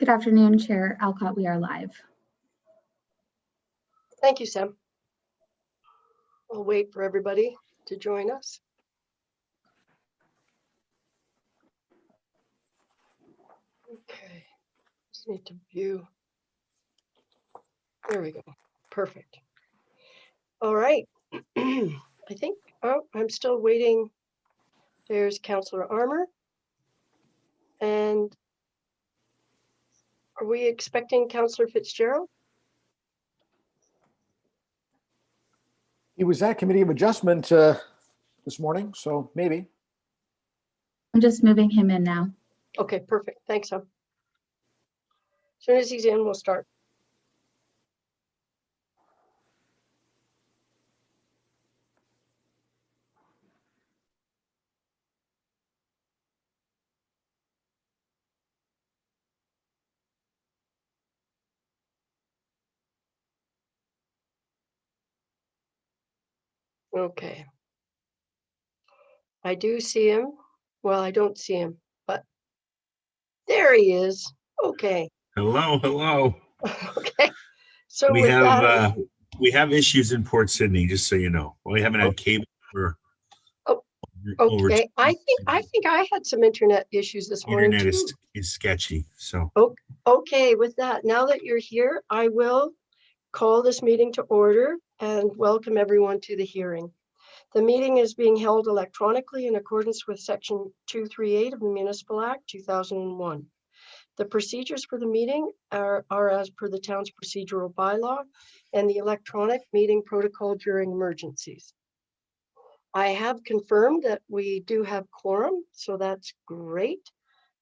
Good afternoon, Chair Alcott. We are live. Thank you, Sam. We'll wait for everybody to join us. Okay, just need to view. There we go. Perfect. All right. I think, oh, I'm still waiting. There's Councillor Armour. And are we expecting Councillor Fitzgerald? He was at Committee of Adjustment this morning, so maybe. I'm just moving him in now. Okay, perfect. Thanks, Sam. As soon as he's in, we'll start. Okay. I do see him. Well, I don't see him, but there he is. Okay. Hello, hello. Okay. So We with have that, we have issues in Port Sydney, just so you know. We haven't had cable for over okay. I think I had some internet issues this morning internet too. is sketchy. So Okay, with that, now that you're here, I will call this meeting to order and welcome everyone to the hearing. The meeting is being held electronically in accordance with Section 238 of the Municipal Act 2001. The procedures for the meeting are as per the town's procedural bylaw and the electronic meeting protocol during emergencies. I have confirmed that we do have quorum, so that's great.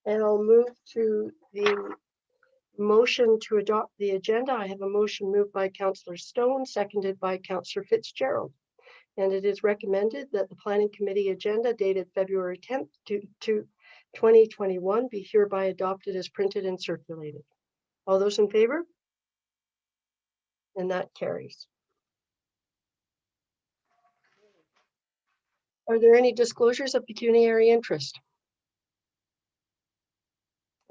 And I'll move to the motion to adopt the agenda. I have a motion moved by Councillor Stone, seconded by Councillor Fitzgerald. And it is recommended that the Planning Committee agenda dated February 10th to 2021 be hereby adopted as printed and circulated. All those in favor? And that carries. Are there any disclosures of pecuniary interest?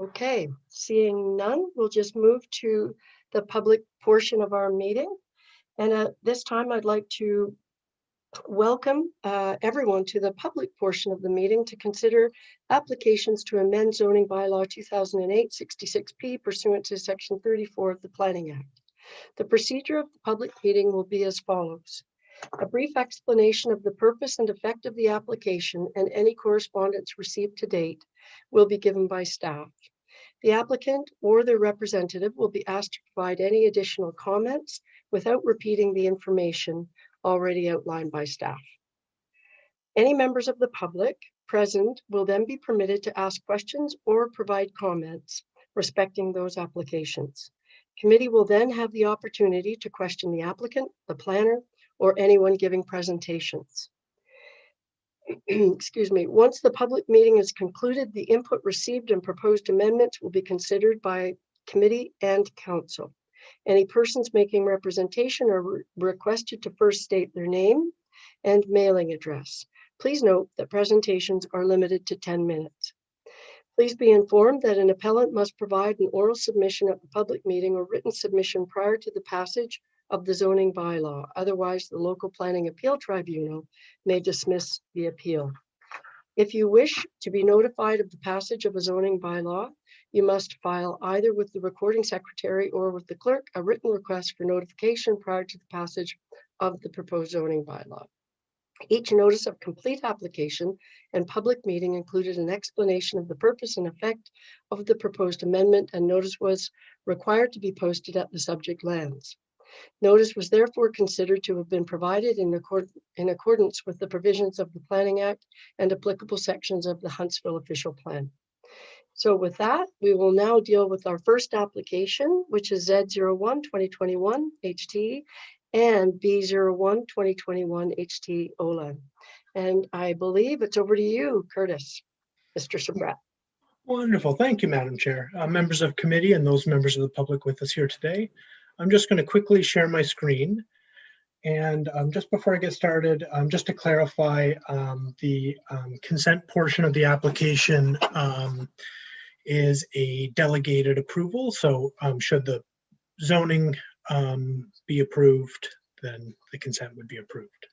Okay, seeing none, we'll just move to the public portion of our meeting. And at this time, I'd like to welcome everyone to the public portion of the meeting to consider applications to amend zoning bylaw 2008-66P pursuant to section 34 of the Planning Act. The procedure of the public meeting will be as follows. A brief explanation of the purpose and effect of the application and any correspondence received to date will be given by staff. The applicant or their representative will be asked to provide any additional comments without repeating the information already outlined by staff. Any members of the public present will then be permitted to ask questions or provide comments respecting those applications. Committee will then have the opportunity to question the applicant, the planner, or anyone giving presentations. Excuse me. Once the public meeting is concluded, the input received and proposed amendments will be considered by committee and council. Any persons making representation are requested to first state their name and mailing address. Please note that presentations are limited to 10 minutes. Please be informed that an appellant must provide an oral submission at the public meeting or written submission prior to the passage of the zoning bylaw. Otherwise, the local planning appeal tribunal may dismiss the appeal. If you wish to be notified of the passage of a zoning bylaw, you must file either with the recording secretary or with the clerk a written request for notification prior to the passage of the proposed zoning bylaw. Each notice of complete application and public meeting included an explanation of the purpose and effect of the proposed amendment, and notice was required to be posted at the subject lands. Notice was therefore considered to have been provided in accordance with the provisions of the Planning Act and applicable sections of the Huntsville Official Plan. So with that, we will now deal with our first application, which is Z01-2021 HT and B01-2021 HT OLAN. And I believe it's over to you, Curtis, Mr. Sabrat. Wonderful. Thank you, Madam Chair. Members of committee and those members of the public with us here today. I'm just going to quickly share my screen. And just before I get started, just to clarify, the consent portion of the application is a delegated approval. So should the zoning be approved, then the consent would be approved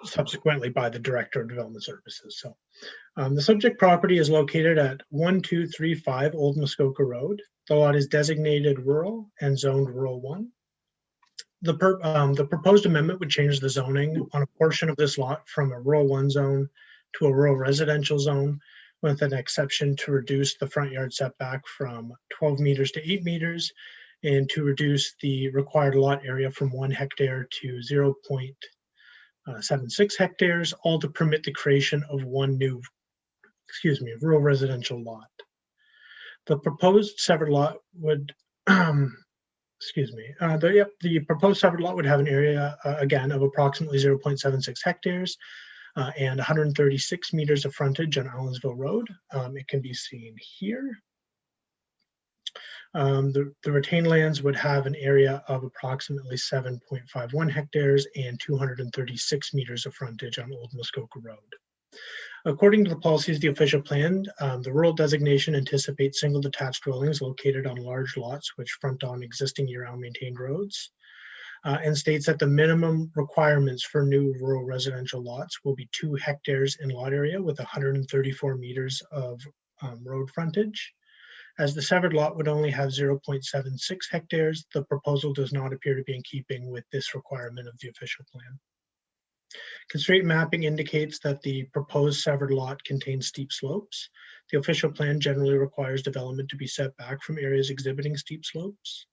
subsequently by the Director of Development Services. So the subject property is located at 1235 Old Muskoka Road. The lot is designated rural and zoned rural 1. The proposed amendment would change the zoning on a portion of this lot from a rural 1 zone to a rural residential zone, with an exception to reduce the front yard setback from 12 meters to 8 meters and to reduce the required lot area from 1 hectare to 0.76 hectares, all to permit the creation of one new, rural residential lot. The proposed severed lot would, the proposed severed lot would have an area, again, of approximately 0.76 hectares and 136 meters of frontage on Allensville Road. It can be seen here. The retained lands would have an area of approximately 7.51 hectares and 236 meters of frontage on Old Muskoka Road. According to the policies of the official plan, the rural designation anticipates single detached dwellings located on large lots which front on existing year-round maintained roads, and states that the minimum requirements for new rural residential lots will be 2 hectares in lot area with 134 meters of road frontage. As the severed lot would only have 0.76 hectares, the proposal does not appear to be in keeping with this requirement of the official plan. Constraint mapping indicates that the proposed severed lot contains steep slopes. The official plan generally requires development to be set back from areas exhibiting steep slopes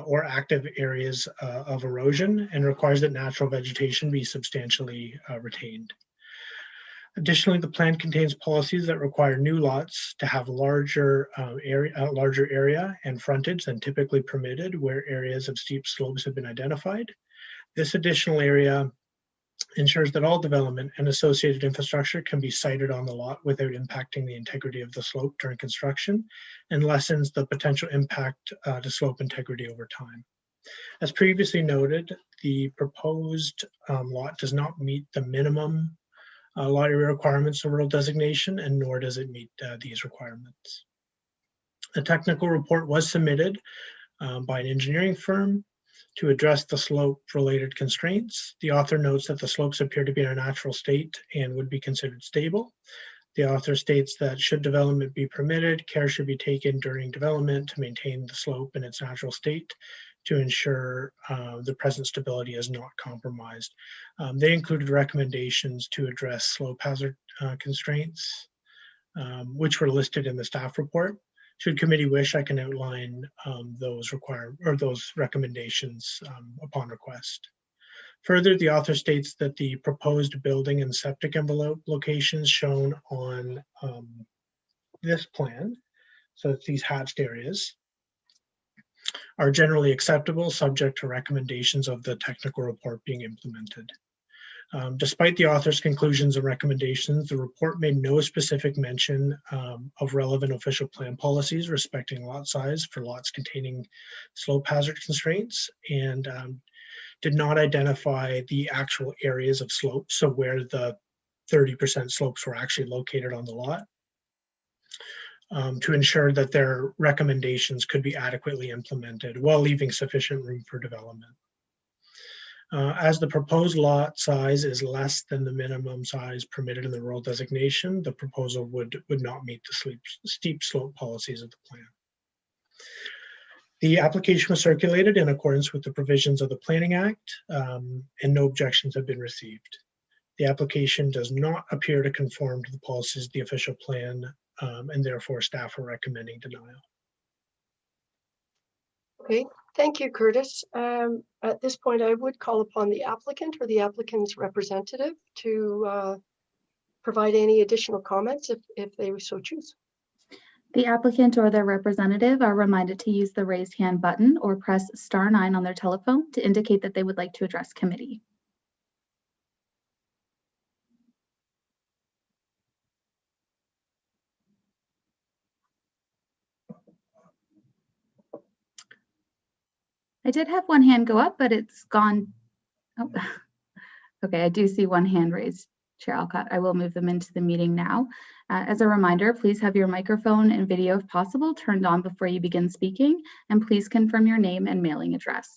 or active areas of erosion, and requires that natural vegetation be substantially retained. Additionally, the plan contains policies that require new lots to have larger area and frontage than typically permitted where areas of steep slopes have been identified. This additional area ensures that all development and associated infrastructure can be sited on the lot without impacting the integrity of the slope during construction, and lessens the potential impact to slope integrity over time. As previously noted, the proposed lot does not meet the minimum lot area requirements of rural designation, and nor does it meet these requirements. A technical report was submitted by an engineering firm to address the slope-related constraints. The author notes that the slopes appear to be in a natural state and would be considered stable. The author states that should development be permitted, care should be taken during development to maintain the slope in its natural state to ensure the present stability is not compromised. They included recommendations to address slope hazard constraints, which were listed in the staff report. Should committee wish, I can outline those recommendations upon request. Further, the author states that the proposed building and septic envelope locations shown on this plan, so it's these hatched areas, are generally acceptable, subject to recommendations of the technical report being implemented. Despite the author's conclusions and recommendations, the report made no specific mention of relevant official plan policies respecting lot size for lots containing slope hazard constraints, and did not identify the actual areas of slope, so where the 30% slopes were actually located on the lot, to ensure that their recommendations could be adequately implemented while leaving sufficient room for development. As the proposed lot size is less than the minimum size permitted in the rural designation, the proposal would not meet the steep slope policies of the plan. The application was circulated in accordance with the provisions of the Planning Act, and no objections have been received. The application does not appear to conform to the policies of the official plan, and therefore staff are recommending denial. Okay, thank you, Curtis. At this point, I would call upon the applicant or the applicant's representative to provide any additional comments if they so choose. The applicant or their representative are reminded to use the raise hand button or press *9 on their telephone to indicate that they would like to address committee. I did have one hand go up, but it's gone. Oh. Okay, I do see one hand raised. Chair Alcott, I will move them into the meeting now. As a reminder, please have your microphone and video, if possible, turned on before you begin speaking, and please confirm your name and mailing address.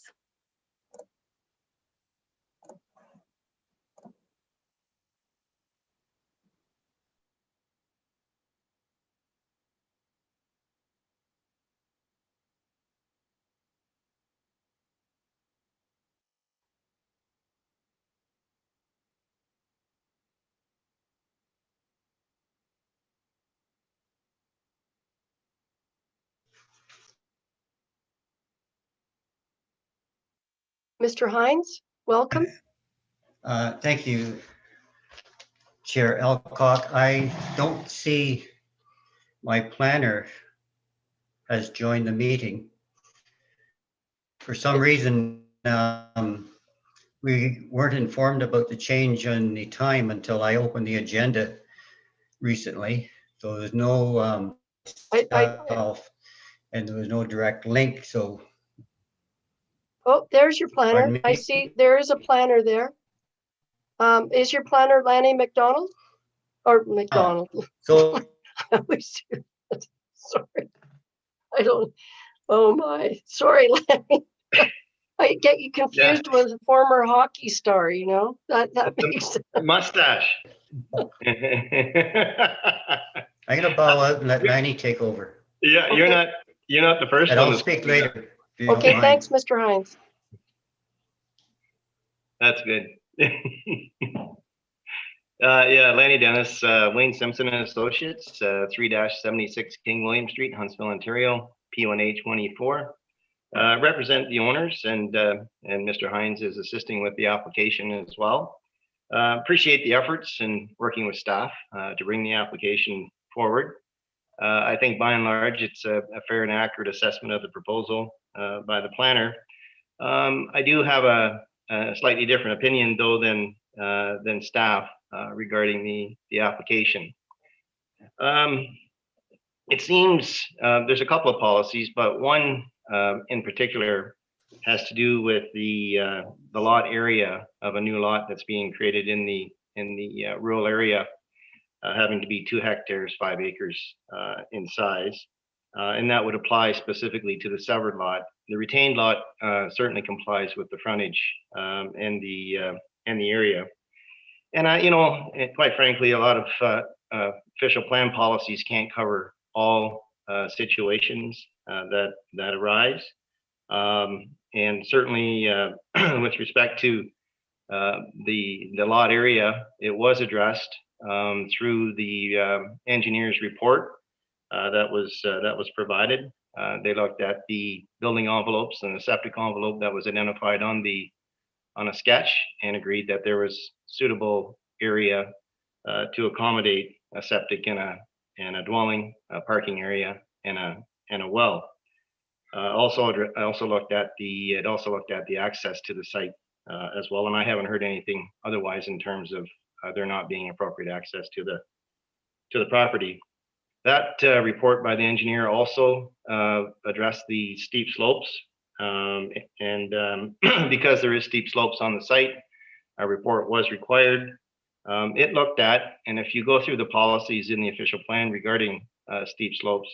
Mr. Hines, welcome. Thank you, Chair Alcock. I don't see my planner has joined the meeting. For some reason, we weren't informed about the change in the time until I opened the agenda recently. So there's no and there was no direct link. So Oh, there's your planner. Pardon me? I see there is a planner there. Is your planner Lanny McDonald or McDonald? so I always do that. Sorry. I don't. Oh my. Sorry, Lanny. I get you confused with a former hockey star, you know? That makes sense. Mustache. I'm gonna bow out and let Lanny take over. Yeah, Okay. you're not the first And one. I'll to speak speak up. later. if you don't Okay, mind. thanks, Mr. Hines. That's good. Yeah, Lanny Dennis, Wayne Simpson and Associates, 3-76 King William Street, Huntsville, Ontario, P1H24. Represent the owners, and Mr. Hines is assisting with the application as well. Appreciate the efforts and working with staff to bring the application forward. I think by and large, it's a fair and accurate assessment of the proposal by the planner. I do have a slightly different opinion though than staff regarding the application. It seems there's a couple of policies, but one in particular has to do with the lot area of a new lot that's being created in the rural area, having to be 2 hectares, 5 acres in size. And that would apply specifically to the severed lot. The retained lot certainly complies with the frontage and the area. And quite frankly, a lot of official plan policies can't cover all situations that arise. And certainly with respect to the lot area, it was addressed through the engineer's report that was provided. They looked at the building envelopes and the septic envelope that was identified on a sketch and agreed that there was suitable area to accommodate a septic and a dwelling, a parking area, and a well. I also looked at the access to the site as well, and I haven't heard anything otherwise in terms of there not being appropriate access to the property. That report by the engineer also addressed the steep slopes, and because there is steep slopes on the site, a report was required. It looked at, and if you go through the policies in the official plan regarding steep slopes,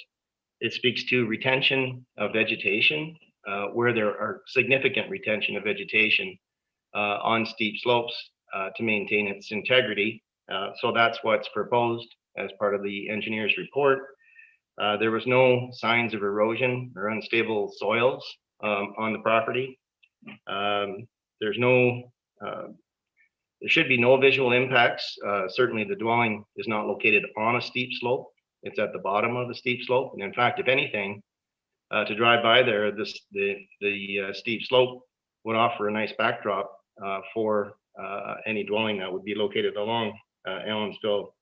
it speaks to retention of vegetation, where there are significant retention of vegetation on steep slopes to maintain its integrity. So that's what's proposed as part of the engineer's report. There was no signs of erosion or unstable soils on the property. There should be no visual impacts. Certainly the dwelling is not located on a steep slope. It's at the bottom of the steep slope. And in fact, if anything, to drive by there, the steep slope would offer a nice backdrop for any dwelling that would be located along Allensville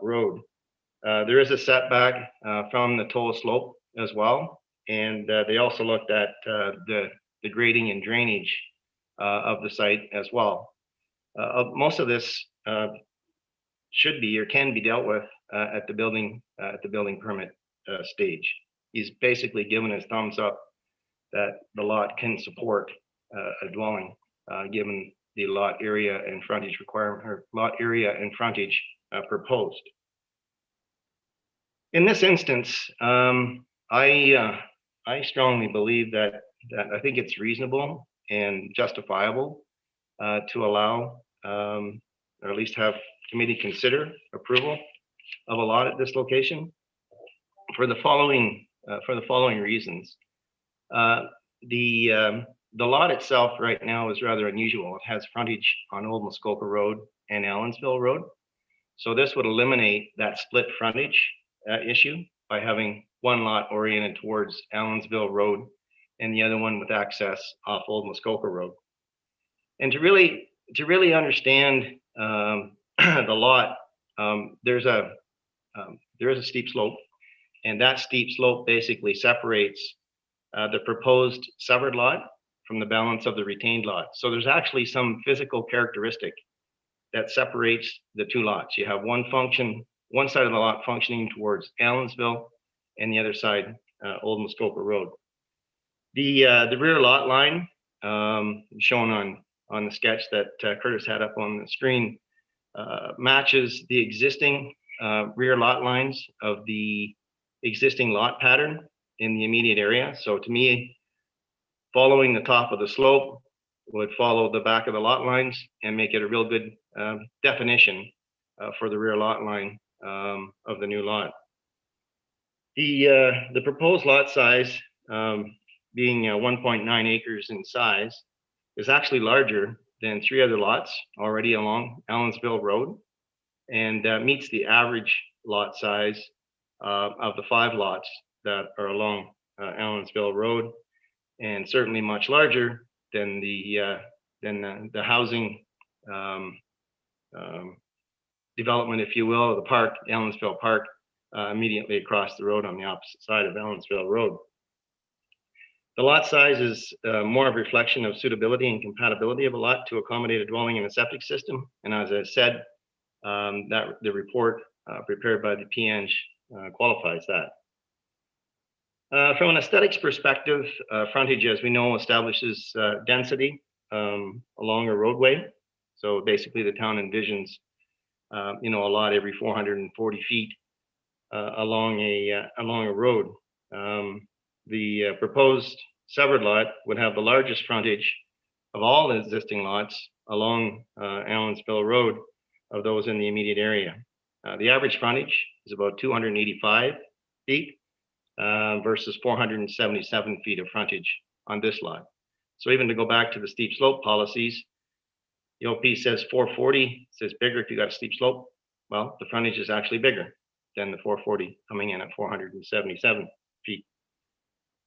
Road. There is a setback from the total slope as well. And they also looked at the grading and drainage of the site as well. Most of this should be or can be dealt with at the building permit stage. He's basically given his thumbs up that the lot can support a dwelling given the lot area and frontage requirement, or lot area and frontage proposed. In this instance, I strongly believe that I think it's reasonable and justifiable to allow, or at least have committee consider approval of a lot at this location for the following reasons. The lot itself right now is rather unusual. It has frontage on Old Muskoka Road and Allensville Road. So this would eliminate that split frontage issue by having one lot oriented towards Allensville Road and the other one with access off Old Muskoka Road. And to really understand the lot, there is a steep slope, and that steep slope basically separates the proposed severed lot from the balance of the retained lot. So there's actually some physical characteristic that separates the two lots. You have one side of the lot functioning towards Allensville and the other side Old Muskoka Road. The rear lot line shown on the sketch that Curtis had up on the screen matches the existing rear lot lines of the existing lot pattern in the immediate area. So to me, following the top of the slope would follow the back of the lot lines and make it a real good definition for the rear lot line of the new lot. The proposed lot size, being 1.9 acres in size, is actually larger than 3 other lots already along Allensville Road, and meets the average lot size of the 5 lots that are along Allensville Road, and certainly much larger than the housing development, if you will, the park, Allensville Park, immediately across the road on the opposite side of Allensville Road. The lot size is more of a reflection of suitability and compatibility of a lot to accommodate a dwelling and a septic system. And as I said, that the report prepared by the PNG qualifies that. From an aesthetics perspective, frontage, as we know, establishes density along a roadway. So basically, the town envisions, a lot every 440 feet along a road. The proposed severed lot would have the largest frontage of all the existing lots along Allensville Road of those in the immediate area. The average frontage is about 285 feet versus 477 feet of frontage on this lot. So even to go back to the steep slope policies, the OP says 440, says bigger if you got a steep slope. Well, the frontage is actually bigger than the 440, coming in at 477 feet.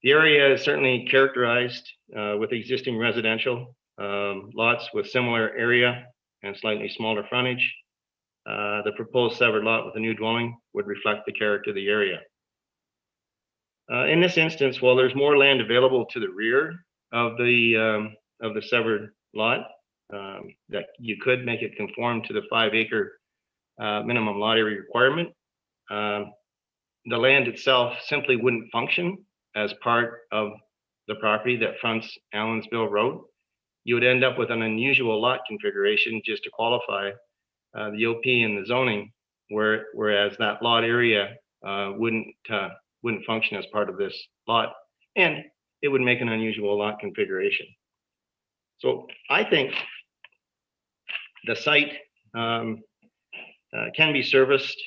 The area is certainly characterized with existing residential lots with similar area and slightly smaller frontage. The proposed severed lot with a new dwelling would reflect the character of the area. In this instance, while there's more land available to the rear of the severed lot, that you could make it conform to the 5-acre minimum lot area requirement, the land itself simply wouldn't function as part of the property that fronts Allensville Road. You would end up with an unusual lot configuration just to qualify the OP and the zoning, whereas that lot area wouldn't function as part of this lot, and it would make an unusual lot configuration. So I think the site can be serviced.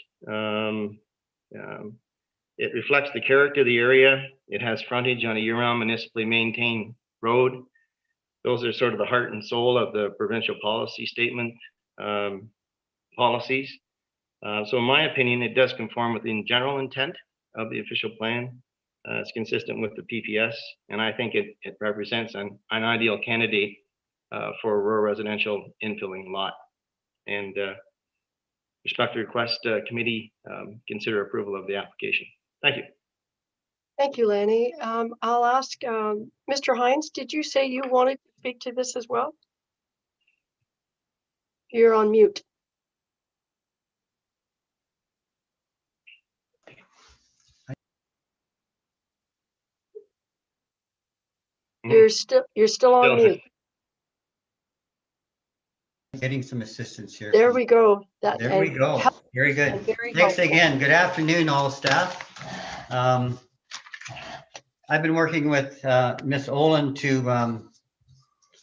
It reflects the character of the area. It has frontage on a year-round municipally maintained road. Those are sort of the heart and soul of the provincial policy statement policies. So in my opinion, it does conform with the general intent of the official plan. It's consistent with the PPS, and I think it represents an ideal candidate for a rural residential infilling lot. And respectfully request committee consider approval of the application. Thank you. Thank you, Lanny. I'll ask Mr. Hines, did you say you wanted to speak to this as well? You're on mute. You're still on mute. getting some assistance here. There we go. That, There we and go. help- Very good. and very Thanks helpful. again. Good afternoon, all staff. I've been working with Miss Olin to,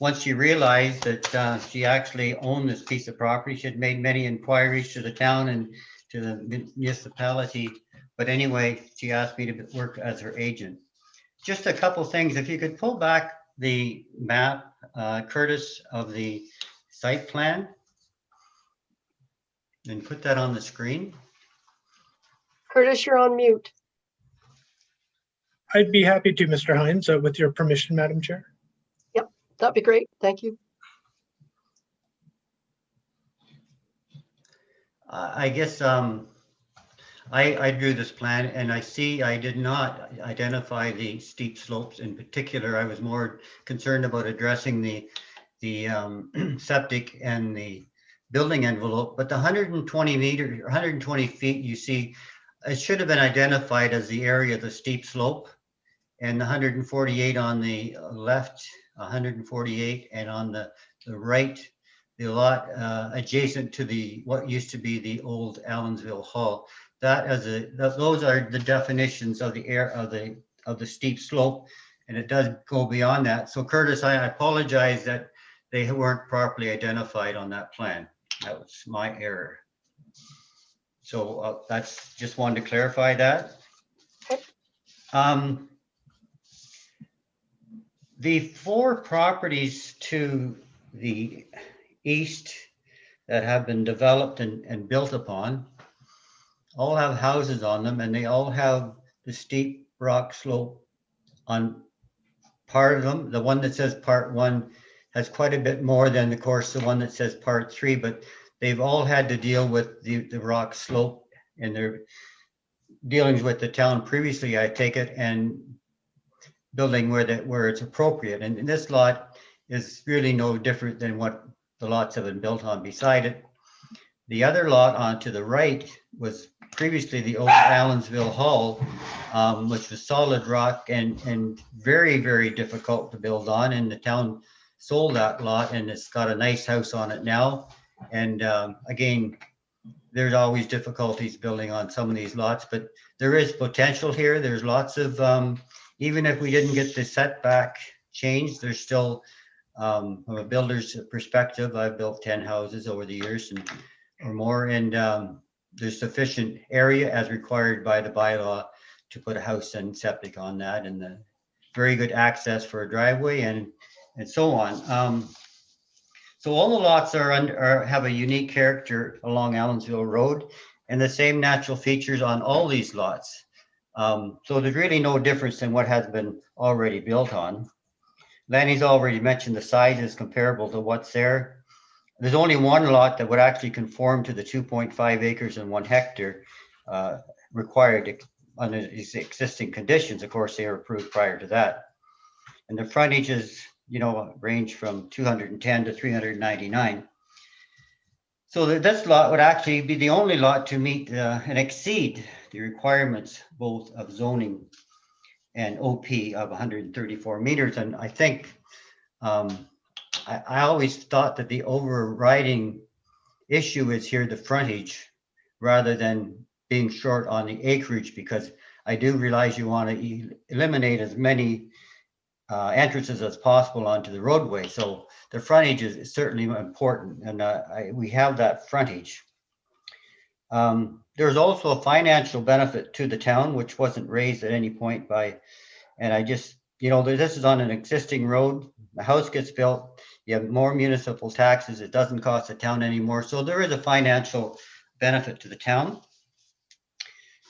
once she realized that she actually owned this piece of property, she had made many inquiries to the town and to the municipality. But anyway, she asked me to work as her agent. Just a couple things. If you could pull back the map, Curtis, of the site plan and put that on the screen. Curtis, you're on mute. I'd be happy to, Mr. Hines, with your permission, Madam Chair. That'd be great. Thank you. I guess I drew this plan and I see I did not identify the steep slopes in particular. I was more concerned about addressing the septic and the building envelope, but the 120 meters, 120 feet, you see, it should have been identified as the area of the steep slope, and the 148 on the left, 148, and on the right, the lot adjacent to the what used to be the old Allensville Hall. Those are the definitions of the steep slope, and it does go beyond that. So Curtis, I apologize that they weren't properly identified on that plan. That was my error. So that's just wanted to clarify that. The 4 properties to the east that have been developed and built upon all have houses on them, and they all have the steep rock slope on part of them. The one that says part 1 has quite a bit more than, of course, the one that says part 3, but they've all had to deal with the rock slope in their dealings with the town previously, I take it, and building where it's appropriate. And this lot is really no different than what the lots have been built on beside it. The other lot on to the right was previously the old Allensville Hall, which was solid rock and very, very difficult to build on. And the town sold that lot and it's got a nice house on it now. And again, there's always difficulties building on some of these lots, but there is potential here. There's lots of, even if we didn't get the setback changed, there's still, from a builder's perspective, I've built 10 houses over the years or more, and there's sufficient area as required by the bylaw to put a house and septic on that, and the very good access for a driveway and so on. So all the lots have a unique character along Allensville Road and the same natural features on all these lots. So there's really no difference in what has been already built on. Lanny's already mentioned the size is comparable to what's there. There's only one lot that would actually conform to the 2.5 acres and 1 hectare required under these existing conditions. Of course, they were approved prior to that. And the frontages, range from 210 to 399. So this lot would actually be the only lot to meet and exceed the requirements both of zoning and OP of 134 meters. And I think I always thought that the overriding issue is here the frontage rather than being short on the acreage, because I do realize you want to eliminate as many entrances as possible onto the roadway. So the frontage is certainly important, and we have that frontage. There's also a financial benefit to the town, which wasn't raised at any point and I just, this is on an existing road. The house gets built, you have more municipal taxes, it doesn't cost the town anymore. So there is a financial benefit to the town.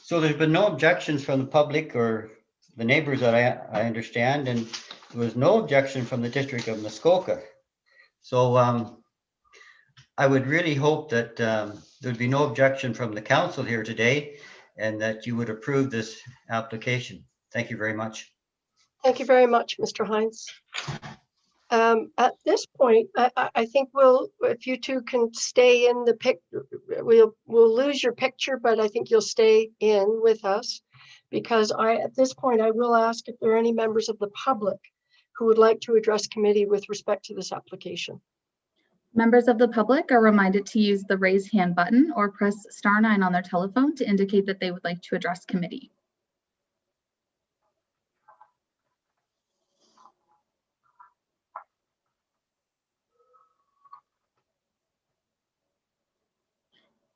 So there's been no objections from the public or the neighbors that I understand, and there was no objection from the District of Muskoka. So I would really hope that there'd be no objection from the council here today and that you would approve this application. Thank you very much. Thank you very much, Mr. Hines. At this point, I think if you two can stay in the picture, we'll lose your picture, but I think you'll stay in with us, because at this point, I will ask if there are any members of the public who would like to address committee with respect to this application. Members of the public are reminded to use the raise hand button or press *9 on their telephone to indicate that they would like to address committee.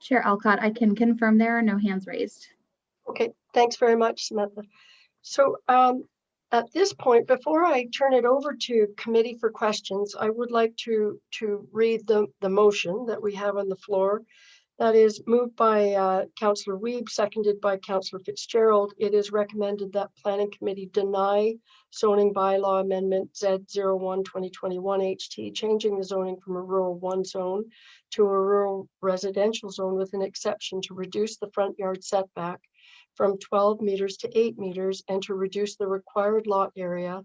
Chair Alcott, I can confirm there are no hands raised. Okay, thanks very much, Samantha. So at this point, before I turn it over to committee for questions, I would like to read the motion that we have on the floor. That is moved by Councillor Wiebe, seconded by Councillor Fitzgerald. It is recommended that Planning Committee deny zoning bylaw amendment Z01 2021 HT, changing the zoning from a rural 1 zone to a rural residential zone with an exception to reduce the front yard setback from 12 meters to 8 meters and to reduce the required lot area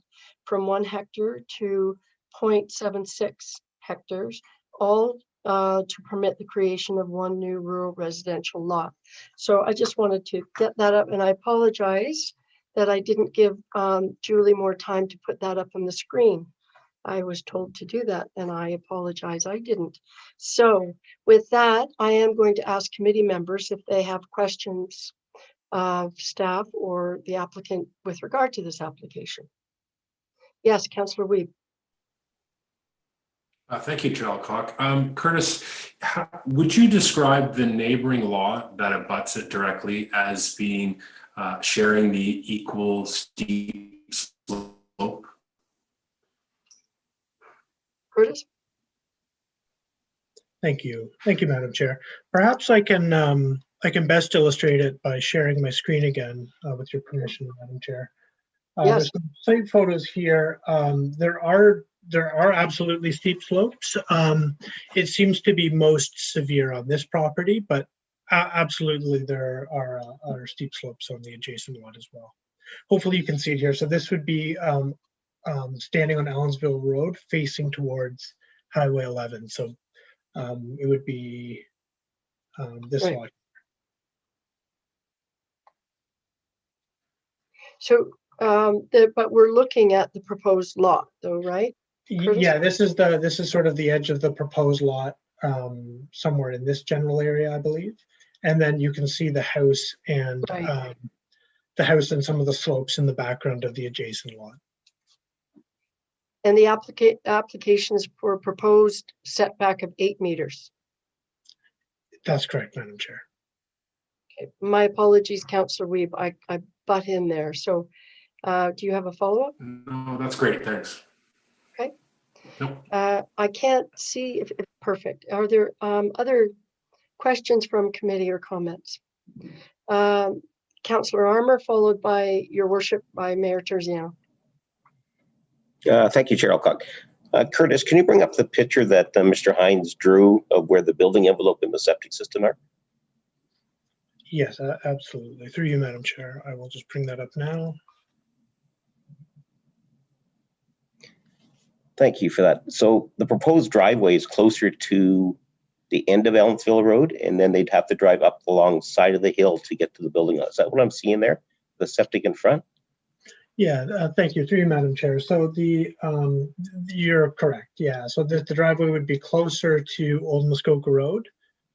from 1 hectare to 0.76 hectares, all to permit the creation of 1 new rural residential lot. So I just wanted to get that up, and I apologize that I didn't give Julie more time to put that up on the screen. I was told to do that, and I apologize I didn't. So with that, I am going to ask committee members if they have questions of staff or the applicant with regard to this application. Yes, Councillor Wiebe. Thank you, Chair Alcock. Curtis, would you describe the neighboring lot that abuts it directly as being sharing the equal steep slope? Curtis? Thank you, Madam Chair. Perhaps I can best illustrate it by sharing my screen again with your permission, Madam Chair. Yes. There's some site photos here. There are absolutely steep slopes. It seems to be most severe on this property, but absolutely there are steep slopes on the adjacent lot as well. Hopefully you can see it here. So this would be standing on Allensville Road facing towards Highway 11. So it would be this Right. lot. So, but we're looking at the proposed lot though, right? Curtis? Yeah, this is sort of the edge of the proposed lot, somewhere in this general area, I believe. And then you can see the house and Right. and some of the slopes in the background of the adjacent lot. And the application is for a proposed setback of 8 meters. That's correct, Madam Chair. Okay. My apologies, Councillor Wiebe, I butt in there. So do you have a follow-up? No, that's great. Thanks. Okay. Nope. I can't see if perfect. Are there other questions from committee or comments? Councillor Armour, followed by Your Worship by Mayor Terziano. Thank you, Chair Alcock. Curtis, can you bring up the picture that Mr. Hines drew of where the building envelope and the septic system are? Yes, absolutely. Through you, Madam Chair. I will just bring that up now. Thank you for that. So the proposed driveway is closer to the end of Allensville Road, and then they'd have to drive up along side of the hill to get to the building. Is that what I'm seeing there? The septic in front? Yeah, thank you. Through you, Madam Chair. So you're correct. Yeah, so the driveway would be closer to Old Muskoka Road,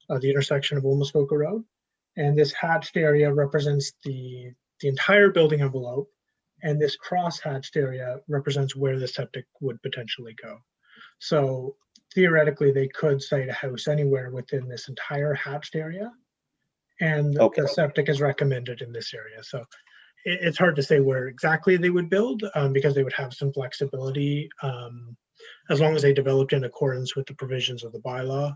the intersection of Old Muskoka Road. And this hatched area represents the entire building envelope. And this cross-hatched area represents where the septic would potentially go. So theoretically, they could site a house anywhere within this entire hatched area. And Okay. the septic is recommended in this area. So it's hard to say where exactly they would build because they would have some flexibility as long as they developed in accordance with the provisions of the bylaw.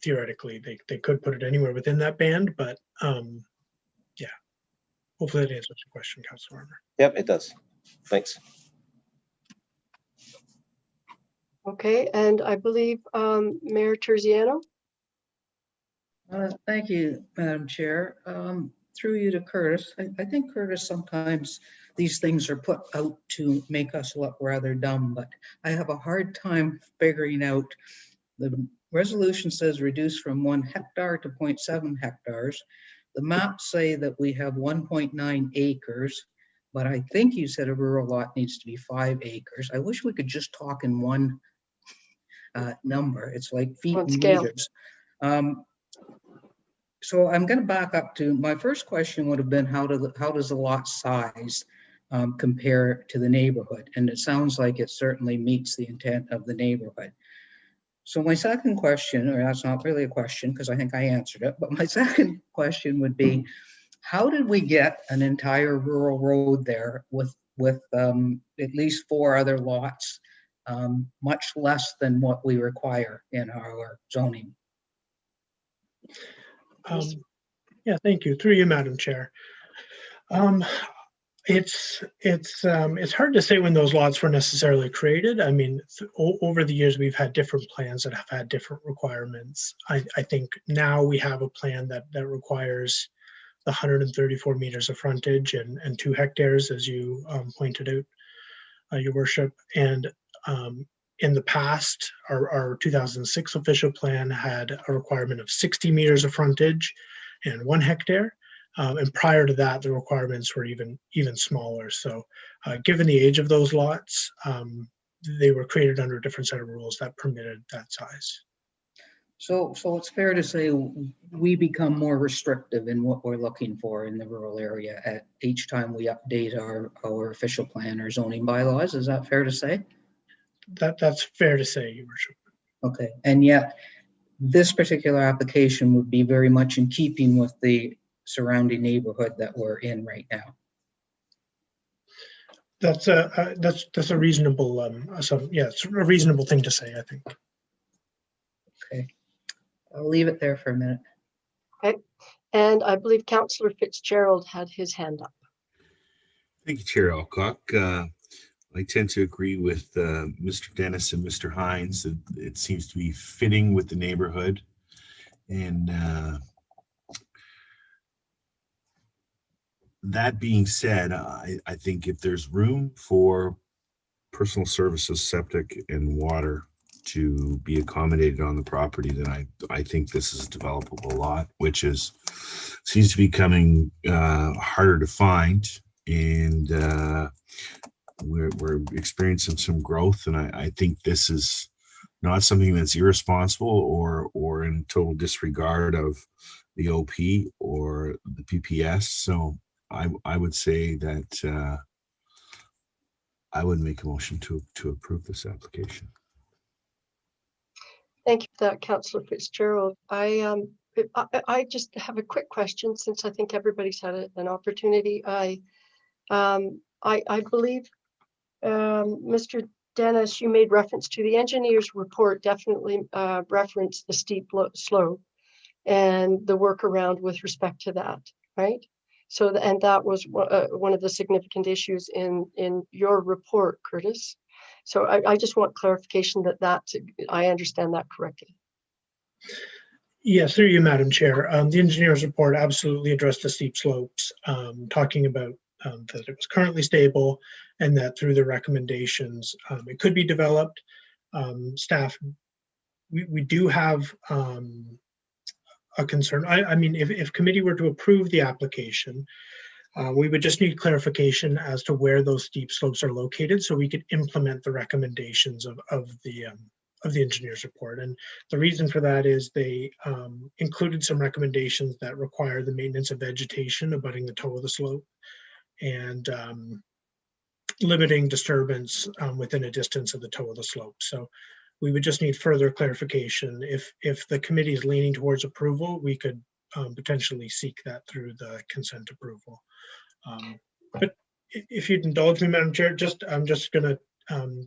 Theoretically, they could put it anywhere within that band, but yeah, hopefully that answers your question, Councilor Armour. Yep, it does. Thanks. Okay, and I believe Mayor Terziano. Thank you, Madam Chair. Through you to Curtis. I think, Curtis, sometimes these things are put out to make us look rather dumb, but I have a hard time figuring out. The resolution says reduce from 1 hectare to 0.7 hectares. The maps say that we have 1.9 acres, but I think you said a rural lot needs to be 5 acres. I wish we could just talk in one number. It's like feet On and scale. meters. So I'm going to back up to my first question would have been how does the lot size compare to the neighborhood? And it sounds like it certainly meets the intent of the neighborhood. So my second question, or that's not really a question because I think I answered it, but my second question would be, how did we get an entire rural road there with at least 4 other lots, much less than what we require in our zoning? Yeah, thank you. Through you, Madam Chair. It's hard to say when those lots were necessarily created. I mean, over the years, we've had different plans that have had different requirements. I think now we have a plan that requires the 134 meters of frontage and 2 hectares, as you pointed out, Your Worship. And in the past, our 2006 official plan had a requirement of 60 meters of frontage and 1 hectare. And prior to that, the requirements were even smaller. So given the age of those lots, they were created under a different set of rules that permitted that size. So it's fair to say we become more restrictive in what we're looking for in the rural area at each time we update our official plan or zoning bylaws. Is that fair to say? That's fair to say, Your Worship. Okay, and yet this particular application would be very much in keeping with the surrounding neighborhood that we're in right now. That's a reasonable it's a reasonable thing to say, I think. Okay, I'll leave it there for a minute. Okay, and I believe Councillor Fitzgerald had his hand up. Thank you, Chair Alcock. I tend to agree with Mr. Dennis and Mr. Hines that it seems to be fitting with the neighborhood. And that being said, I think if there's room for personal services, septic and water to be accommodated on the property, then I think this is a developable lot, which seems to be becoming harder to find. And we're experiencing some growth, and I think this is not something that's irresponsible or in total disregard of the OP or the PPS. So I would say that I would make a motion to approve this application. Thank you for that, Councillor Fitzgerald. I just have a quick question since I think everybody's had an opportunity. I believe, Mr. Dennis, you made reference to the engineer's report, definitely referenced the steep slope and the workaround with respect to that, right? So, and that was one of the significant issues in your report, Curtis. So I just want clarification that I understand that correctly. Yes, through you, Madam Chair. The engineer's report absolutely addressed the steep slopes, talking about that it was currently stable and that through the recommendations, it could be developed. Staff, we do have a concern. I mean, if committee were to approve the application, we would just need clarification as to where those steep slopes are located so we could implement the recommendations of the engineer's report. And the reason for that is they included some recommendations that require the maintenance of vegetation abutting the toe of the slope and limiting disturbance within a distance of the toe of the slope. So we would just need further clarification. If the committee is leaning towards approval, we could potentially seek that through the consent approval. But if you'd indulge me, Madam Chair, I'm just gonna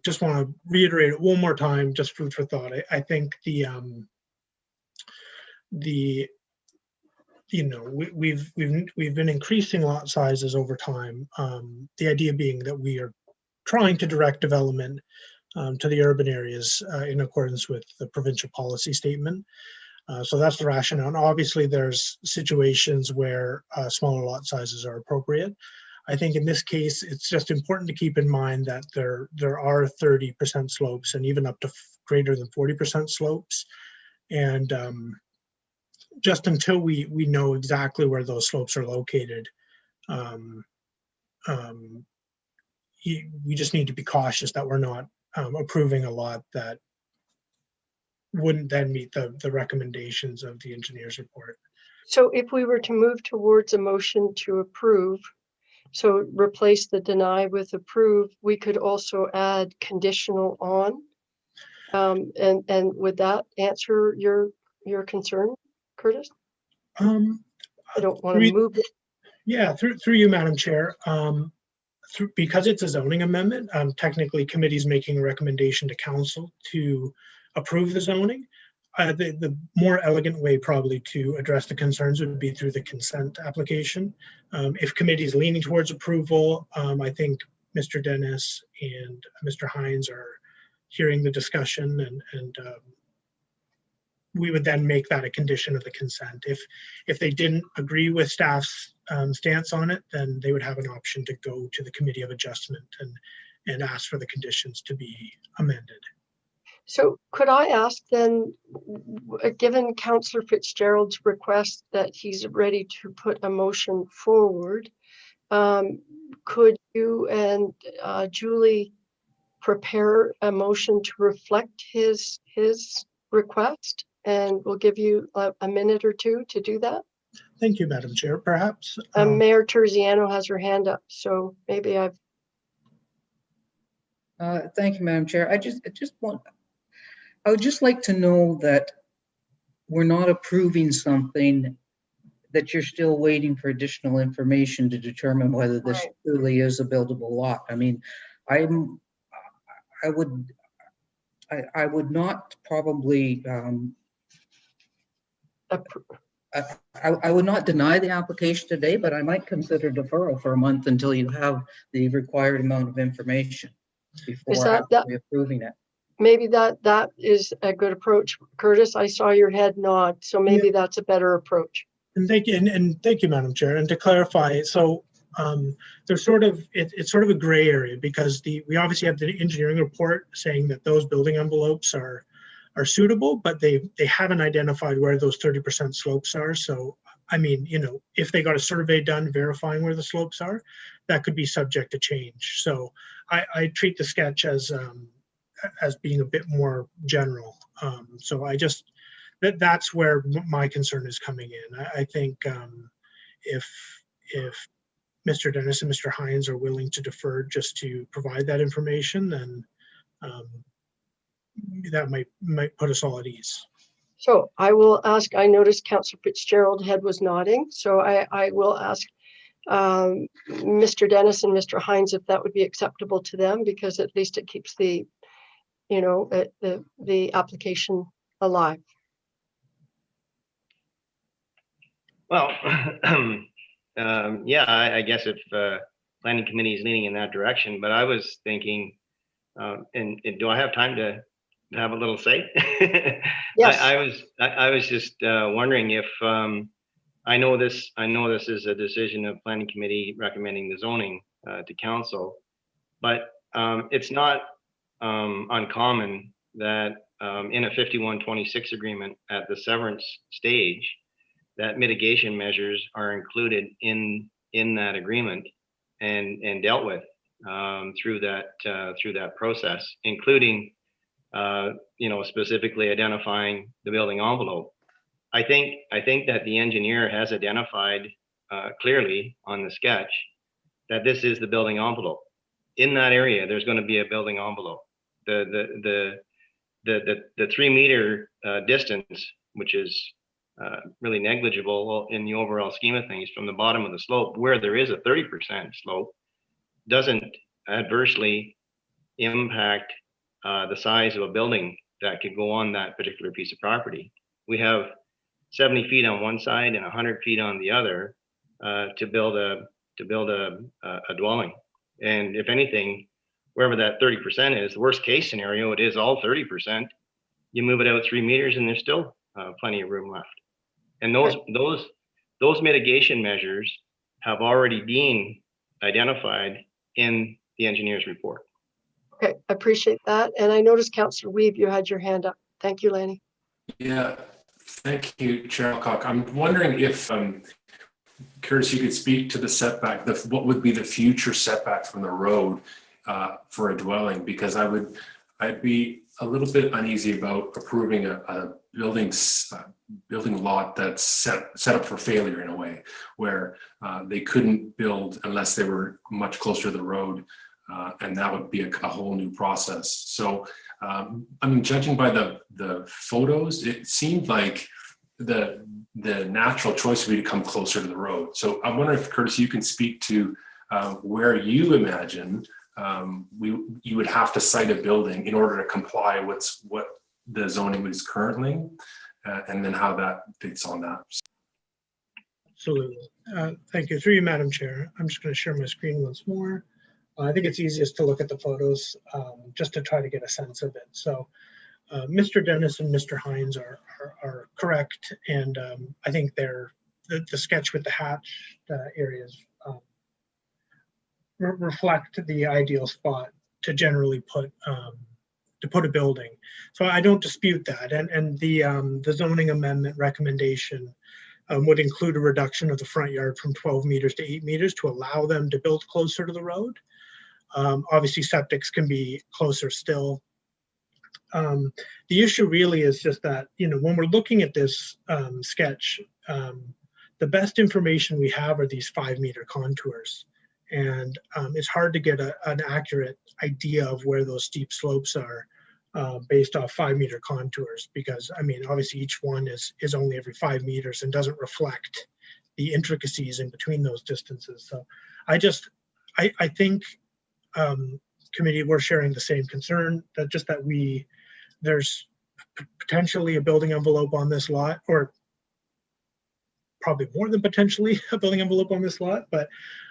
just want to reiterate it one more time, just food for thought. I think we've been increasing lot sizes over time. The idea being that we are trying to direct development to the urban areas in accordance with the provincial policy statement. So that's the rationale. And obviously there's situations where smaller lot sizes are appropriate. I think in this case, it's just important to keep in mind that there are 30% slopes and even up to greater than 40% slopes. And just until we know exactly where those slopes are located, we just need to be cautious that we're not approving a lot that wouldn't then meet the recommendations of the engineer's report. So if we were to move towards a motion to approve, so replace the deny with approve, we could also add conditional on. And would that answer your concern, Curtis? I don't want to move it. Yeah, through you, Madam Chair. Because it's a zoning amendment, technically committee's making a recommendation to council to approve the zoning. The more elegant way probably to address the concerns would be through the consent application. If committee is leaning towards approval, I think Mr. Dennis and Mr. Hines are hearing the discussion, and we would then make that a condition of the consent. If they didn't agree with staff's stance on it, then they would have an option to go to the committee of adjustment and ask for the conditions to be amended. So could I ask then, given Councillor Fitzgerald's request that he's ready to put a motion forward, could you and Julie prepare a motion to reflect his request? And we'll give you a minute or two to do that. Thank you, Madam Chair. Perhaps Mayor Terziano has her hand up, so maybe I've. Thank you, Madam Chair. I would just like to know that we're not approving something that you're still waiting for additional information to determine whether this truly is a buildable lot. I mean, I would not probably. I would not deny the application today, but I might consider deferral for a month until you have the required amount of information before actually approving it. Maybe that is a good approach. Curtis, I saw your head nod, so maybe that's a better approach. And thank you, and thank you, Madam Chair. And to clarify, so there's sort of it's sort of a gray area because we obviously have the engineering report saying that those building envelopes are suitable, but they haven't identified where those 30% slopes are. So, I mean, you know, if they got a survey done verifying where the slopes are, that could be subject to change. So I treat the sketch as being a bit more general. So that's where my concern is coming in. I think if Mr. Dennis and Mr. Hines are willing to defer just to provide that information, then that might put us all at ease. So I will ask, I noticed Councillor Fitzgerald's head was nodding, so I will ask Mr. Dennis and Mr. Hines if that would be acceptable to them, because at least it keeps the, you know, the application alive. Well, yeah, I guess if planning committee is leaning in that direction, but I was thinking, and do I have time to have a little say? Yes. I was just wondering if I know this is a decision of planning committee recommending the zoning to council, but it's not uncommon that in a 5126 agreement at the severance stage, that mitigation measures are included in that agreement and dealt with through that process, including specifically identifying the building envelope. I think that the engineer has identified clearly on the sketch that this is the building envelope. In that area, there's going to be a building envelope. The 3 meter distance, which is really negligible in the overall scheme of things from the bottom of the slope, where there is a 30% slope, doesn't adversely impact the size of a building that could go on that particular piece of property. We have 70 feet on one side and 100 feet on the other to build a dwelling. And if anything, wherever that 30% is, the worst case scenario, it is all 30%. You move it out 3 meters and there's still plenty of room left. And those mitigation measures have already been identified in the engineer's report. Okay, I appreciate that. And I noticed Councillor Weeb, you had your hand up. Thank you, Lanny. Yeah, thank you, Chair Alcock. I'm wondering if, Curtis, you could speak to the setback, what would be the future setback from the road for a dwelling? Because I'd be a little bit uneasy about approving a building lot that's set up for failure in a way where they couldn't build unless they were much closer to the road, and that would be a whole new process. So, I mean, judging by the photos, it seemed like the natural choice would be to come closer to the road. So I wonder if, Curtis, you can speak to where you imagine you would have to site a building in order to comply with what the zoning is currently, and then how that fits on that. Absolutely. Thank you. Through you, Madam Chair. I'm just going to share my screen once more. I think it's easiest to look at the photos just to try to get a sense of it. So Mr. Dennis and Mr. Hines are correct. And I think they're the sketch with the hatched areas reflect the ideal spot to generally put a building. So I don't dispute that. And the zoning amendment recommendation would include a reduction of the front yard from 12 meters to 8 meters to allow them to build closer to the road. Obviously, septics can be closer still. The issue really is just that, when we're looking at this sketch, the best information we have are these 5-meter contours. And it's hard to get an accurate idea of where those steep slopes are based off 5-meter contours, because, I mean, obviously each one is only every 5 meters and doesn't reflect the intricacies in between those distances. So I think, committee, we're sharing the same concern, that just that there's potentially a building envelope on this lot, or probably more than potentially a building envelope on this lot, but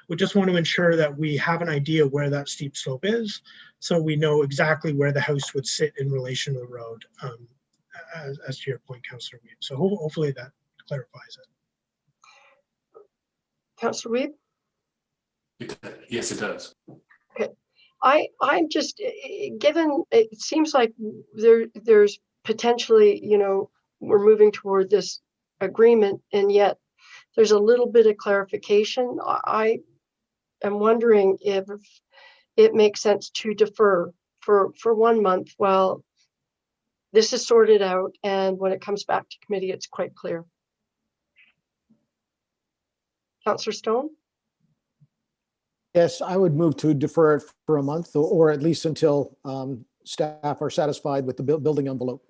we just want to ensure that we have an idea where that steep slope is, so we know exactly where the house would sit in relation to the road, as to your point, Councillor Weed. So hopefully that clarifies it. Councillor Weed? Yes, it does. Okay. I'm just, given, it seems like there's potentially, we're moving toward this agreement, and yet there's a little bit of clarification. I am wondering if it makes sense to defer for 1 month while this is sorted out, and when it comes back to committee, it's quite clear. Councillor Stone? Yes, I would move to defer it for a month, or at least until staff are satisfied with the building envelope.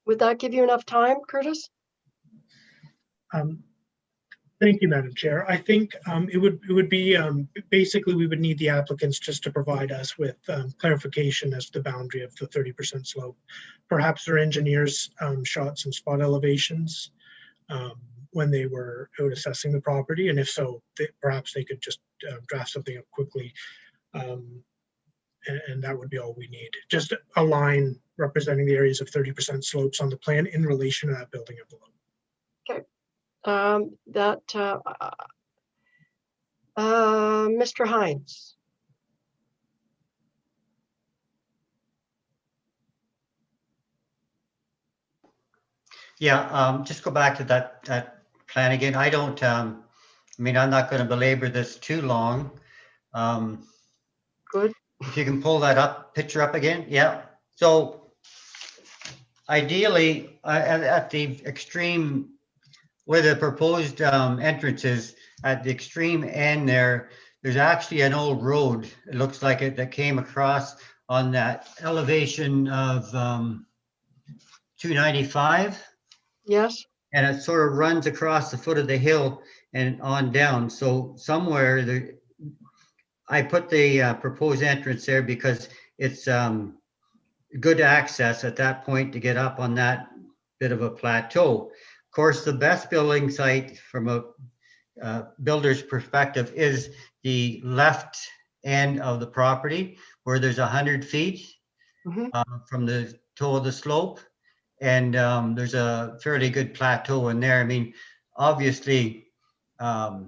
Would that give you enough time, Curtis? Thank you, Madam Chair. I think it would be basically, we would need the applicants just to provide us with clarification as to the boundary of the 30% slope. Perhaps their engineers shot some spot elevations when they were out assessing the property, and if so, perhaps they could just draft something up quickly, and that would be all we need. Just a line representing the areas of 30% slopes on the plan in relation to that building envelope. Okay. Mr. Hines. Yeah, just go back to that plan again. I don't, I mean, I'm not going to belabor this too long. Good. If you can pull that picture up again. Yeah. So ideally, at the extreme, where the proposed entrance is, at the extreme end there's actually an old road, it looks like it, that came across on that elevation of 295. Yes. And it sort of runs across the foot of the hill and on down. So somewhere I put the proposed entrance there because it's good access at that point to get up on that bit of a plateau. Of course, the best building site from a builder's perspective is the left end of the property, where there's 100 feet from the toe of the slope. And there's a fairly good plateau in there. I mean, obviously, I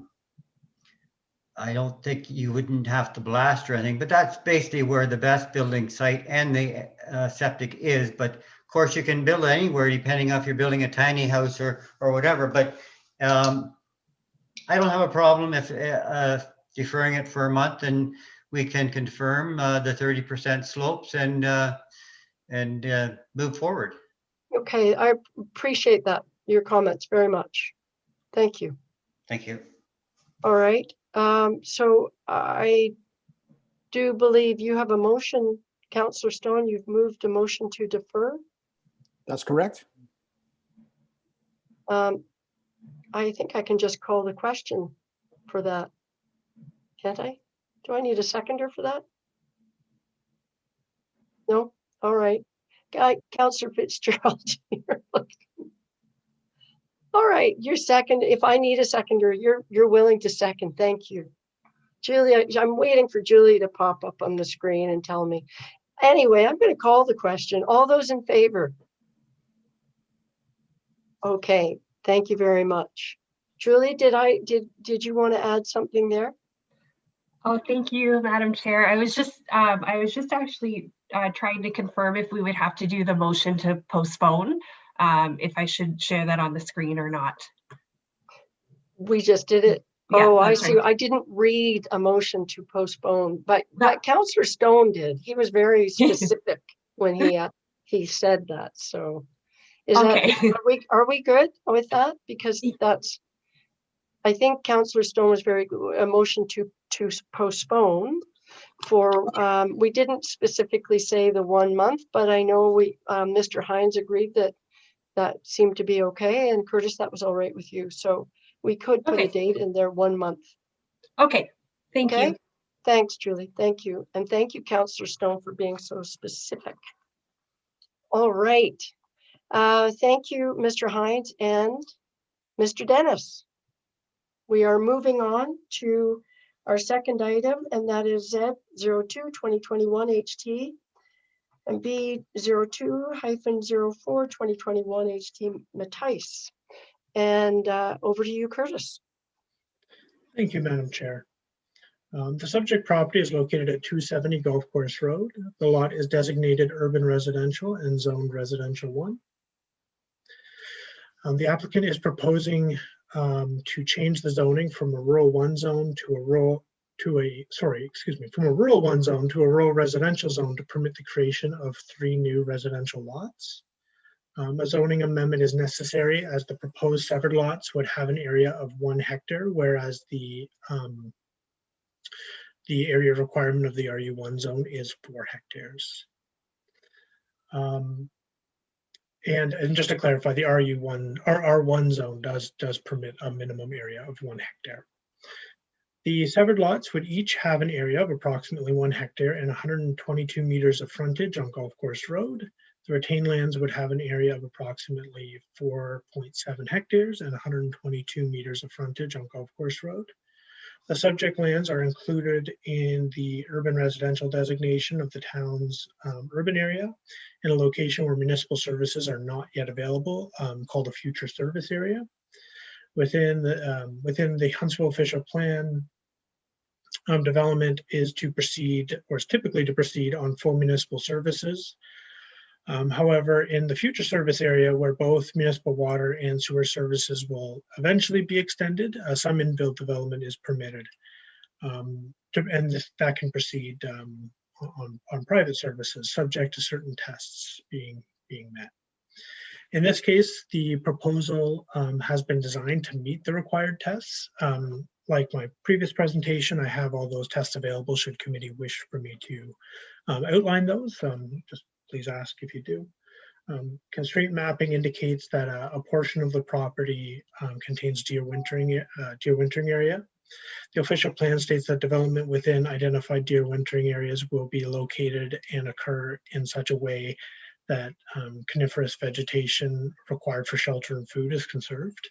don't think you wouldn't have to blast or anything, but that's basically where the best building site and the septic is. But of course, you can build anywhere depending on if you're building a tiny house or whatever. But I don't have a problem if deferring it for a month, and we can confirm the 30% slopes, and and move forward. Okay, I appreciate that, your comments very much. Thank you. Thank you. All right, so I do believe you have a motion, Councillor Stone, you've moved a motion to defer. That's correct. I think I can just call the question for that. Can't I? Do I need a seconder for that? No? All right. Councillor Fitzgerald. All right, you're second. If I need a seconder, you're willing to second. Thank you. Julia, I'm waiting for Julie to pop up on the screen and tell me. Anyway, I'm going to call the question. All those in favor? Okay, thank you very much. Julie, did you want to add something there? Oh, thank you, Madam Chair. I was just actually trying to confirm if we would have to do the motion to postpone, if I should share that on the screen or not. We just did it. Yeah, Oh, I that's see. right. I didn't read a motion to postpone, but Councillor Stone did. He was very specific when he said that. So is Okay. that, are we good with that? Because that's, I think Councillor Stone was very good. A motion to postpone for, we didn't specifically say the 1 month, but I know Mr. Hines agreed that seemed to be okay. And Curtis, that was all right with you. So we could put a date in there 1 month. Okay, thank you. Thanks, Julie. Thank you. And thank you, Councillor Stone, for being so specific. All right. Thank you, Mr. Hines and Mr. Dennis. We are moving on to our second item, and that is Z02-2021 HT and B02-04-2021 HT Mattice. And over to you, Curtis. Thank you, Madam Chair. The subject property is located at 270 Golf Course Road. The lot is designated urban residential and zoned residential 1. The applicant is proposing to change the zoning from a rural 1 zone to a rural rural 1 zone to a rural residential zone to permit the creation of 3 new residential lots. A zoning amendment is necessary as the proposed severed lots would have an area of 1 hectare, whereas the area requirement of the RU1 zone is 4 hectares. And just to clarify, the R1 zone does permit a minimum area of 1 hectare. The severed lots would each have an area of approximately 1 hectare and 122 meters of frontage on Golf Course Road. The retained lands would have an area of approximately 4.7 hectares and 122 meters of frontage on Golf Course Road. The subject lands are included in the urban residential designation of the town's urban area in a location where municipal services are not yet available, called a future service area. Within the Huntsville official plan, development is to proceed, or is typically to proceed on full municipal services. However, in the future service area where both municipal water and sewer services will eventually be extended, some inbuilt development is permitted. That can proceed on private services, subject to certain tests being met. In this case, the proposal has been designed to meet the required tests. Like my previous presentation, I have all those tests available should committee wish for me to outline those. Just please ask if you do. Constraint mapping indicates that a portion of the property contains deer wintering area. The official plan states that development within identified deer wintering areas will be located and occur in such a way that coniferous vegetation required for shelter and food is conserved.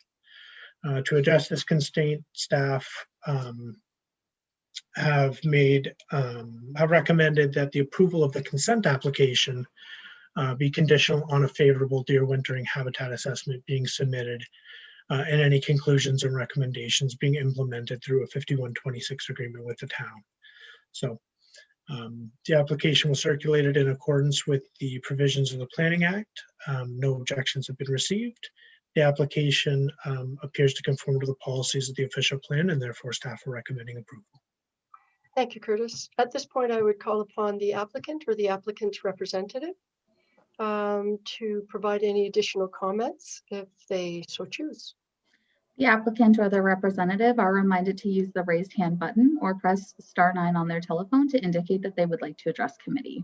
To address this constraint, staff have recommended that the approval of the consent application be conditional on a favorable deer wintering habitat assessment being submitted and any conclusions and recommendations being implemented through a 5126 agreement with the town. So the application was circulated in accordance with the provisions of the Planning Act. No objections have been received. The application appears to conform to the policies of the official plan, and therefore staff are recommending approval. Thank you, Curtis. At this point, I would call upon the applicant or the applicant's representative. to provide any additional comments if they so choose. The applicant or their representative are reminded to use the raised hand button or press *9 on their telephone to indicate that they would like to address committee.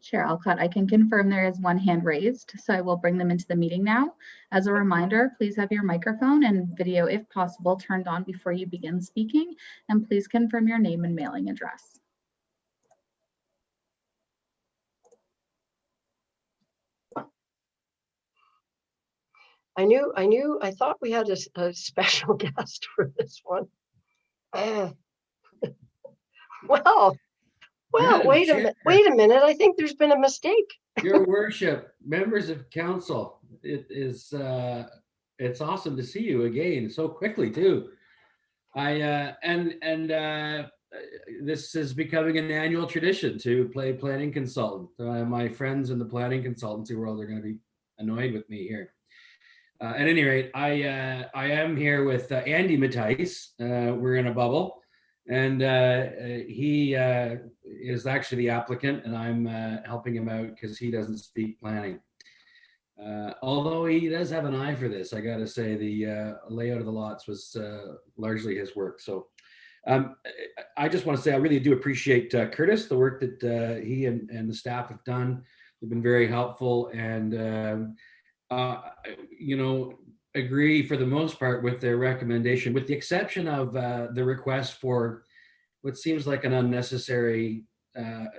Chair Alcott, I can confirm there is one hand raised, so I will bring them into the meeting now. As a reminder, please have your microphone and video, if possible, turned on before you begin speaking, and please confirm your name and mailing address. I thought we had a special guest for this one. Well, Madam wait Chair. wait a minute. I think there's been a mistake. Your worship, members of council, it's awesome to see you again so quickly too. This is becoming an annual tradition to play planning consultant. My friends in the planning consultancy world are going to be annoyed with me here. At any rate, I am here with Andy Mattice. We're in a bubble. And he is actually the applicant, and I'm helping him out because he doesn't speak planning. Although he does have an eye for this, I got to say the layout of the lots was largely his work. So I just want to say I really do appreciate Curtis, the work that he and the staff have done. They've been very helpful, and agree for the most part with their recommendation, with the exception of the request for what seems like an unnecessary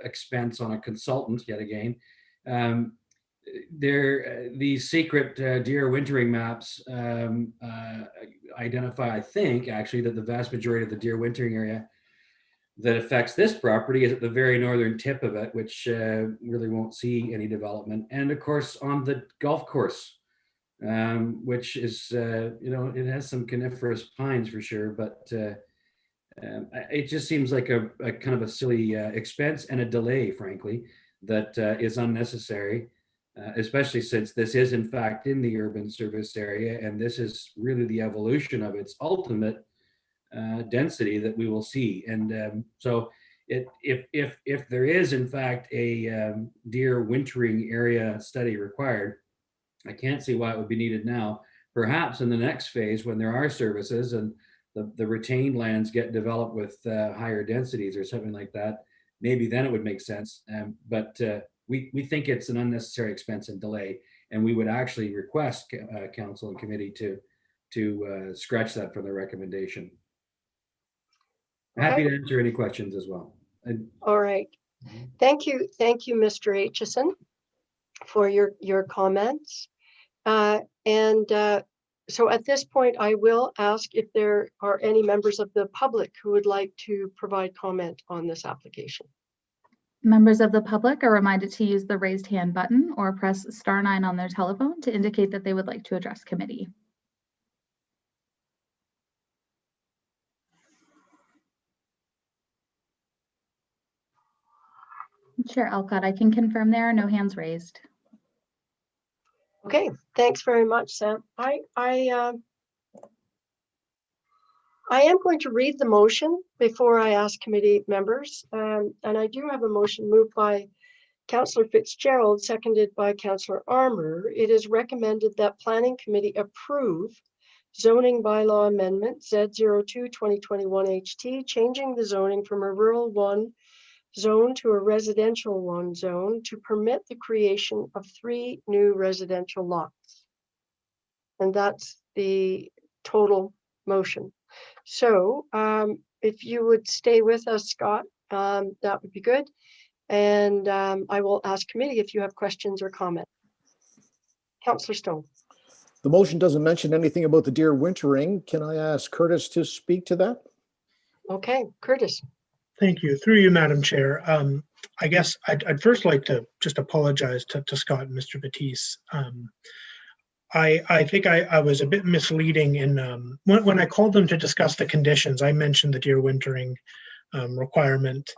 expense on a consultant yet again. These secret deer wintering maps identify, I think, actually, that the vast majority of the deer wintering area that affects this property is at the very northern tip of it, which really won't see any development. And of course, on the golf course, which is, it has some coniferous pines for sure, but it just seems like a kind of a silly expense and a delay, frankly, that is unnecessary, especially since this is in fact in the urban service area, and this is really the evolution of its ultimate density that we will see. And so if there is in fact a deer wintering area study required, I can't see why it would be needed now. Perhaps in the next phase, when there are services and the retained lands get developed with higher densities or something like that, maybe then it would make sense. But we think it's an unnecessary expense and delay, and we would actually request council and committee to scratch that from the recommendation. Happy to answer any questions as well. All right. Thank you, Mr. Aitchison, for your comments. So at this point, I will ask if there are any members of the public who would like to provide comment on this application. Members of the public are reminded to use the raised hand button or press *9 on their telephone to indicate that they would like to address committee. Chair Alcott, I can confirm there are no hands raised. Okay, thanks very much, Sam. I am going to read the motion before I ask committee members. And I do have a motion moved by Councillor Fitzgerald, seconded by Councillor Armour. It is recommended that Planning Committee approve zoning bylaw amendment Z02-2021 changing the zoning from a rural 1 zone to a residential 1 zone to permit the creation of 3 new residential lots. And that's the total motion. So if you would stay with us, Scott, that would be good. And I will ask committee if you have questions or comments. Councillor Stone. The motion doesn't mention anything about the deer wintering. Can I ask Curtis to speak to that? Okay, Curtis. Thank you. Through you, Madam Chair. I guess I'd first like to just apologize to Scott and Mr. Mattice. I think I was a bit misleading in when I called them to discuss the conditions. I mentioned the deer wintering requirement.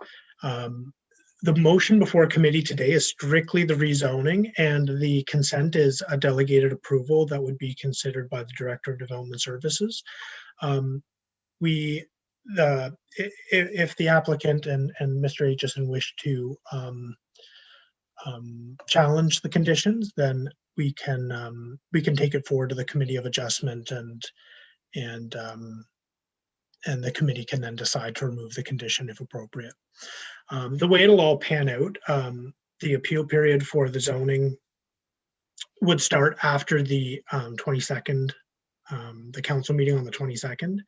The motion before committee today is strictly the rezoning, and the consent is a delegated approval that would be considered by the Director of Development Services. if the applicant and Mr. Aitchison wish to challenge the conditions, then we can take it forward to the Committee of Adjustment, and the committee can then decide to remove the condition if appropriate. The way it'll all pan out, the appeal period for the zoning would start after the 22nd, the council meeting on the 22nd.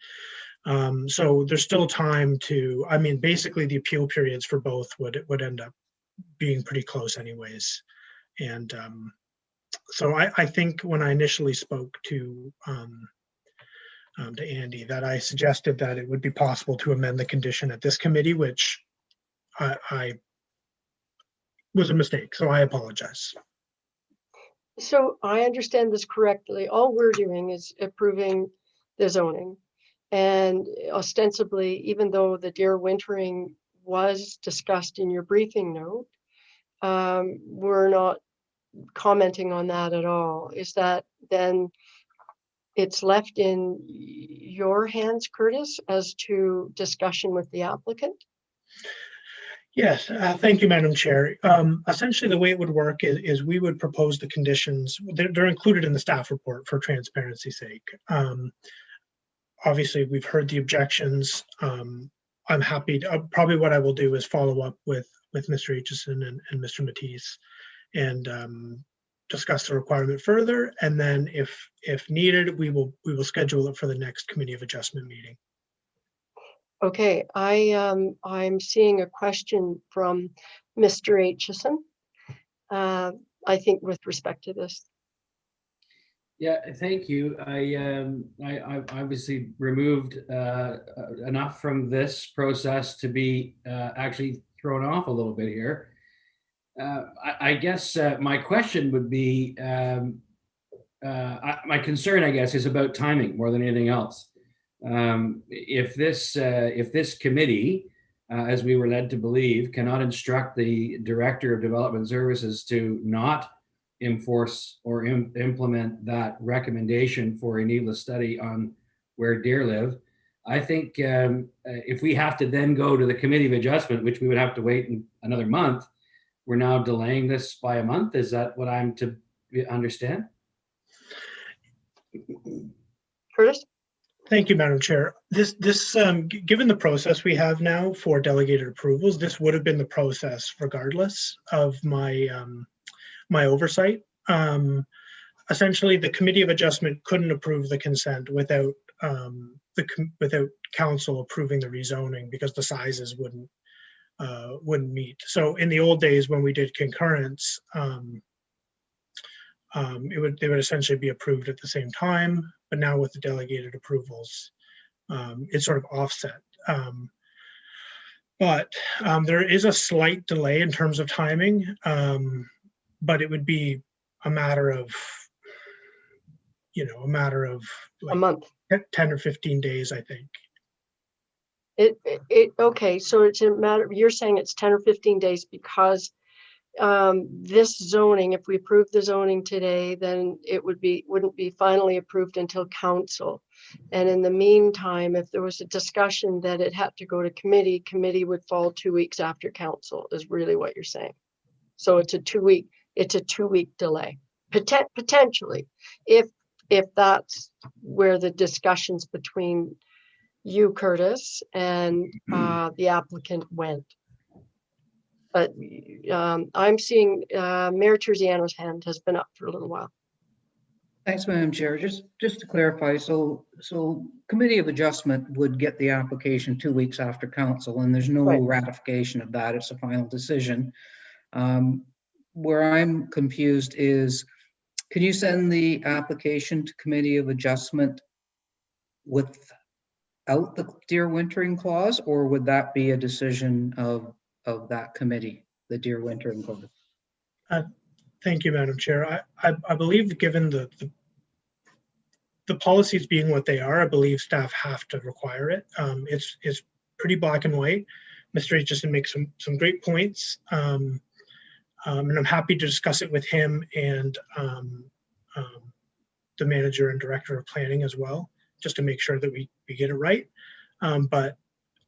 So there's still time to, I mean, basically the appeal periods for both would end up being pretty close anyways. And so I think when I initially spoke to Andy, that I suggested that it would be possible to amend the condition at this committee, which I was a mistake, so I apologize. So I understand this correctly. All we're doing is approving the zoning. And ostensibly, even though the deer wintering was discussed in your briefing note, we're not commenting on that at all. Is that then it's left in your hands, Curtis, as to discussion with the applicant? Yes, thank you, Madam Chair. Essentially, the way it would work is we would propose the conditions. They're included in the staff report for transparency's sake. Obviously, we've heard the objections. I'm happy to, probably what I will do is follow up with Mr. Aitchison and Mr. Matisse and discuss the requirement further. And then if needed, we will schedule it for the next Committee of Adjustment meeting. Okay, I'm seeing a question from Mr. Aitchison, I think with respect to this. Yeah, thank you. I obviously removed enough from this process to be actually thrown off a little bit here. I guess my question would be, my concern, I guess, is about timing more than anything else. If this committee, as we were led to believe, cannot instruct the Director of Development Services to not enforce or implement that recommendation for a needless study on where deer live, I think if we have to then go to the Committee of Adjustment, which we would have to wait another month, we're now delaying this by a month. Is that what I'm to understand? Curtis? Thank you, Madam Chair. Given the process we have now for delegated approvals, this would have been the process regardless of my my oversight. Essentially, the Committee of Adjustment couldn't approve the consent without without council approving the rezoning because the sizes wouldn't meet. So in the old days when we did concurrence, they would essentially be approved at the same time. But now with the delegated approvals, it's sort of offset. But there is a slight delay in terms of timing, but it would be a matter of, like a month, 10 or 15 days, I think. Okay, so it's a matter, you're saying it's 10 or 15 days because this zoning, if we approve the zoning today, then it wouldn't be finally approved until council. And in the meantime, if there was a discussion that it had to go to committee would fall 2 weeks after council is really what you're saying. So it's a 2 week delay, potentially, if that's where the discussions between you, Curtis, and the applicant went. But I'm seeing Mayor Terziano's hand has been up for a little while. Thanks, Madam Chair. Just to clarify, so Committee of Adjustment would get the application 2 weeks after council, and there's no ratification of that. It's a final decision. Where I'm confused is, can you send the application to Committee of Adjustment without the deer wintering clause, or would that be a decision of that committee, the deer wintering clause? Thank you, Madam Chair. I believe given the policies being what they are, I believe staff have to require it. It's pretty black and white. Mr. Aitchison makes some great points. And I'm happy to discuss it with him and the manager and director of planning as well, just to make sure that we get it right. But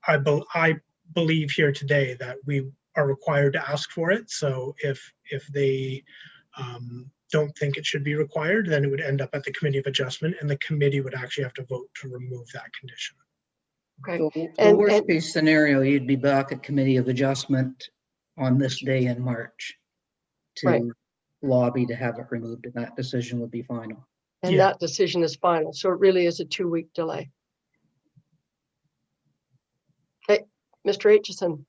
I believe here today that we are required to ask for it. So if they don't think it should be required, then it would end up at the Committee of Adjustment, and the committee would actually have to vote to remove that condition. Okay. So the And- worst and- case scenario, you'd be back at Committee of Adjustment on this day in March Right. to lobby to have it removed, and that decision would be final. And Yeah. that decision is final. So it really is a 2-week delay. Okay, Mr. Aitchison.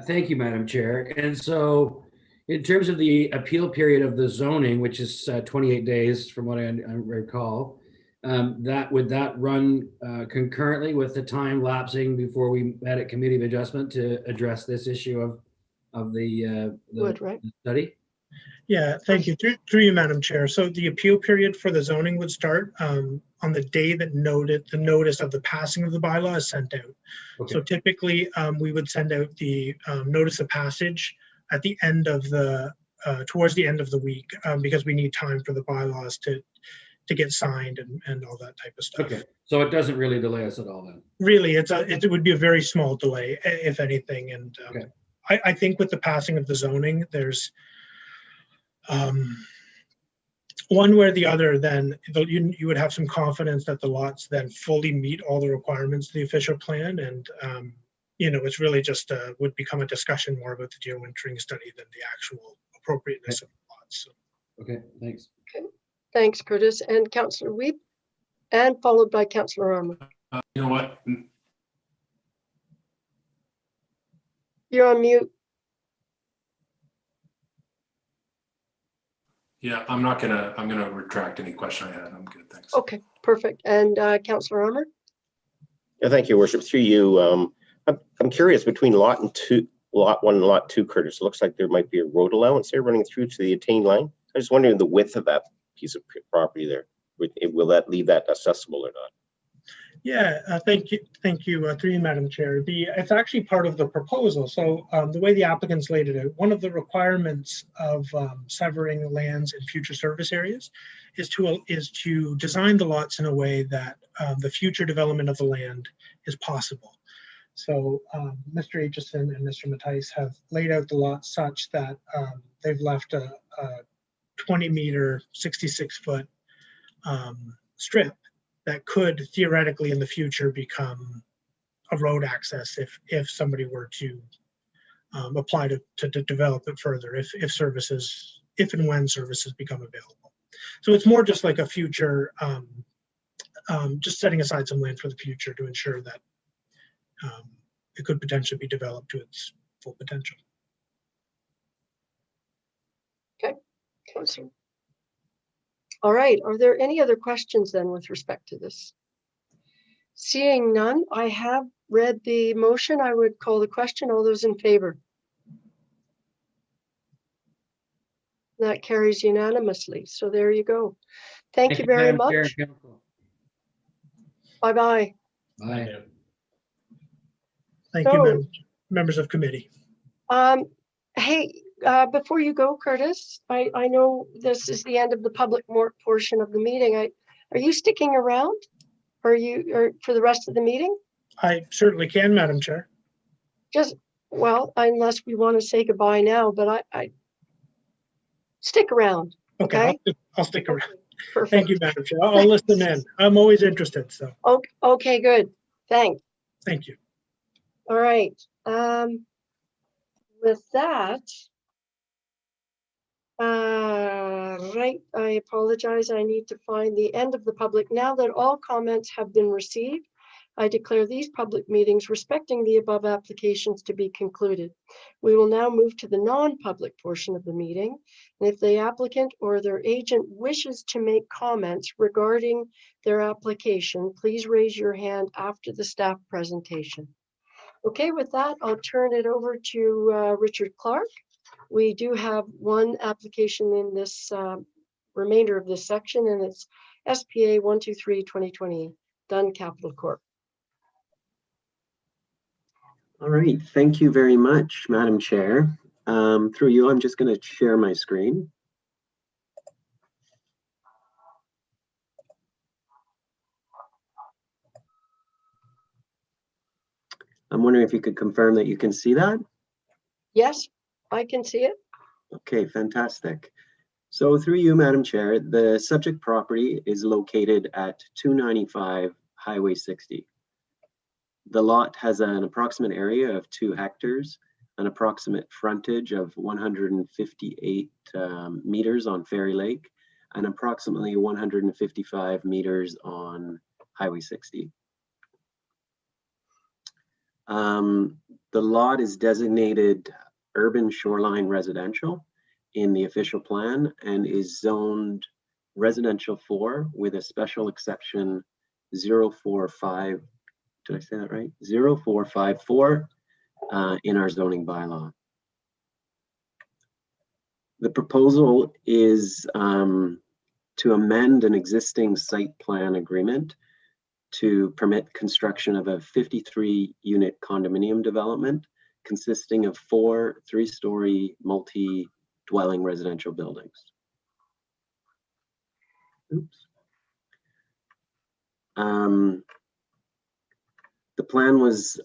Thank you, Madam Chair. And so in terms of the appeal period of the zoning, which is 28 days from what I recall, would that run concurrently with the time lapsing before we met at Committee of Adjustment to address this issue of the Would, right? study? Yeah, thank you. Through you, Madam Chair. So the appeal period for the zoning would start on the day that the notice of the passing of the bylaw is sent out. Okay. So typically, we would send out the notice of passage at the end of the, towards the end of the week, because we need time for the bylaws to get signed and all that type of stuff. Okay, so it doesn't really delay us at all then? Really, it would be a very small delay, if anything. And Okay. I think with the passing of the zoning, there's one way or the other, then you would have some confidence that the lots then fully meet all the requirements of the official plan. And, it's really just would become a discussion more about the deer wintering study than the actual appropriateness of the lots. So. Okay, thanks. Thanks, Curtis. And Councillor Weep, and followed by Councillor Armour. You know what? You're on mute. Yeah, I'm gonna retract any question I had. I'm good, thanks. Okay, perfect. And Councillor Armour? Yeah, thank you, Your Worship. Through you, I'm curious between lot 1 and lot 2, Curtis. It looks like there might be a road allowance there running through to the attain line. I was wondering the width of that piece of property there. Will that leave that accessible or not? Yeah, thank you, through you, Madam Chair. It's actually part of the proposal. So the way the applicants laid it out, one of the requirements of severing lands in future service areas is to design the lots in a way that the future development of the land is possible. So Mr. Aitchison and Mr. Mattice have laid out the lots such that they've left a 20-meter, 66-foot strip that could theoretically in the future become a road access if somebody were to apply to develop it further, if and when services become available. So it's more just like a future, just setting aside some land for the future to ensure that it could potentially be developed to its full potential. Okay, Councillor. All right, are there any other questions then with respect to this? Seeing none, I have read the motion. I would call the question. All those in favor? That carries unanimously. So there you go. Thank you very Madam Chair much. and Council. Bye-bye. Bye. Thank you, So- members of committee. Hey, before you go, Curtis, I know this is the end of the public portion of the meeting. Are you sticking around? Or for the rest of the meeting? I certainly can, Madam Chair. Well, unless we want to say goodbye now, but I stick around. Okay, Okay. I'll stick around. Perfect. Thank you, Madam Chair. I'll listen in. I'm always interested, so Okay, good. Thanks. thank you. All right. With that, right, I apologize. I need to find the end of the public. Now that all comments have been received, I declare these public meetings respecting the above applications to be concluded. We will now move to the non-public portion of the meeting. And if the applicant or their agent wishes to make comments regarding their application, please raise your hand after the staff presentation. Okay, with that, I'll turn it over to Richard Clark. We do have one application in this remainder of this section, and it's SPA 123-2020, Dunn Capital Corp. All right, thank you very much, Madam Chair. Through you, I'm just going to share my screen. I'm wondering if you could confirm that you can see that? Yes, I can see it. Okay, fantastic. So through you, Madam Chair, the subject property is located at 295 Highway 60. The lot has an approximate area of 2 hectares, an approximate frontage of 158 meters on Ferry Lake, and approximately 155 meters on Highway 60. The lot is designated urban shoreline residential in the official plan and is zoned residential 4 with a special exception 045, did I say that right? 0454 in our zoning bylaw. The proposal is to amend an existing site plan agreement to permit construction of a 53-unit condominium development consisting of 4 3-story multi-dwelling residential buildings. Oops. The plan was,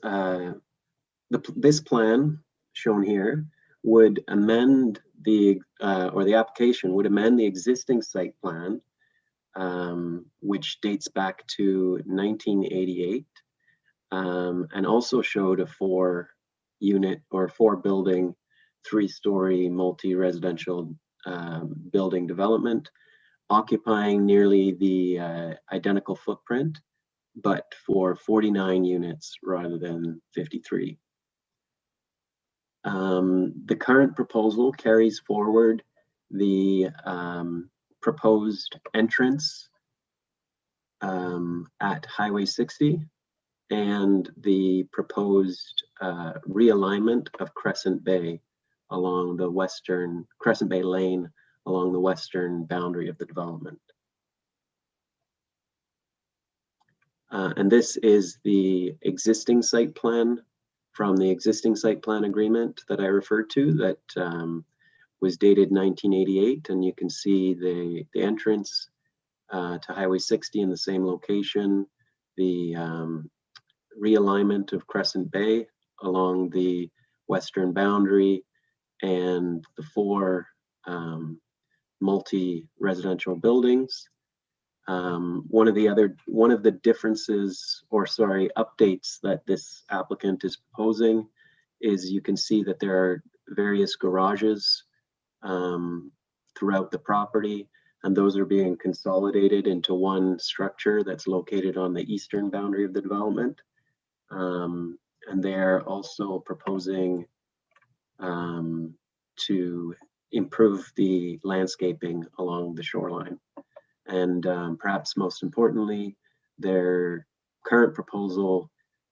this plan shown here would amend the, or the application would amend the existing site plan, which dates back to 1988, and also showed a 4-unit or 4-building, 3-story multi-residential building development, occupying nearly the identical footprint, but for 49 units rather than 53. The current proposal carries forward the proposed entrance at Highway 60 and the proposed realignment of Crescent Bay along the western, Crescent Bay Lane along the western boundary of the development. And this is the existing site plan from the existing site plan agreement that I referred to that was dated 1988. And you can see the entrance to Highway 60 in the same location, the realignment of Crescent Bay along the western boundary, and the 4 multi-residential buildings. One of the differences, or sorry, updates that this applicant is proposing is you can see that there are various garages throughout the property, and those are being consolidated into one structure that's located on the eastern boundary of the development. And they're also proposing to improve the landscaping along the shoreline. And perhaps most importantly, their current proposal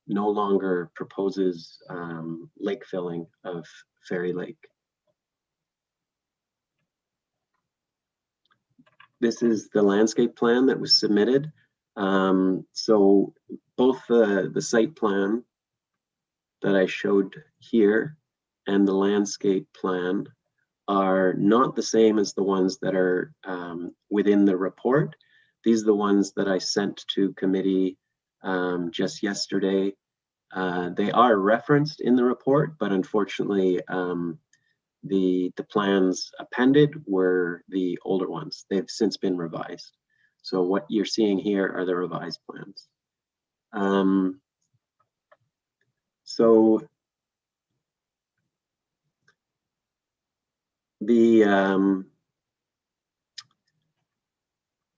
no longer proposes lake filling of Ferry Lake. This is the landscape plan that was submitted. So both the site plan that I showed here and the landscape plan are not the same as the ones that are within the report. These are the ones that I sent to committee just yesterday. They are referenced in the report, but unfortunately, the plans appended were the older ones. They've since been revised. So what you're seeing here are the revised plans. So the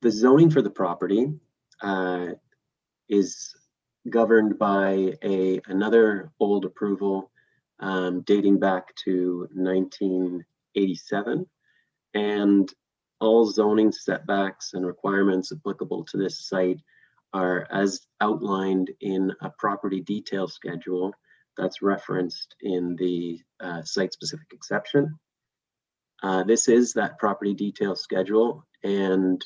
zoning for the property is governed by another old approval dating back to 1987, and all zoning setbacks and requirements applicable to this site are as outlined in a property detail schedule that's referenced in the site-specific exception. This is that property detail schedule, and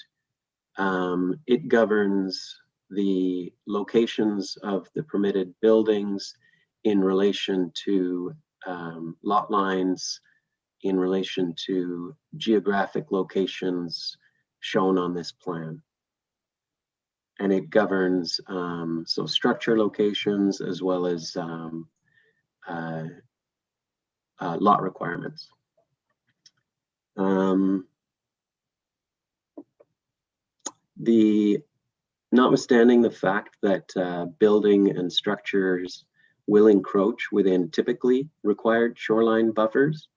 it governs the locations of the permitted buildings in relation to lot lines, in relation to geographic locations shown on this plan. and it governs so structure locations as well as lot requirements. Notwithstanding the fact that building and structures will encroach within typically required shoreline buffers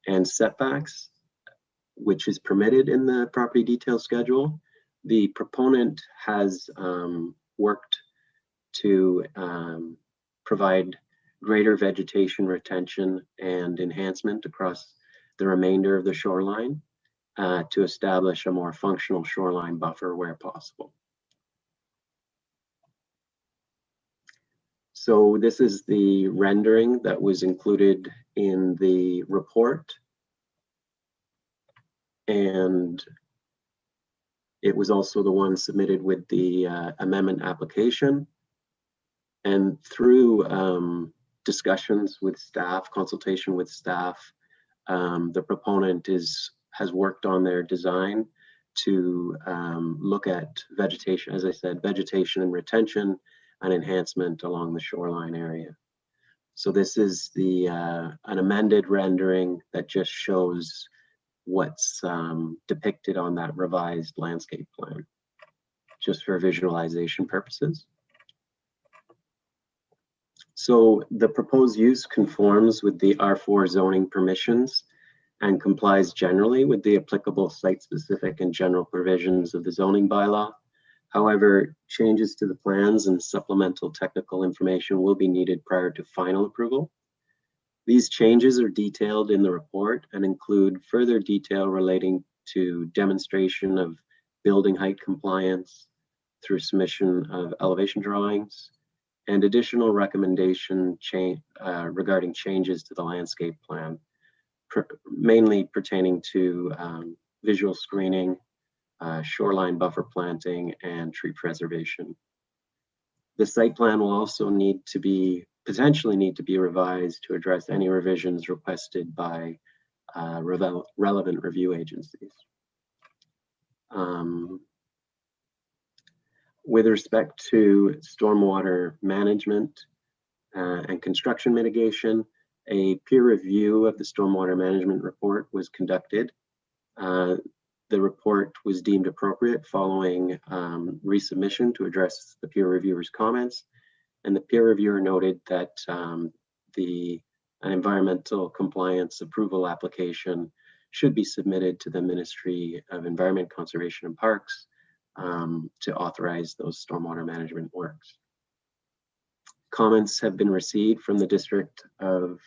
and setbacks, which is permitted in the property detail schedule, the proponent has worked to provide greater vegetation retention and enhancement across the remainder of the shoreline to establish a more functional shoreline buffer where possible. So this is the rendering that was included in the report. And it was also the one submitted with the amendment application. And through discussions with staff, consultation with staff, the proponent has worked on their design to look at vegetation, as I said, vegetation and retention and enhancement along the shoreline area. So this is the an amended rendering that just shows what's depicted on that revised landscape plan, just for visualization purposes. So the proposed use conforms with the R4 zoning permissions and complies generally with the applicable site-specific and general provisions of the zoning bylaw. However, changes to the plans and supplemental technical information will be needed prior to final approval. These changes are detailed in the report and include further detail relating to demonstration of building height compliance through submission of elevation drawings and additional recommendation regarding changes to the landscape plan, mainly pertaining to visual screening, shoreline buffer planting, and tree preservation. The site plan will also potentially need to be revised to address any revisions requested by relevant review agencies. With respect to stormwater management and construction mitigation, a peer review of the stormwater management report was conducted. The report was deemed appropriate following resubmission to address the peer reviewer's comments. And the peer reviewer noted that an environmental compliance approval application should be submitted to the Ministry of Environment, Conservation and Parks to authorize those stormwater management works. Comments have been received from the District of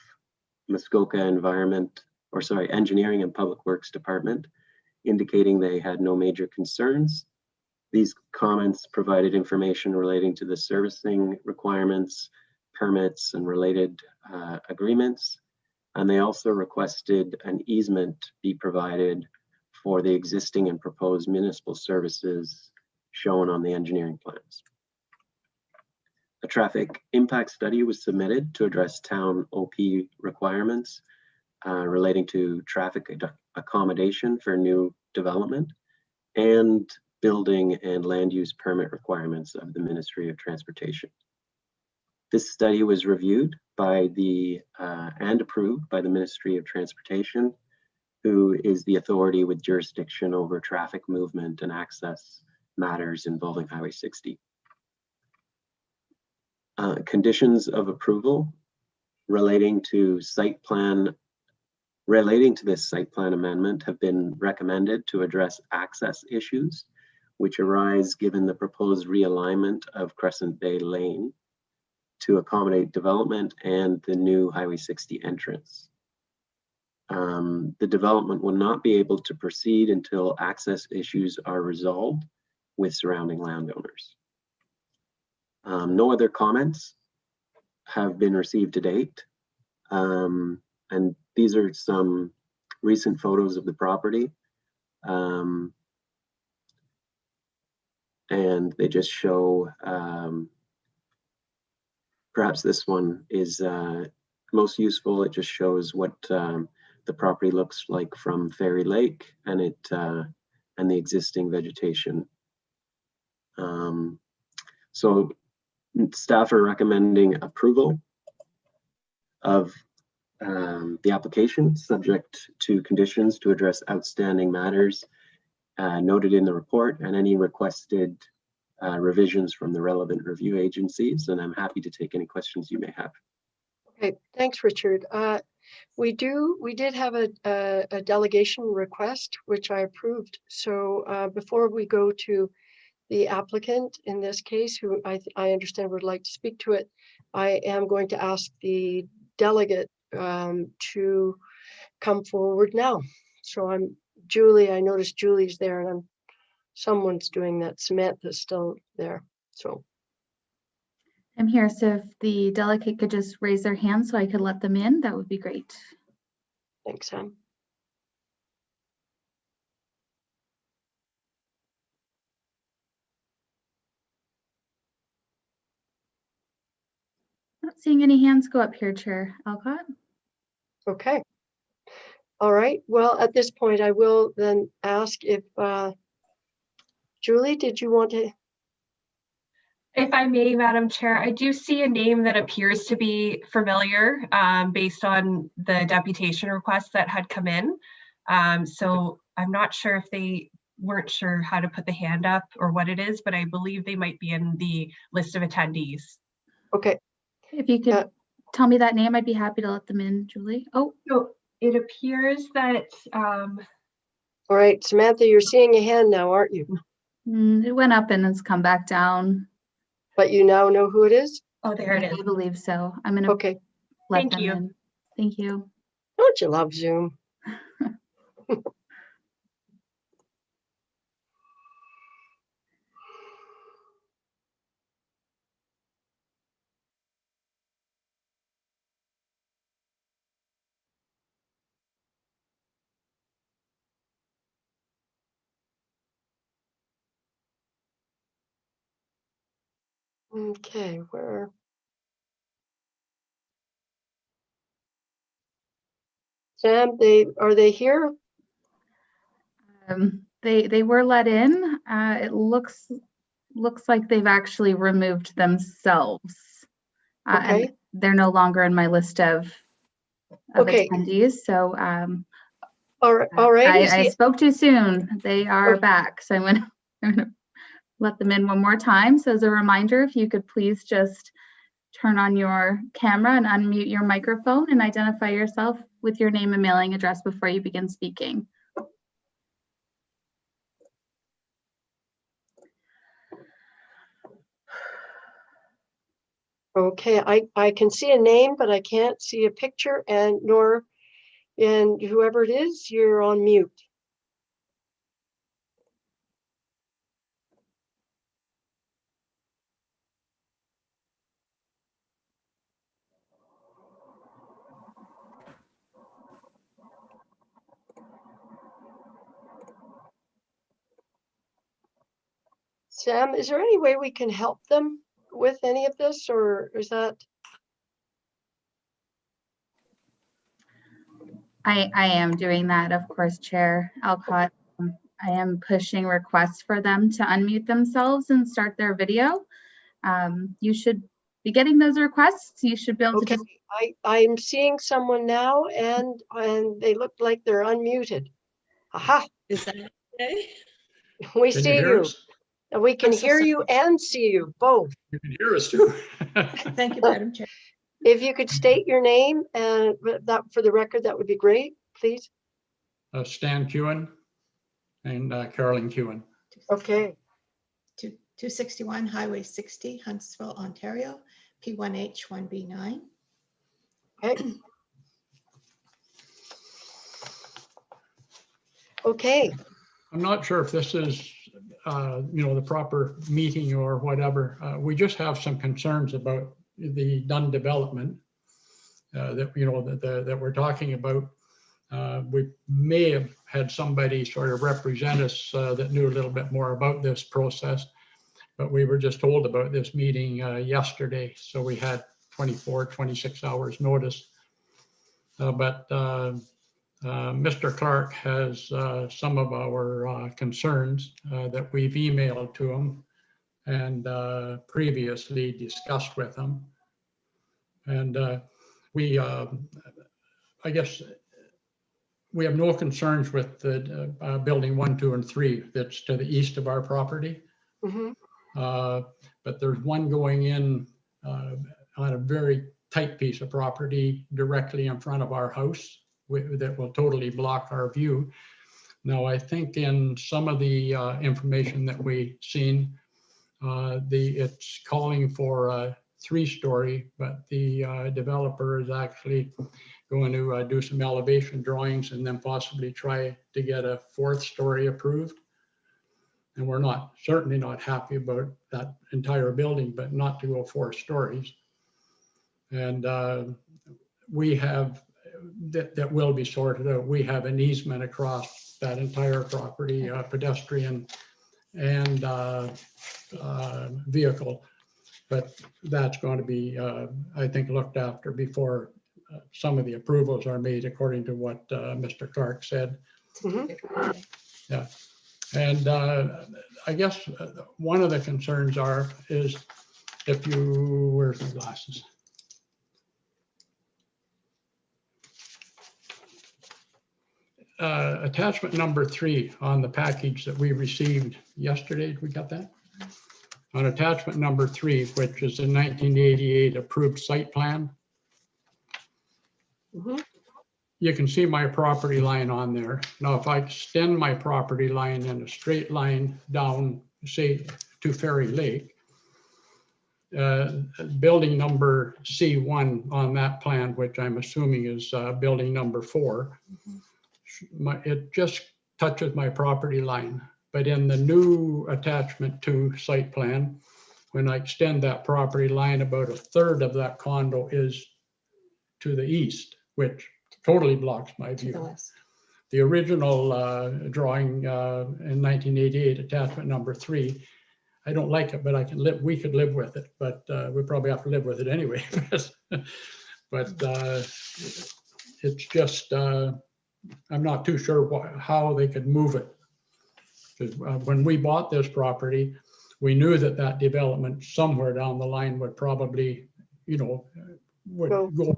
Muskoka Engineering and Public Works Department, indicating they had no major concerns. These comments provided information relating to the servicing requirements, permits, and related agreements. And they also requested an easement be provided for the existing and proposed municipal services shown on the engineering plans. A traffic impact study was submitted to address town OP requirements relating to traffic accommodation for new development and building and land use permit requirements of the Ministry of Transportation. This study was reviewed by and approved by the Ministry of Transportation, who is the authority with jurisdiction over traffic movement and access matters involving Highway 60. Conditions of approval relating to this site plan amendment have been recommended to address access issues which arise given the proposed realignment of Crescent Bay Lane to accommodate development and the new Highway 60 entrance. The development will not be able to proceed until access issues are resolved with surrounding landowners. No other comments have been received to date. And these are some recent photos of the property. And they just show, perhaps this one is most useful. It just shows what the property looks like from Fairy Lake and the existing vegetation. So staff are recommending approval of the application, subject to conditions to address outstanding matters noted in the report and any requested revisions from the relevant review agencies. And I'm happy to take any questions you may have. Okay, thanks, Richard. We did have a delegation request, which I approved. So before we go to the applicant in this case, who I understand would like to speak to it, I am going to ask the delegate to come forward now. So Julie, I noticed Julie's there, and someone's doing that. Samantha's still there. So I'm here, so if the delegate could just raise their hand so I could let them in, that would be great. thanks, Sam. Not seeing any hands go up here, Chair Alcott. Okay. All right. Well, at this point, I will then ask if Julie, did you want to? If I may, Madam Chair, I do see a name that appears to be familiar based on the deputation request that had come in. So I'm not sure if they weren't sure how to put the hand up or what it is, but I believe they might be in the list of attendees. Okay. If you could tell me that name, I'd be happy to let them in, Julie. Oh, so it appears that. All right, Samantha, you're seeing a hand now, aren't you? It went up and it's come back down. But you now know who it is? Oh, there it is. I believe so. I'm going to let them in. Thank you. Don't you love Zoom? Okay, where? Sam, are they here? They were let in. It looks like they've actually removed themselves. Okay. And they're no longer in my list of attendees. So all right. I spoke too soon. They are back. So I'm gonna let them in one more time. So as a reminder, if you could please just turn on your camera and unmute your microphone and identify yourself with your name and mailing address before you begin speaking. Okay, I can see a name, but I can't see a picture, and whoever it is, you're on mute. Sam, is there any way we can help them with any of this, or is that? I am doing that, of course, Chair Alcott. I am pushing requests for them to unmute themselves and start their video. You should be getting those requests. You should be able to. I'm seeing someone now, and they look like they're unmuted. Aha! Is that okay? We see you. And we can hear you and see you both. You can hear us too. Thank you, Madam Chair. If you could state your name and that for the record, that would be great, please. Stan Kewen and Carolyn Kewen. Okay. 261 Highway 60, Huntsville, Ontario, P1H 1B9. Okay. Okay. I'm not sure if this is the proper meeting or whatever. We just have some concerns about the Dunn development that we're talking about. We may have had somebody sort of represent us that knew a little bit more about this process, but we were just told about this meeting yesterday. So we had 26 hours notice. But Mr. Clark has some of our concerns that we've emailed to him. and previously discussed with them. And we, I guess, we have no concerns with the building 1, 2, and 3 that's to the east of our property. Mhm. But there's one going in on a very tight piece of property directly in front of our house that will totally block our view. Now, I think in some of the information that we've seen, it's calling for a 3-story, but the developer is actually going to do some elevation drawings and then possibly try to get a 4th story approved. And we're certainly not happy about that entire building, but not to go 4 stories. And we have, that will be sorted out. We have an easement across that entire property, pedestrian and vehicle. But that's going to be, I think, looked after before some of the approvals are made, according to what Mr. Clark said. Mhm. Yeah. And I guess one of the concerns is if you, where's the glasses? Attachment number 3 on the package that we received yesterday, we got that? On attachment number 3, which is the 1988 approved site plan. Mhm. You can see my property line on there. Now, if I extend my property line in a straight line down, say, to Ferry Lake, building number C1 on that plan, which I'm assuming is building number 4, it just touches my property line. But in the new attachment 2 site plan, when I extend that property line, about 1/3 of that condo is to the east, which totally blocks my To the view. west. The original drawing in 1988, attachment number 3, I don't like it, but we could live with it, but we probably have to live with it anyway. But it's just, I'm not too sure how they could move it. Because when we bought this property, we knew that that development somewhere down the line would probably, would go.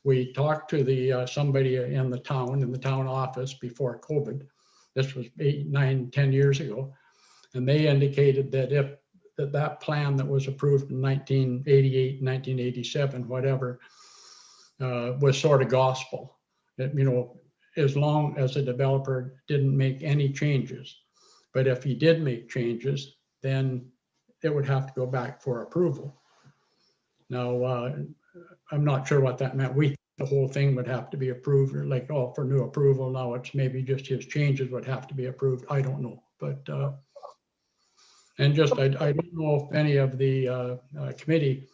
We talked to somebody in the town office before COVID. This was 8, 9, 10 years ago. And they indicated that if that plan that was approved in 1988, 1987, whatever, was sort of gospel. That, as long as the developer didn't make any changes. But if he did make changes, then it would have to go back for approval. Now, I'm not sure what that meant. The whole thing would have to be approved, or like, oh, for new approval. Now it's maybe just his changes would have to be approved. I don't know. But, and just, I don't know if any of the committee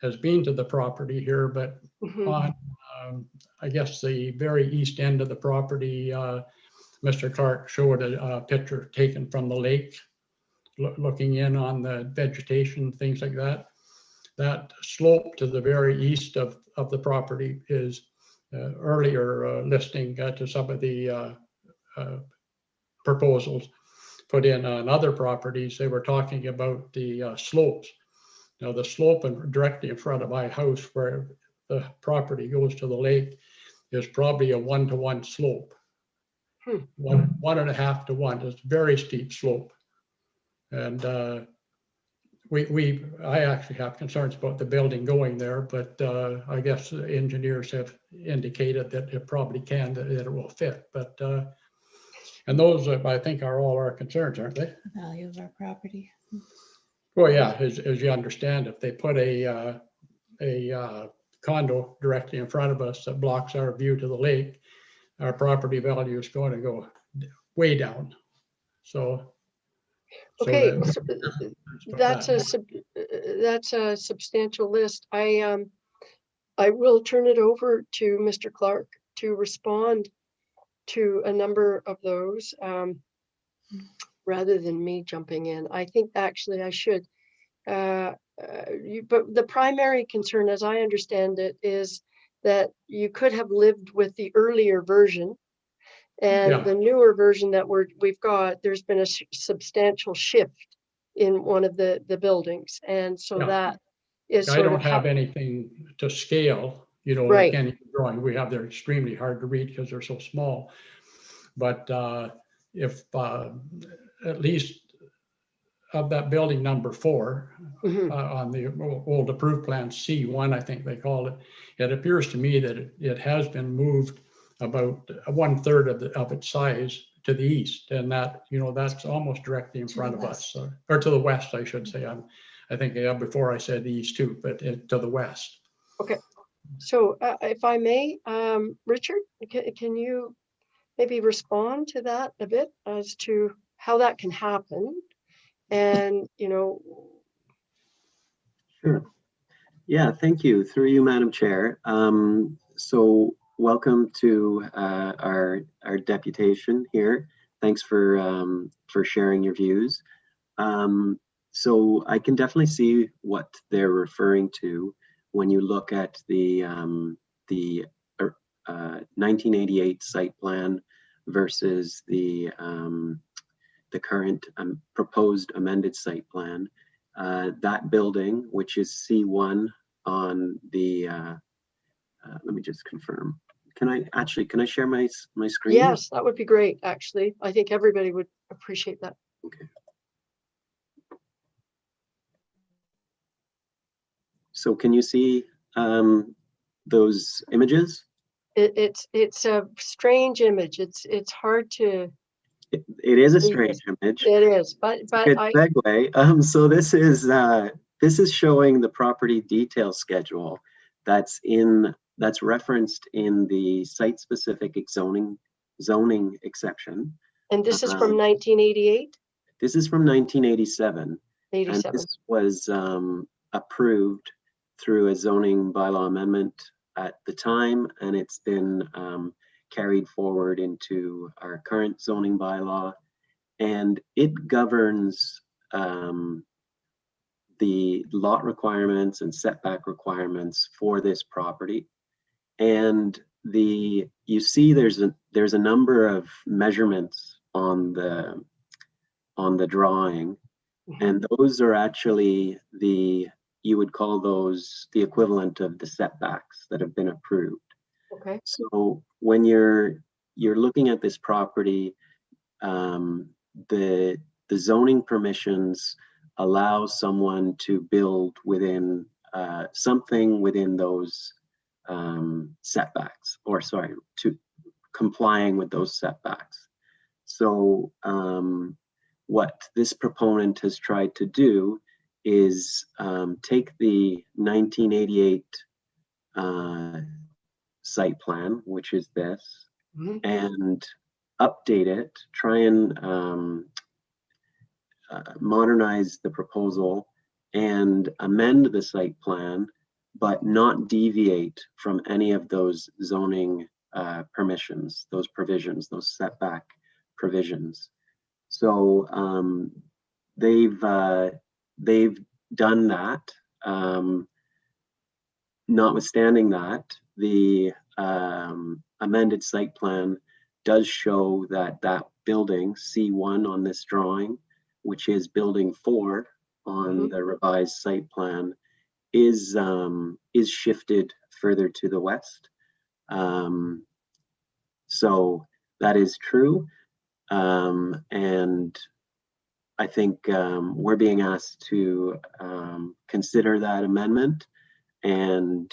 has been to the property here, but on, I guess, the very east end of the property, Mr. Clark showed a picture taken from the lake, looking in on the vegetation, things like that. That slope to the very east of the property is earlier listing to some of the proposals put in on other properties. They were talking about the slopes. Now, the slope directly in front of my house where the property goes to the lake is probably a 1-to-1 slope. 1.5 to 1. It's a very steep slope. And I actually have concerns about the building going there, but I guess the engineers have indicated that it probably can, that it will fit. But and those, I think, are all our concerns, aren't they? The value of our property. Well, yeah, as you understand, if they put a condo directly in front of us that blocks our view to the lake, our property value is going to go way down. So. Okay, so that's a substantial list. I will turn it over to Mr. Clark to respond to a number of those rather than me jumping in. I think actually I should. But the primary concern, as I understand it, is that you could have lived with the earlier version. And the newer version that we've got, there's been a substantial shift in one of the buildings. And so Yeah. that is I sort don't of have how, anything to scale, you know, Right. like any drawing we have, they're extremely hard to read because they're so small. But if at least of that building number 4 Mhm. on the old approved plan, C1, I think they called it, it appears to me that it has been moved about 1/3 of its size to the east, and that, you know, that's almost directly in To front the of us, west. or to the west, I should say. I think before I said the east too, but to the west. okay. So if I may, Richard, can you maybe respond to that a bit as to how that can happen? And, you know, Sure. Yeah, thank you. Through you, Madam Chair. So welcome to our deputation here. Thanks for sharing your views. So I can definitely see what they're referring to when you look at the 1988 site plan versus the current proposed amended site plan. That building, which is C1 on the, let me just confirm. Can I share my screen? yes, that would be great, actually. I think everybody would appreciate that. Okay. So can you see those images? It's a strange image. It's hard to. It is a strange image. It is, but Good segue. So this is showing the property detail schedule that's referenced in the site-specific zoning exception. And this is from 1988? This is from 1987. 87. And this was approved through a zoning bylaw amendment at the time, and it's been carried forward into our current zoning bylaw, and it governs the lot requirements and setback requirements for this property. And you see there's a number of measurements on the drawing, and those are actually you would call those the equivalent of the setbacks that have been approved. Okay. So when you're looking at this property, the zoning permissions allow someone to build within something within those setbacks, or sorry, to complying with those setbacks. So what this proponent has tried to do is take the 1988 site plan, which is this, and update it, try and modernize the proposal and amend the site plan, but not deviate from any of those zoning permissions, those provisions, those setback provisions. So they've done that. Notwithstanding that, the amended site plan does show that building C1 on this drawing, which is building 4 on the revised site plan, is shifted further to the west. So that is true. And I think we're being asked to consider that amendment. And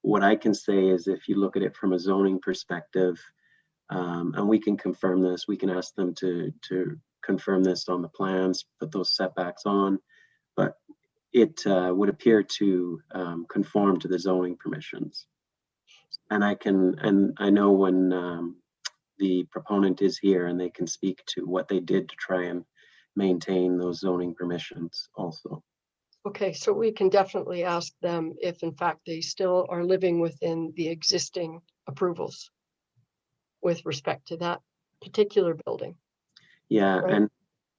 what I can say is, if you look at it from a zoning perspective, and we can confirm this, we can ask them to confirm this on the plans, put those setbacks on, but it would appear to conform to the zoning permissions. And I know when the proponent is here, and they can speak to what they did to try and maintain those zoning permissions also. Okay, so we can definitely ask them if in fact they still are living within the existing approvals with respect to that particular building. Yeah, Right. and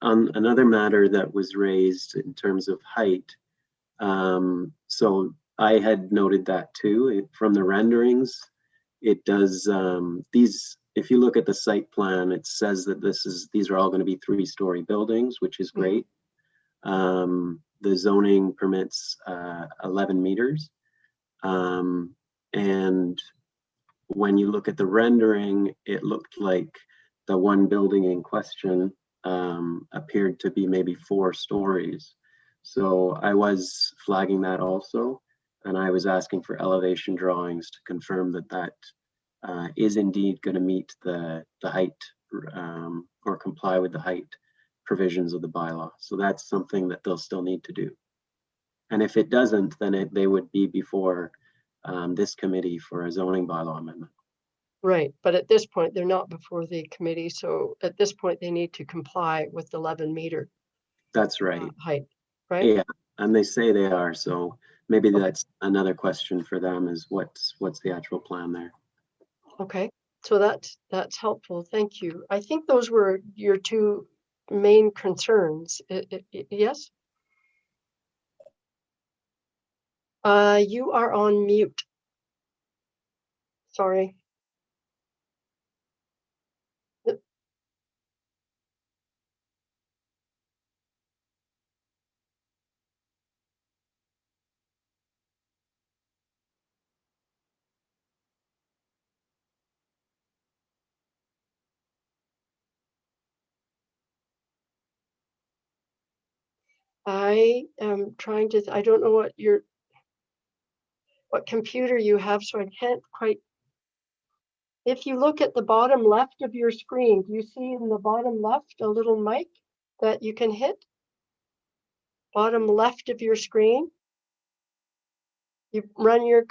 on another matter that was raised in terms of height, so I had noted that too. From the renderings, it does, if you look at the site plan, it says that these are all going to be 3-story buildings, which is great. The zoning permits 11 meters. And when you look at the rendering, it looked like the one building in question appeared to be maybe 4 stories. So I was flagging that also, and I was asking for elevation drawings to confirm that that is indeed going to meet the height or comply with the height provisions of the bylaw. So that's something that they'll still need to do. And if it doesn't, then they would be before this committee for a zoning bylaw amendment. Right, but at this point, they're not before the committee. So at this point, they need to comply with the 11-meter That's right. height, right? Yeah, and they say they are. So maybe that's another question for them is what's the actual plan there? Okay, so that's helpful. Thank you. I think those were your 2 main concerns. Yes? You are on mute. Sorry. I am trying to, I don't know what computer you have, so I can't quite. If you look at the bottom left of your screen, do you see in the bottom left a little mic that you can hit? Bottom left of your screen. You run your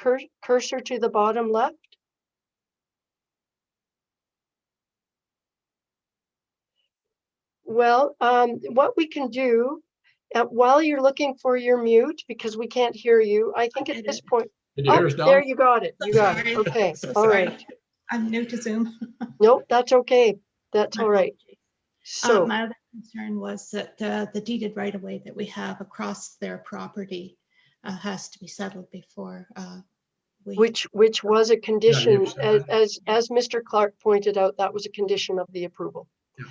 cursor to the bottom left. Well, what we can do while you're looking for your mute, because we can't hear you, I think at this point, there you got it. You got it. Okay. All right. I'm new to Zoom. Nope, that's okay. That's all right. So my other concern was that the deeded right of way that we have across their property has to be settled before which was a condition, as Mr. Clark pointed out, that was a condition of the approval.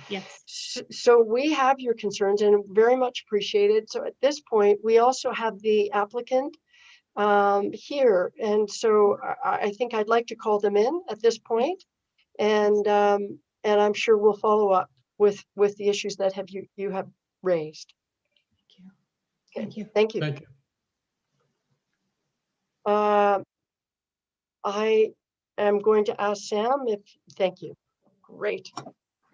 Yes. So we have your concerns and very much appreciated. So at this point, we also have the applicant here. And so I think I'd like to call them in at this point. And I'm sure we'll follow up with the issues that you have raised. Thank you. Thank you. Thank you. I am going to ask Sam thank you. Great.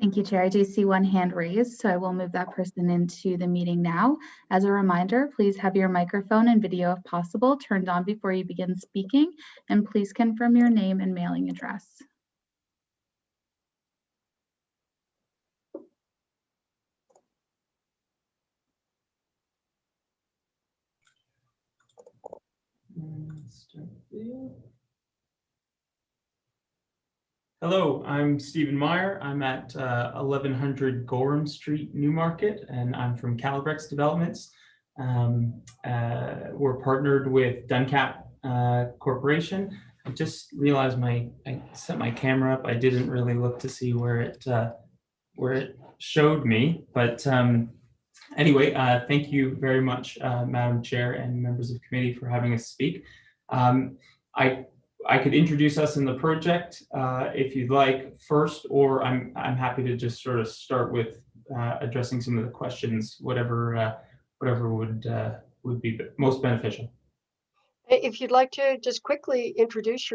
Thank you, Chair. I do see one hand raised, so I will move that person into the meeting now. As a reminder, please have your microphone and video, if possible, turned on before you begin speaking, and please confirm your name and mailing address. Hello, I'm Stephen Meyer. I'm at 1100 Gorham Street, Newmarket, and I'm from Calibrex Developments. We're partnered with Duncap Corporation. I just realized I set my camera up. I didn't really look to see where it showed me, but anyway, thank you very much, Madam Chair and members of the committee, for having us speak. I could introduce us in the project if you'd like first, or I'm happy to just sort of start with addressing some of the questions, whatever would be most beneficial. If you'd like to just quickly introduce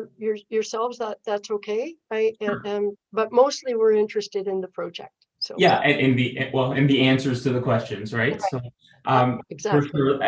yourselves, that's okay. But mostly we're interested in the project. So yeah, and in the answers to the questions, right? So exactly. For sure,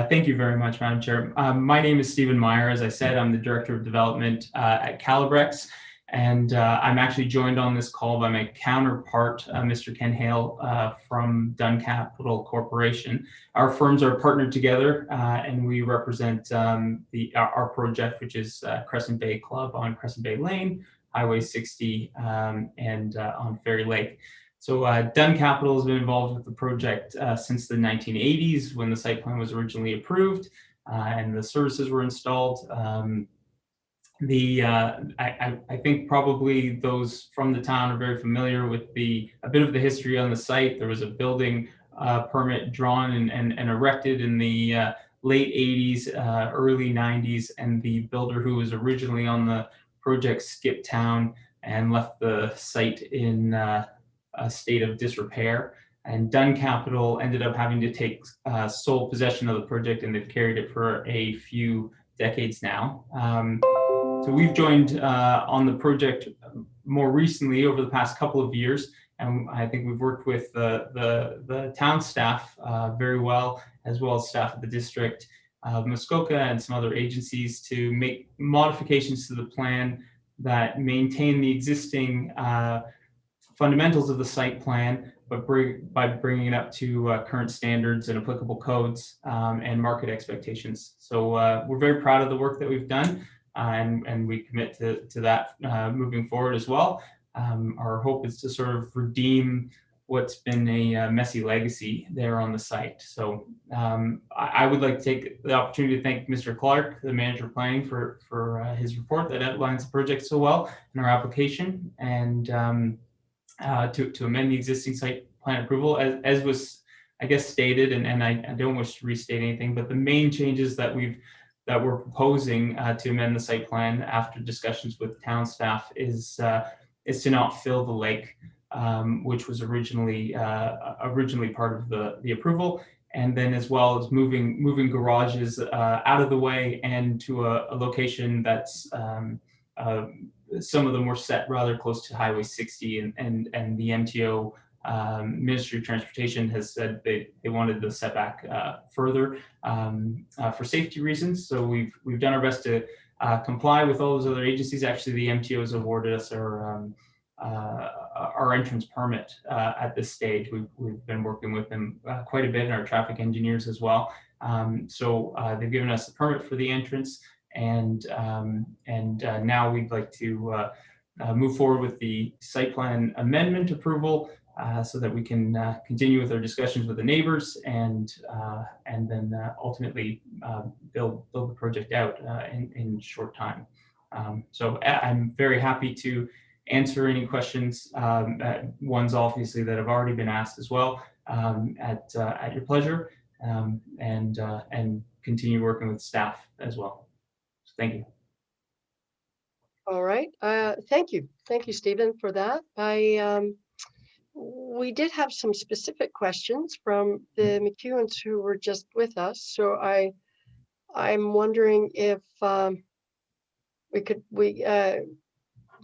thank you very much, Madam Chair. My name is Stephen Meyer. As I said, I'm the Director of Development at Calibrex, and I'm actually joined on this call by my counterpart, Mr. Ken Hale from Dunn Capital Corporation. Our firms are partnered together, and we represent our project, which is Crescent Bay Club on Crescent Bay Lane, Highway 60, and on Ferry Lake. So Dunn Capital has been involved with the project since the 1980s, when the site plan was originally approved and the services were installed. I think probably those from the town are very familiar with a bit of the history on the site. There was a building permit drawn and erected in the late 80s, early 90s, and the builder who was originally on the project skipped town and left the site in a state of disrepair. And Dunn Capital ended up having to take sole possession of the project, and they've carried it for a few decades now. So we've joined on the project more recently over the past couple of years, and I think we've worked with the town staff very well as staff at the district of Muskoka and some other agencies to make modifications to the plan that maintain the existing fundamentals of the site plan, but by bringing it up to current standards and applicable codes and market expectations. So we're very proud of the work that we've done, and we commit to that moving forward as well. Our hope is to sort of redeem what's been a messy legacy there on the site. So I would like to take the opportunity to thank Mr. Clark, the manager of planning, for his report that outlines the project so well in our application, and to amend the existing site plan approval as was, I guess, stated, and I don't wish to restate anything, but the main changes that we're proposing to amend the site plan after discussions with town staff is to not fill the lake, which was originally part of the approval, and then as well as moving garages out of the way and to a location that's some of them were set rather close to Highway 60, and the MTO Ministry of Transportation has said they wanted the setback further for safety reasons. So we've done our best to comply with all those other agencies. Actually, the MTO has awarded us our entrance permit at this stage. We've been working with them quite a bit, and our traffic engineers as well. So they've given us the permit for the entrance, and now we'd like to move forward with the site plan amendment approval so that we can continue with our discussions with the neighbors and then ultimately build the project out in short time. So I'm very happy to answer any questions, ones obviously that have already been asked as well, at your pleasure, and continue working with staff as well. So thank you. All right. Thank you. Thank you, Stephen, for that. We did have some specific questions from the McEwens who were just with us. So I'm wondering if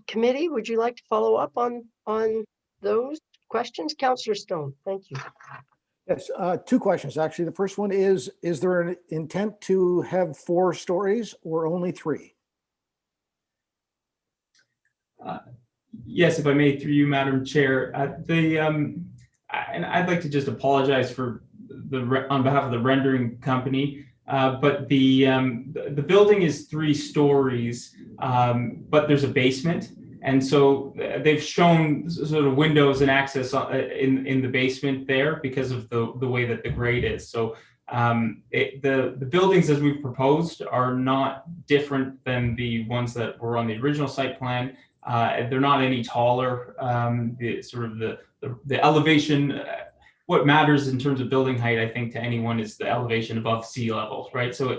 committee, would you like to follow up on those questions? Councillor Stone, thank you. Yes, two questions, actually. The first one is there an intent to have 4 stories or only 3? Yes, if I may, through you, Madam Chair. And I'd like to just apologize for on behalf of the rendering company, but the building is 3 stories, but there's a basement, and so they've shown sort of windows and access in the basement there because of the way that the grade is. So the buildings as we've proposed are not different than the ones that were on the original site plan. They're not any taller. The elevation, what matters in terms of building height, I think, to anyone is the elevation above sea level, right? So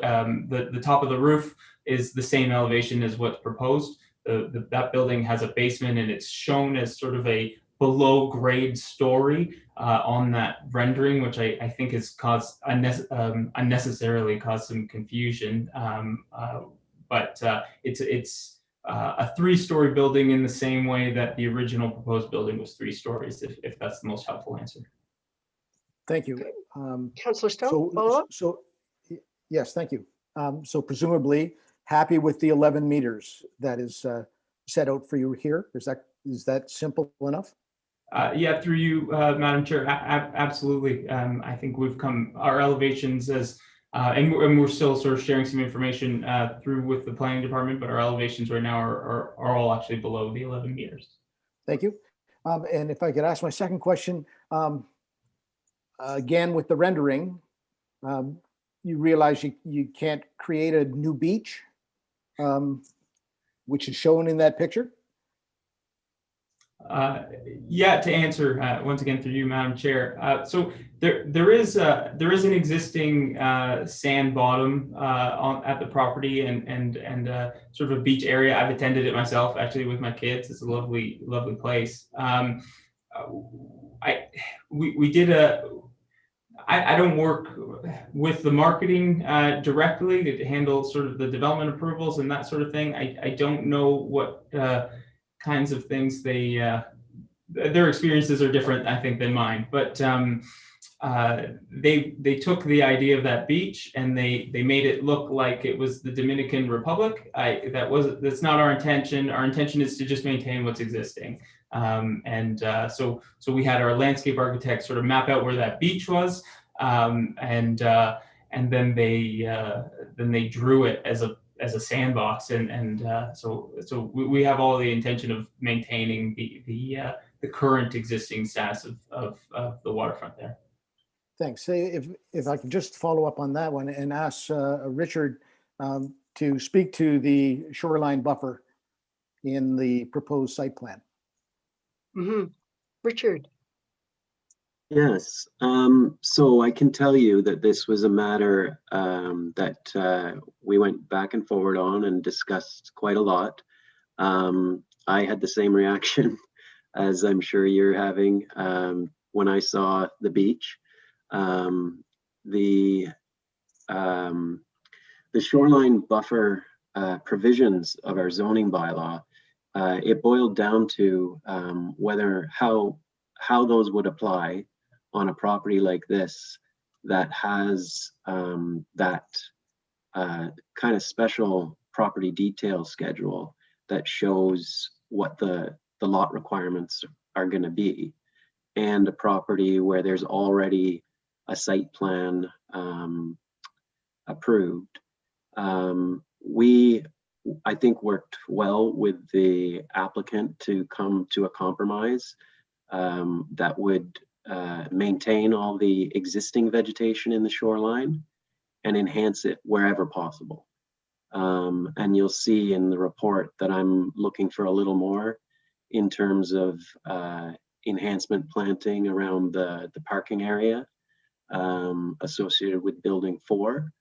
the top of the roof is the same elevation as what's proposed. That building has a basement, and it's shown as sort of a below grade story on that rendering, which I think has caused unnecessarily caused some confusion. But it's a 3-story building in the same way that the original proposed building was 3 stories, if that's the most helpful answer. Thank you. Councillor Stone, follow up? So yes, thank you. So presumably happy with the 11 meters that is set out for you here. Is that simple enough? Yeah, through you, Madam Chair, absolutely. I think we've come, our elevations as and we're still sort of sharing some information through with the planning department, but our elevations right now are all actually below the 11 meters. Thank you. And if I could ask my second question, again, with the rendering, you realize you can't create a new beach, which is shown in that picture? Yeah, to answer once again through you, Madam Chair. So there is an existing sand bottom at the property and sort of a beach area. I've attended it myself actually with my kids. It's a lovely place. We did I don't work with the marketing directly to handle sort of the development approvals and that sort of thing. I don't know what kinds of things their experiences are different, I think, than mine. But they took the idea of that beach and they made it look like it was the Dominican Republic. That's not our intention. Our intention is to just maintain what's existing. So we had our landscape architect sort of map out where that beach was, and then they drew it as a sandbox, so we have all the intention of maintaining the current existing status of the waterfront there. Thanks. If I could just follow up on that one and ask Richard to speak to the shoreline buffer in the proposed site plan. Richard. Yes, so I can tell you that this was a matter that we went back and forward on and discussed quite a lot. I had the same reaction as I'm sure you're having when I saw the beach. The shoreline buffer provisions of our zoning bylaw, it boiled down to how those would apply on a property like this that has that kind of special property detail schedule that shows what the lot requirements are going to be, and a property where there's already a site plan approved. We, I think, worked well with the applicant to come to a compromise that would maintain all the existing vegetation in the shoreline and enhance it wherever possible. And you'll see in the report that I'm looking for a little more in terms of enhancement planting around the parking area associated with building 4.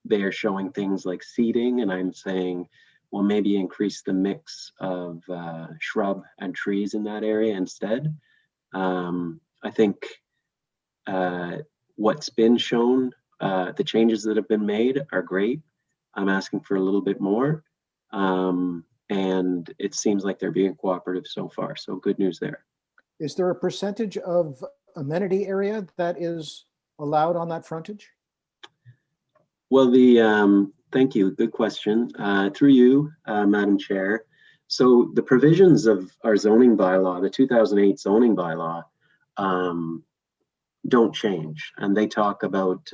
They are showing things like seeding, and I'm saying, well, maybe increase the mix of shrub and trees in that area instead. I think what's been shown, the changes that have been made are great. I'm asking for a little bit more. And it seems like they're being cooperative so far. So good news there. Is there a percentage of amenity area that is allowed on that frontage? Well, thank you. Good question. Through you, Madam Chair. So the provisions of our zoning bylaw, the 2008 zoning bylaw, don't change. And they talk about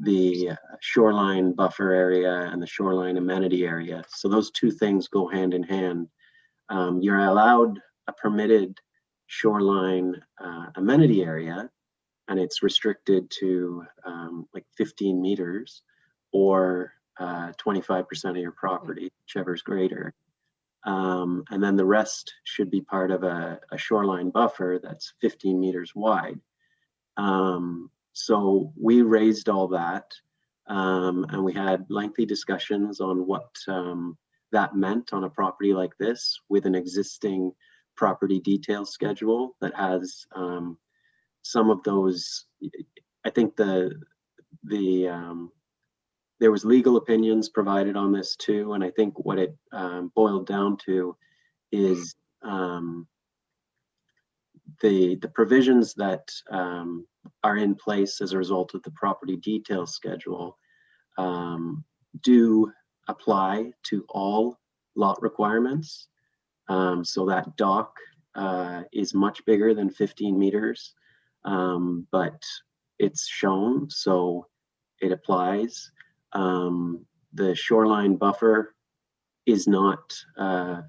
the shoreline buffer area and the shoreline amenity area. So those two things go hand in hand. You're allowed a permitted shoreline amenity area, and it's restricted to like 15 meters or 25% of your property, whichever is greater. And then the rest should be part of a shoreline buffer that's 15 meters wide. So we raised all that, and we had lengthy discussions on what that meant on a property like this with an existing property detail schedule that has some of those. I think there was legal opinions provided on this too, and I think what it boiled down to is the provisions that are in place as a result of the property detail schedule do apply to all lot requirements. So that dock is much bigger than 15 meters, but it's shown, so it applies. The shoreline buffer is not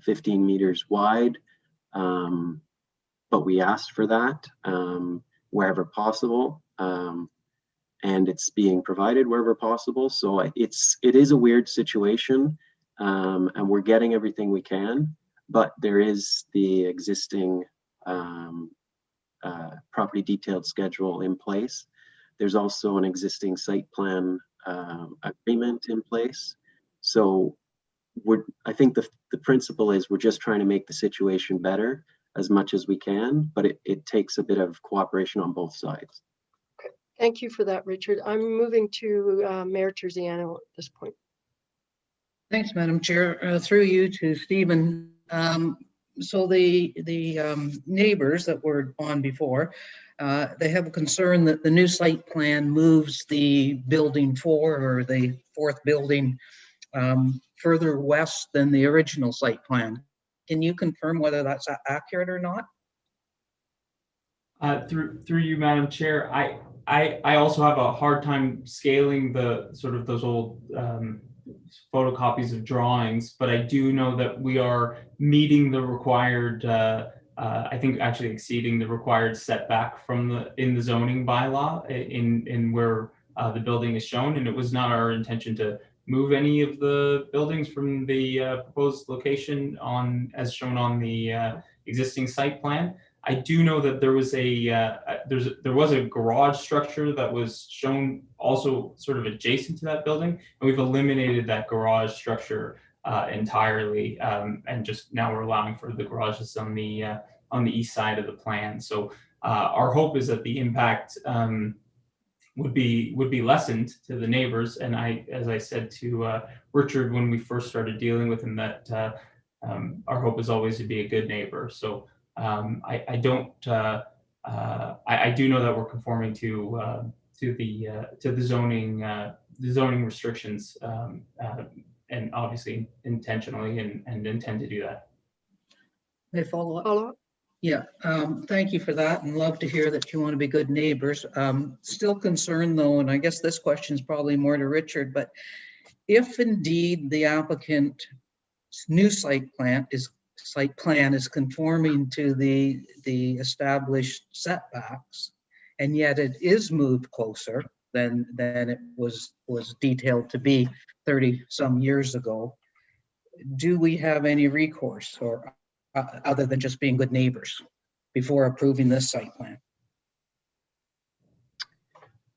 15 meters wide, but we asked for that wherever possible, and it's being provided wherever possible. So it is a weird situation. And we're getting everything we can, but there is the existing property detailed schedule in place. There's also an existing site plan agreement in place. So I think the principle is we're just trying to make the situation better as much as we can, but it takes a bit of cooperation on both sides. Okay. Thank you for that, Richard. I'm moving to Mayor Terziano at this point. Thanks, Madam Chair. Through you to Stephen. So the neighbors that were on before, they have a concern that the new site plan moves the building 4 or the 4th building further west than the original site plan. Can you confirm whether that's accurate or not? Through you, Madam Chair, I also have a hard time scaling the sort of those old photocopies of drawings, but I do know that we are meeting the required, I think actually exceeding the required setback from in the zoning bylaw in where the building is shown, and it was not our intention to move any of the buildings from the proposed location as shown on the existing site plan. I do know that there was there was a garage structure that was shown also sort of adjacent to that building, and we've eliminated that garage structure entirely, and just now we're allowing for the garages on the east side of the plan. So our hope is that the impact would be lessened to the neighbors. And as I said to Richard when we first started dealing with him, that our hope is always to be a good neighbor. So I do know that we're conforming to the zoning restrictions, and obviously intentionally and intend to do that. May I follow up? Yeah, thank you for that, and love to hear that you want to be good neighbors. Still concerned though, and I guess this question is probably more to Richard, but if indeed the applicant's new site plan is conforming to the established setbacks, and yet it is moved closer than it was detailed to be 30 some years ago, do we have any recourse or other than just being good neighbors before approving this site plan?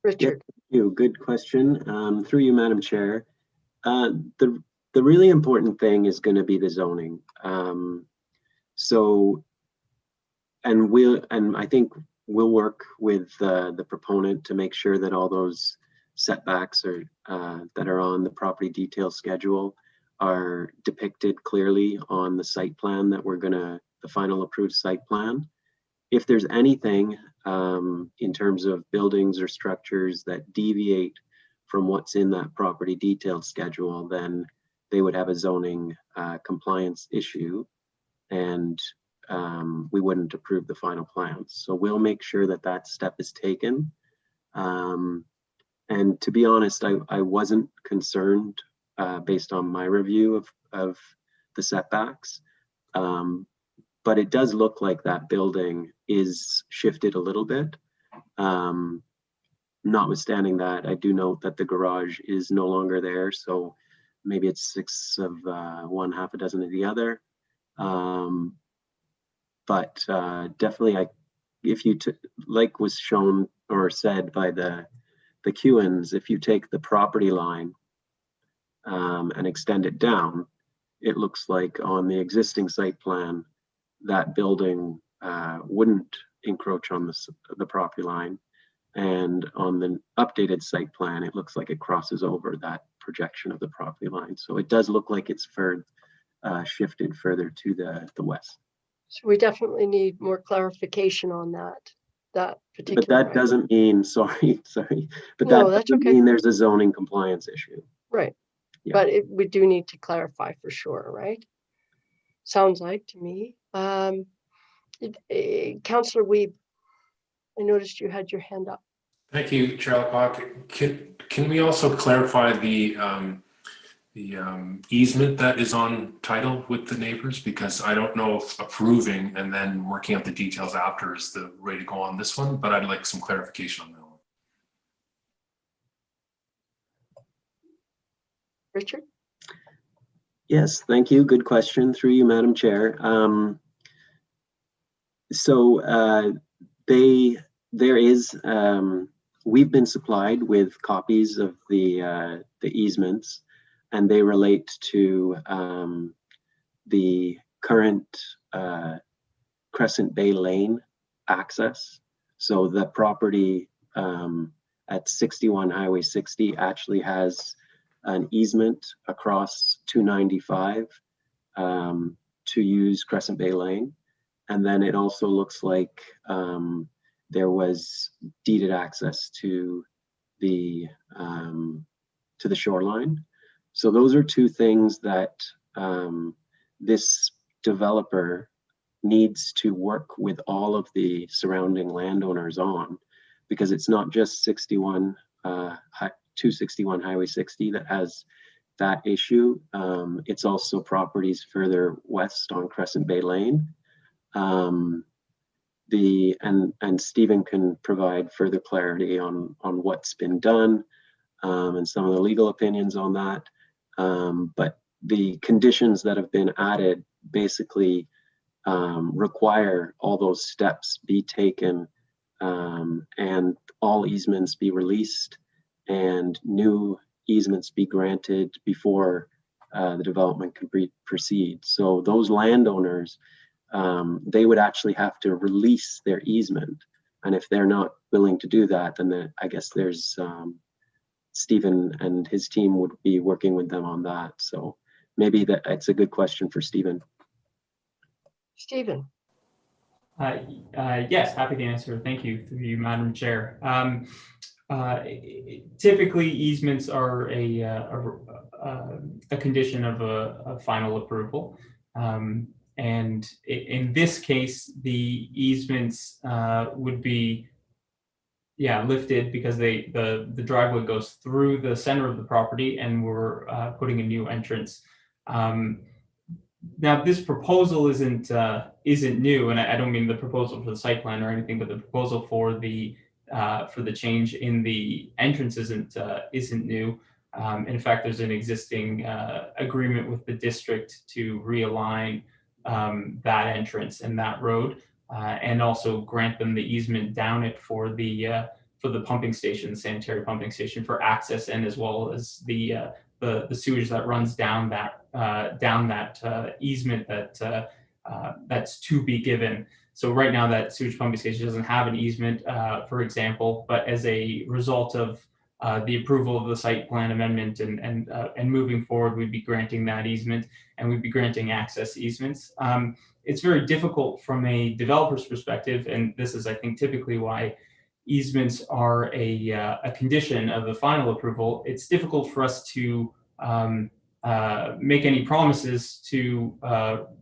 Richard. Yeah, good question. Through you, Madam Chair. The really important thing is going to be the zoning. And I think we'll work with the proponent to make sure that all those setbacks that are on the property detail schedule are depicted clearly on the site plan that the final approved site plan. If there's anything in terms of buildings or structures that deviate from what's in that property detailed schedule, then they would have a zoning compliance issue, and we wouldn't approve the final plans. So we'll make sure that that step is taken. And to be honest, I wasn't concerned based on my review of the setbacks. But it does look like that building is shifted a little bit. Notwithstanding that, I do note that the garage is no longer there. So maybe it's 6 of one, half a dozen of the other. But definitely, if you like was shown or said by the Kewens, if you take the property line and extend it down, it looks like on the existing site plan, that building wouldn't encroach on the property line. And on the updated site plan, it looks like it crosses over that projection of the property line. So it does look like it's shifted further to the west. So we definitely need more clarification on that particular. But that doesn't mean, sorry, but No, that that's doesn't okay. mean there's a zoning compliance issue. Right. Yeah. But we do need to clarify for sure, right? Sounds like to me. Councillor Weeb, I noticed you had your hand up. Thank you, Chair Alcock. Can we also clarify the easement that is on title with the neighbors? Because I don't know if approving and then working out the details after is the way to go on this one, but I'd like some clarification on that one. Richard? Yes, thank you. Good question through you, Madam Chair. There is, we've been supplied with copies of the easements, and they relate to the current Crescent Bay Lane access. So the property at 61 Highway 60 actually has an easement across 295 to use Crescent Bay Lane. And then it also looks like there was deeded access to the shoreline. So those are two things that this developer needs to work with all of the surrounding landowners on, because it's not just 261 Highway 60 that has that issue. It's also properties further west on Crescent Bay Lane. And Stephen can provide further clarity on what's been done and some of the legal opinions on that. But the conditions that have been added basically require all those steps be taken and all easements be released and new easements be granted before the development can proceed. So those landowners, they would actually have to release their easement. And if they're not willing to do that, then I guess there's Stephen and his team would be working with them on that. So maybe it's a good question for Stephen. Stephen. Yes, happy to answer. Thank you, through you, Madam Chair. Typically, easements are a condition of a final approval. And in this case, the easements would be lifted because the driveway goes through the center of the property, and we're putting a new entrance. Now, this proposal isn't new, and I don't mean the proposal for the site plan or anything, but the proposal for the change in the entrance isn't new. In fact, there's an existing agreement with the district to realign that entrance and that road, and also grant them the easement down it for the pumping station, the sanitary pumping station, for access, and as well as the sewage that runs down that easement that's to be given. So right now that sewage pumping station doesn't have an easement, for example, but as a result of the approval of the site plan amendment and moving forward, we'd be granting that easement, and we'd be granting access easements. It's very difficult from a developer's perspective, and this is, I think, typically why easements are a condition of the final approval. It's difficult for us to make any promises to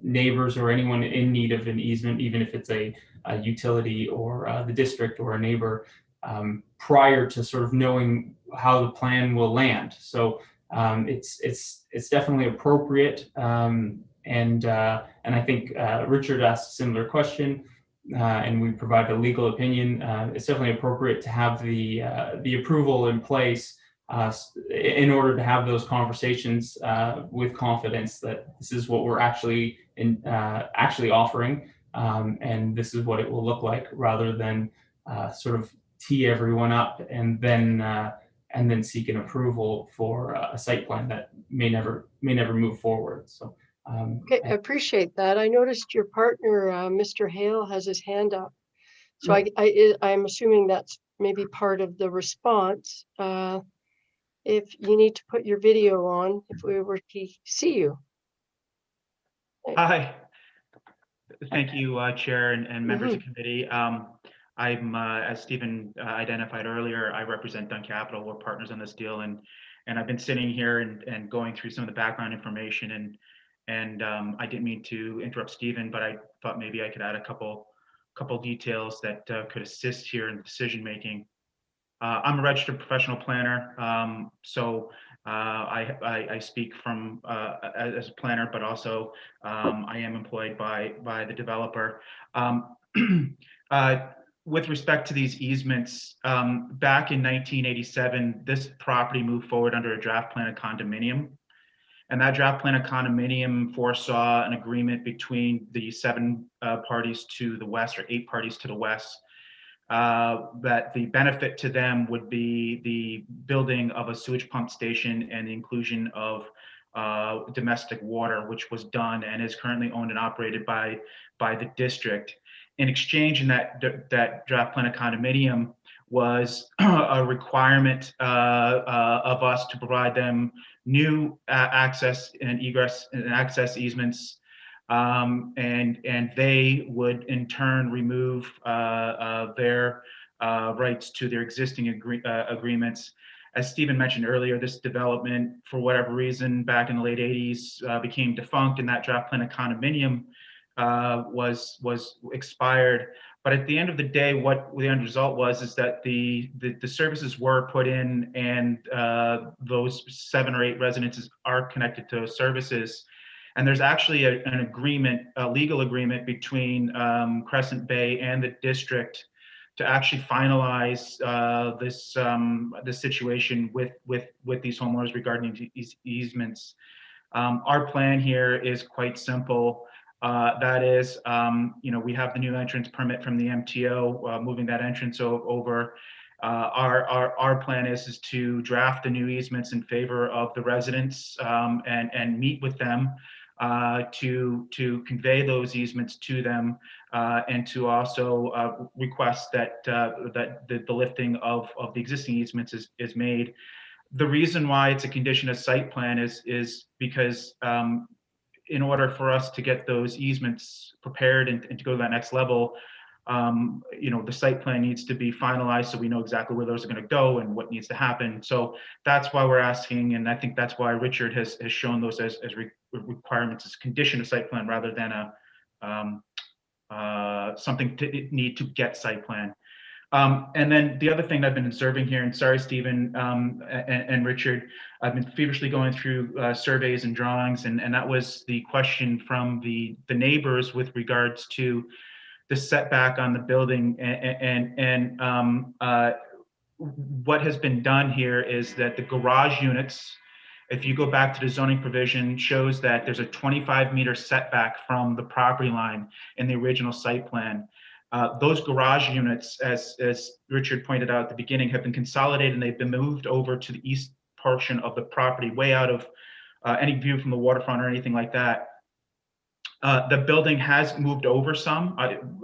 neighbors or anyone in need of an easement, even if it's a utility or the district or a neighbor, prior to sort of knowing how the plan will land. So it's definitely appropriate, and I think Richard asked a similar question, and we provide a legal opinion. It's definitely appropriate to have the approval in place in order to have those conversations with confidence that this is what we're actually offering, and this is what it will look like, rather than sort of tee everyone up and then seek an approval for a site plan that may never move forward. So okay, I appreciate that. I noticed your partner, Mr. Hale, has his hand up. So I'm assuming that's maybe part of the response. If you need to put your video on, if we were to see you. Hi. Thank you, Chair and members of the committee. I'm, as Stephen identified earlier, I represent Dunn Capital. We're partners on this deal, and I've been sitting here and going through some of the background information, and I didn't mean to interrupt Stephen, but I thought maybe I could add a couple details that could assist here in the decision making. I'm a registered professional planner, so I speak from as a planner, but also I am employed by the developer. With respect to these easements, back in 1987, this property moved forward under a draft plan of condominium. And that draft plan of condominium foresaw an agreement between the 7 parties to the west, or 8 parties to the west, that the benefit to them would be the building of a sewage pump station and the inclusion of domestic water, which was done and is currently owned and operated by the district. In exchange, in that draft plan of condominium was a requirement of us to provide them new access and egress and access easements, and they would in turn remove their rights to their existing agreements. As Stephen mentioned earlier, this development, for whatever reason, back in the late 80s, became defunct, and that draft plan of condominium was expired. But at the end of the day, what the end result was is that the services were put in, and those 7 or 8 residences are connected to those services. And there's actually an agreement, a legal agreement between Crescent Bay and the district to actually finalize this situation with these homeowners regarding these easements. Our plan here is quite simple. That is, we have the new entrance permit from the MTO, moving that entrance over. Our plan is to draft the new easements in favor of the residents, and meet with them to convey those easements to them, and to also request that the lifting of the existing easements is made. The reason why it's a condition of site plan is because in order for us to get those easements prepared and to go to that next level, the site plan needs to be finalized so we know exactly where those are going to go and what needs to happen. So that's why we're asking, and I think that's why Richard has shown those as requirements as condition of site plan rather than something to need to get site plan. And then the other thing I've been observing here, and sorry, Stephen and Richard, I've been feverishly going through surveys and drawings, and that was the question from the neighbors with regards to the setback on the building. And what has been done here is that the garage units, if you go back to the zoning provision, shows that there's a 25-meter setback from the property line in the original site plan. Those garage units, as Richard pointed out at the beginning, have been consolidated and they've been moved over to the east portion of the property, way out of any view from the waterfront or anything like that. The building has moved over some,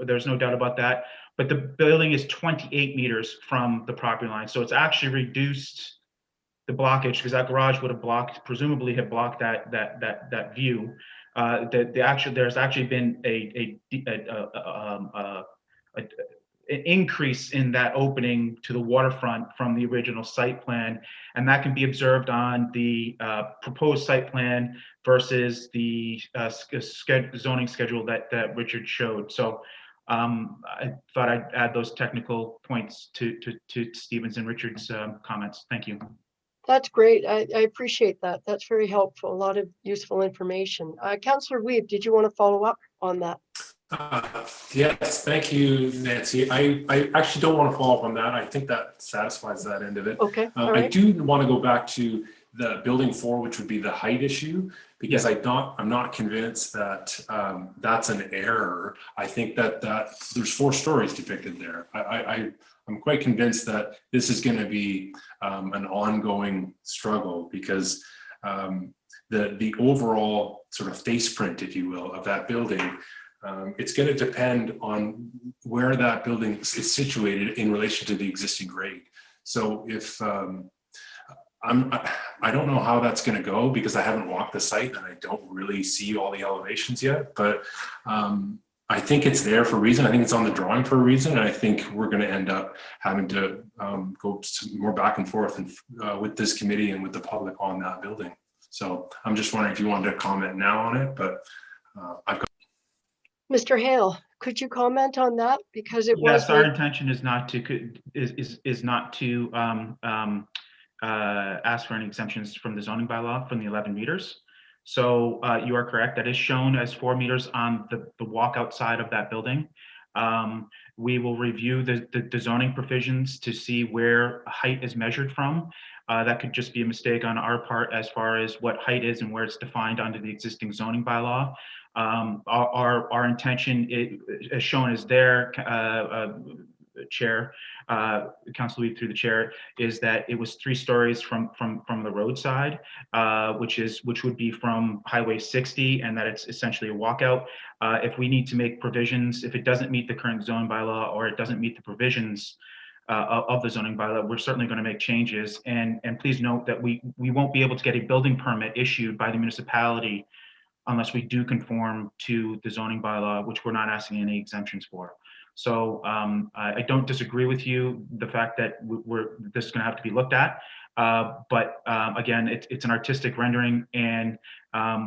there's no doubt about that, but the building is 28 meters from the property line. So it's actually reduced the blockage, because that garage would have presumably have blocked that view. There's actually been an increase in that opening to the waterfront from the original site plan, and that can be observed on the proposed site plan versus the zoning schedule that Richard showed. So I thought I'd add those technical points to Stephen's and Richard's comments. Thank you. That's great. I appreciate that. That's very helpful. A lot of useful information. Councillor Wiebe, did you want to follow up on that? Yes, thank you, Nancy. I actually don't want to follow up on that. I think that satisfies that end of it. Okay. All right. I do want to go back to the building 4, which would be the height issue, because I'm not convinced that that's an error. I think that there's 4 stories depicted there. I'm quite convinced that this is going to be an ongoing struggle, because the overall sort of face print, if you will, of that building, it's going to depend on where that building is situated in relation to the existing grade. So if I don't know how that's going to go, because I haven't walked the site and I don't really see all the elevations yet, but I think it's there for a reason. I think it's on the drawing for a reason. And I think we're going to end up having to go more back and forth with this committee and with the public on that building. So I'm just wondering if you wanted to comment now on it, but I've got. Mr. Hale, could you comment on that? Because it was. Yes, our intention is not to ask for any exemptions from the zoning bylaw from the 11 meters. So you are correct. That is shown as 4 meters on the walkout side of that building. We will review the zoning provisions to see where height is measured from. That could just be a mistake on our part as far as what height is and where it's defined under the existing zoning bylaw. Our intention, as shown as there, Chair, Council Weed through the chair, is that it was 3 stories from the roadside, which would be from Highway 60, and that it's essentially a walkout. If we need to make provisions, if it doesn't meet the current zoning bylaw or it doesn't meet the provisions of the zoning bylaw, we're certainly going to make changes. And please note that we won't be able to get a building permit issued by the municipality unless we do conform to the zoning bylaw, which we're not asking any exemptions for. So I don't disagree with you, the fact that this is going to have to be looked at. But again, it's an artistic rendering, and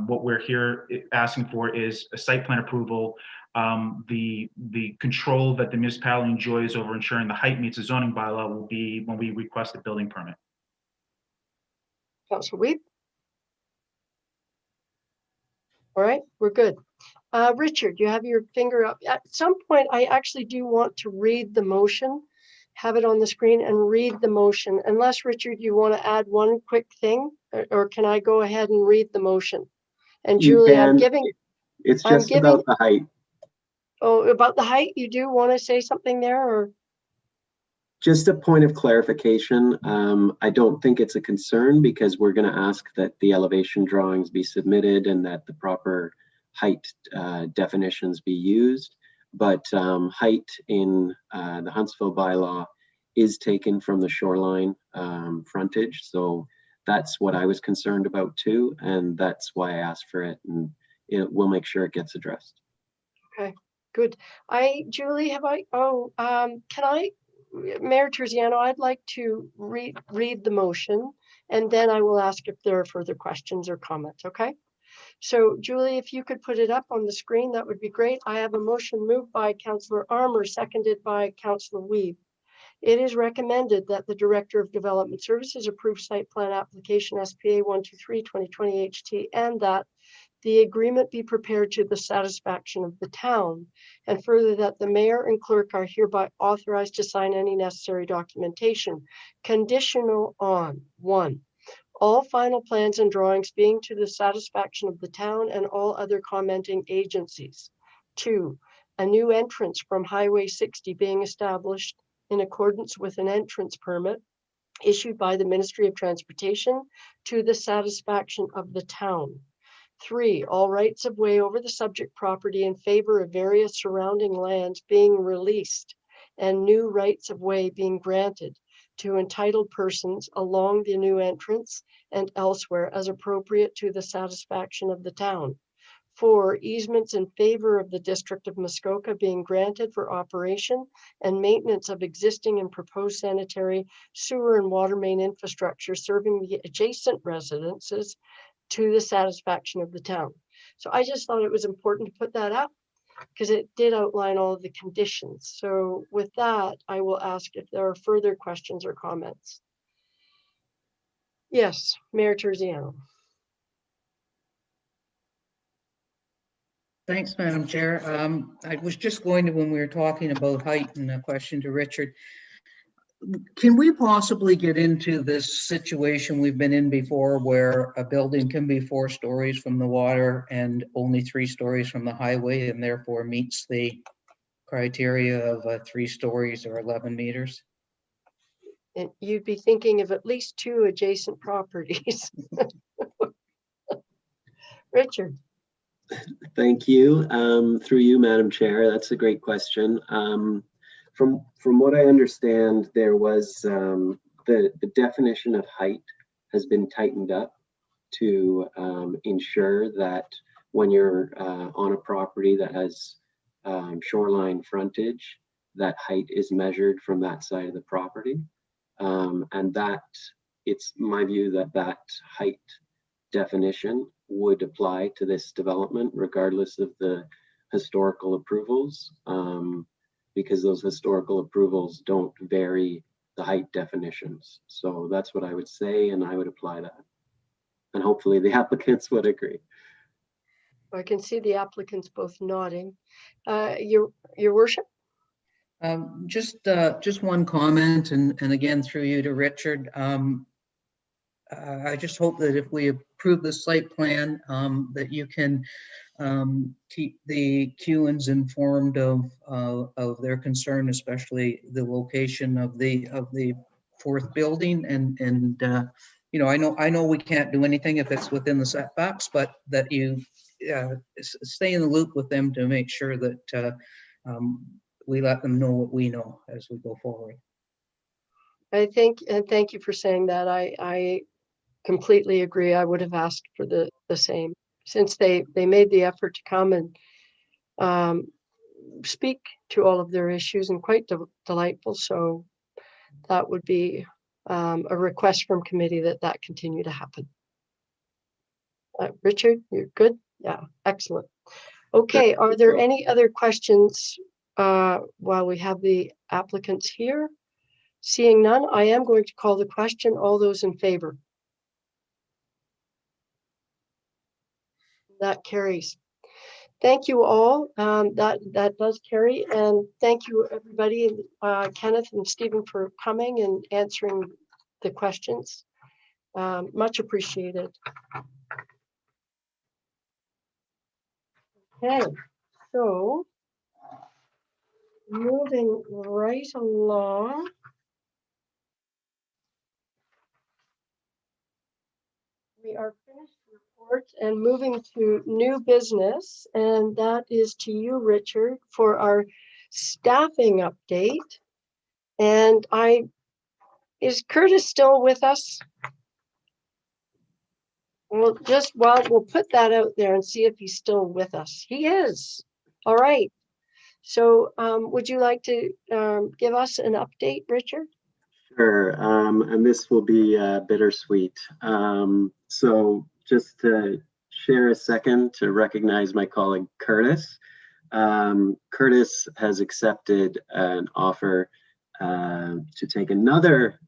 what we're here asking for is a site plan approval. The control that the municipality enjoys over ensuring the height meets the zoning bylaw will be when we request a building permit. Councilor Weed. All right, we're good. Richard, you have your finger up. At some point, I actually do want to read the motion, have it on the screen and read the motion. Unless, Richard, you want to add one quick thing, or can I go ahead and read the motion? And Julie, I'm giving. It's just about the height. Oh, about the height, you do want to say something there, or? Just a point of clarification. I don't think it's a concern because we're going to ask that the elevation drawings be submitted and that the proper height definitions be used. But height in the Huntsville bylaw is taken from the shoreline frontage. So that's what I was concerned about too. And that's why I asked for it, and we'll make sure it gets addressed. Okay, good. Julie, can I, Mayor Terziano, I'd like to read the motion, and then I will ask if there are further questions or comments, okay? So Julie, if you could put it up on the screen, that would be great. I have a motion moved by Councillor Armour, seconded by Councillor Weeb. It is recommended that the Director of Development Services approve site plan application SPA 123-2020 HT, and that the agreement be prepared to the satisfaction of the town, and further that the mayor and clerk are hereby authorized to sign any necessary documentation, conditional on: 1, all final plans and drawings being to the satisfaction of the town and all other commenting agencies; 2, a new entrance from Highway 60 being established in accordance with an entrance permit issued by the Ministry of Transportation to the satisfaction of the town; 3, all rights of way over the subject property in favor of various surrounding lands being released and new rights of way being granted to entitled persons along the new entrance and elsewhere as appropriate to the satisfaction of the town; 4, easements in favor of the District of Muskoka being granted for operation and maintenance of existing and proposed sanitary, sewer and water main infrastructure serving the adjacent residences to the satisfaction of the town. So I just thought it was important to put that up because it did outline all of the conditions. So with that, I will ask if there are further questions or comments. Yes, Mayor Terziano. Thanks, Madam Chair. I was just going to, when we were talking about height, and a question to Richard, can we possibly get into this situation we've been in before where a building can be 4 stories from the water and only 3 stories from the highway, and therefore meets the criteria of 3 stories or 11 meters? And you'd be thinking of at least 2 adjacent properties. Richard. Thank you. Through you, Madam Chair, that's a great question. From what I understand, there was the definition of height has been tightened up to ensure that when you're on a property that has shoreline frontage, that height is measured from that side of the property. And that it's my view that that height definition would apply to this development regardless of the historical approvals, because those historical approvals don't vary the height definitions. So that's what I would say, and I would apply that. And hopefully the applicants would agree. I can see the applicants both nodding. Your worship? Just one comment, and again, through you to Richard. I just hope that if we approve the site plan, that you can keep the Cuans informed of their concern, especially the location of the fourth building. And you know, I know we can't do anything if it's within the setbacks, but that you stay in the loop with them to make sure that we let them know what we know as we go forward. I think, and thank you for saying that. I completely agree. I would have asked for the same, since they made the effort to come and speak to all of their issues, and quite delightful. So that would be a request from committee that continue to happen. Richard, you're good? Yeah, excellent. Okay, are there any other questions while we have the applicants here? Seeing none, I am going to call the question. All those in favor? That carries. Thank you all. That does carry. And thank you everybody, Kenneth and Stephen, for coming and answering the questions. Much appreciated. Okay, so moving right along. We are finished reports and moving to new business, and that is to you, Richard, for our staffing update. And is Curtis still with us? We'll put that out there and see if he's still with us. He is. All right. So would you like to give us an update, Richard? Sure, and this will be bittersweet. So just to share a second to recognize my colleague Curtis. Curtis has accepted an offer to take another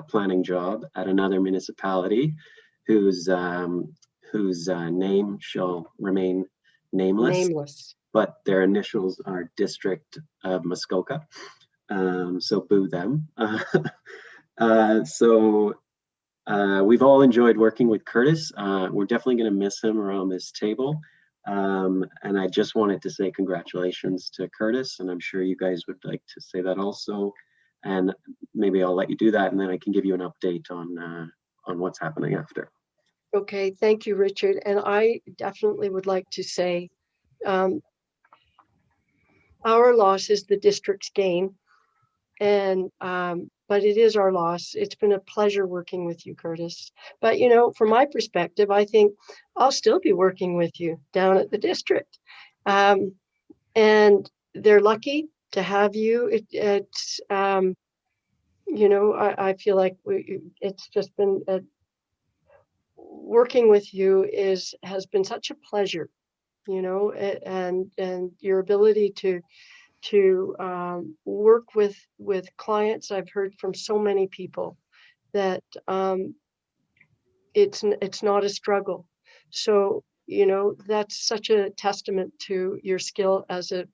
planning job at another municipality whose name shall remain nameless, but their initials are District of Muskoka. So boo them. We've all enjoyed working with Curtis. We're definitely going to miss him around this table. And I just wanted to say congratulations to Curtis, and I'm sure you guys would like to say that also. And maybe I'll let you do that, and then I can give you an update on what's happening after. Okay, thank you, Richard. And I definitely would like to say our loss is the district's gain. And but it is our loss. It's been a pleasure working with you, Curtis. But you know, from my perspective, I think I'll still be working with you down at the district. And they're lucky to have you. It's you know, I feel like it's just been working with you has been such a pleasure, you know, and your ability to work with clients. I've heard from so many people that it's not a struggle. So, you know, that's such a testament to your skill as a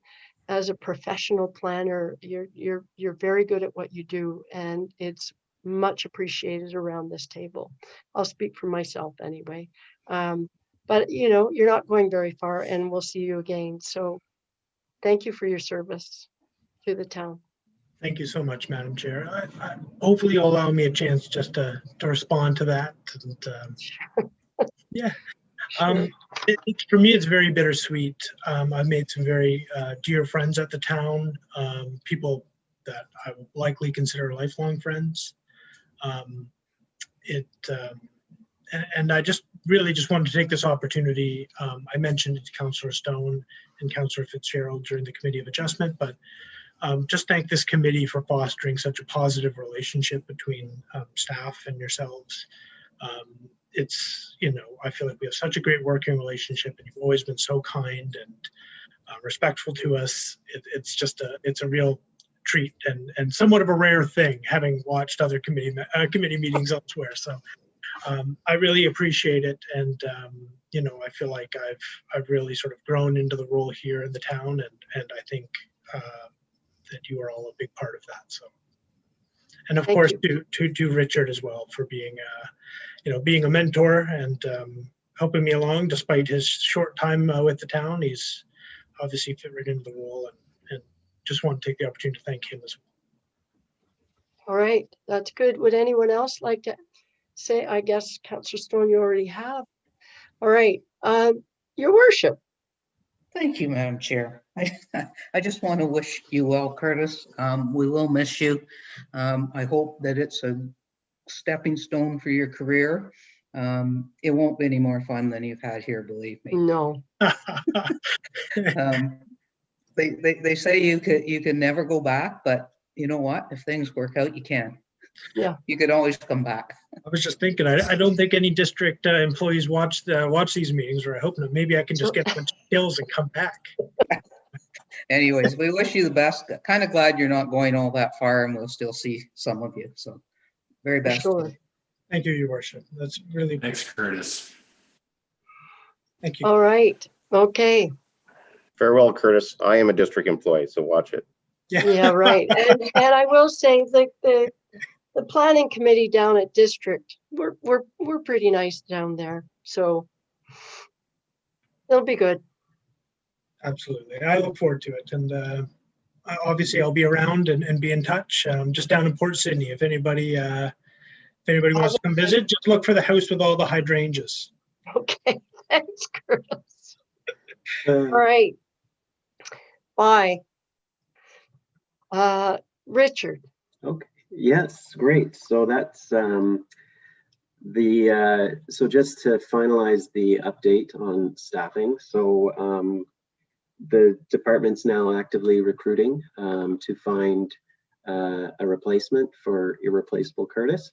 professional planner. You're very good at what you do, and it's much appreciated around this table. I'll speak for myself anyway. But you know, you're not going very far, and we'll see you again. So thank you for your service to the town. Thank you so much, Madam Chair. Hopefully you'll allow me a chance just to respond to that. And, yeah. Sure. For me, it's very bittersweet. I've made some very dear friends at the town, people that I would likely consider lifelong friends. And I just really just wanted to take this opportunity. I mentioned it to Councillor Stone and Councillor Fitzgerald during the Committee of Adjustment, but just thank this committee for fostering such a positive relationship between staff and yourselves. It's, you know, I feel like we have such a great working relationship, and you've always been so kind and respectful to us. It's just it's a real treat and somewhat of a rare thing, having watched other committee meetings elsewhere. So I really appreciate it, and you know, I feel like I've really sort of grown into the role here in the town, and I think that you are all a big part of that. So, and of Thank course you. to Richard as well for being being a mentor and helping me along despite his short time with the town. He's obviously fit right into the role, and just want to take the opportunity to thank him as well. All right, that's good. Would anyone else like to say? I guess Councillor Stone, you already have. All right, Your Worship. Thank you, Madam Chair. I just want to wish you well, Curtis. We will miss you. I hope that it's a stepping stone for your career. It won't be any more fun than you've had here, believe me. No. They say you can never go back, but you know what? If things work out, you can. Yeah. You could always come back. I was just thinking, I don't think any district employees watch these meetings, or I hope not. Maybe I can just get a bunch of skills and come back. Anyways, we wish you the best. Kind of glad you're not going all that far, and we'll still see some of you. So, very best. Sure. Thank you, Your Worship. That's really Thanks, Curtis. Thank you. All right. Okay. Farewell, Curtis. I am a district employee, so watch it. Yeah, right. And I will say the planning committee down at district, we're pretty nice down there. So it'll be good. Absolutely. I look forward to it. And obviously I'll be around and be in touch. Just down in Port Sydney. If anybody wants to come visit, just look for the house with all the hydrangeas. Okay. Thanks, Curtis. All right. Bye. Richard. Okay, yes, great. So that's so just to finalize the update on staffing. So the department's now actively recruiting to find a replacement for irreplaceable Curtis.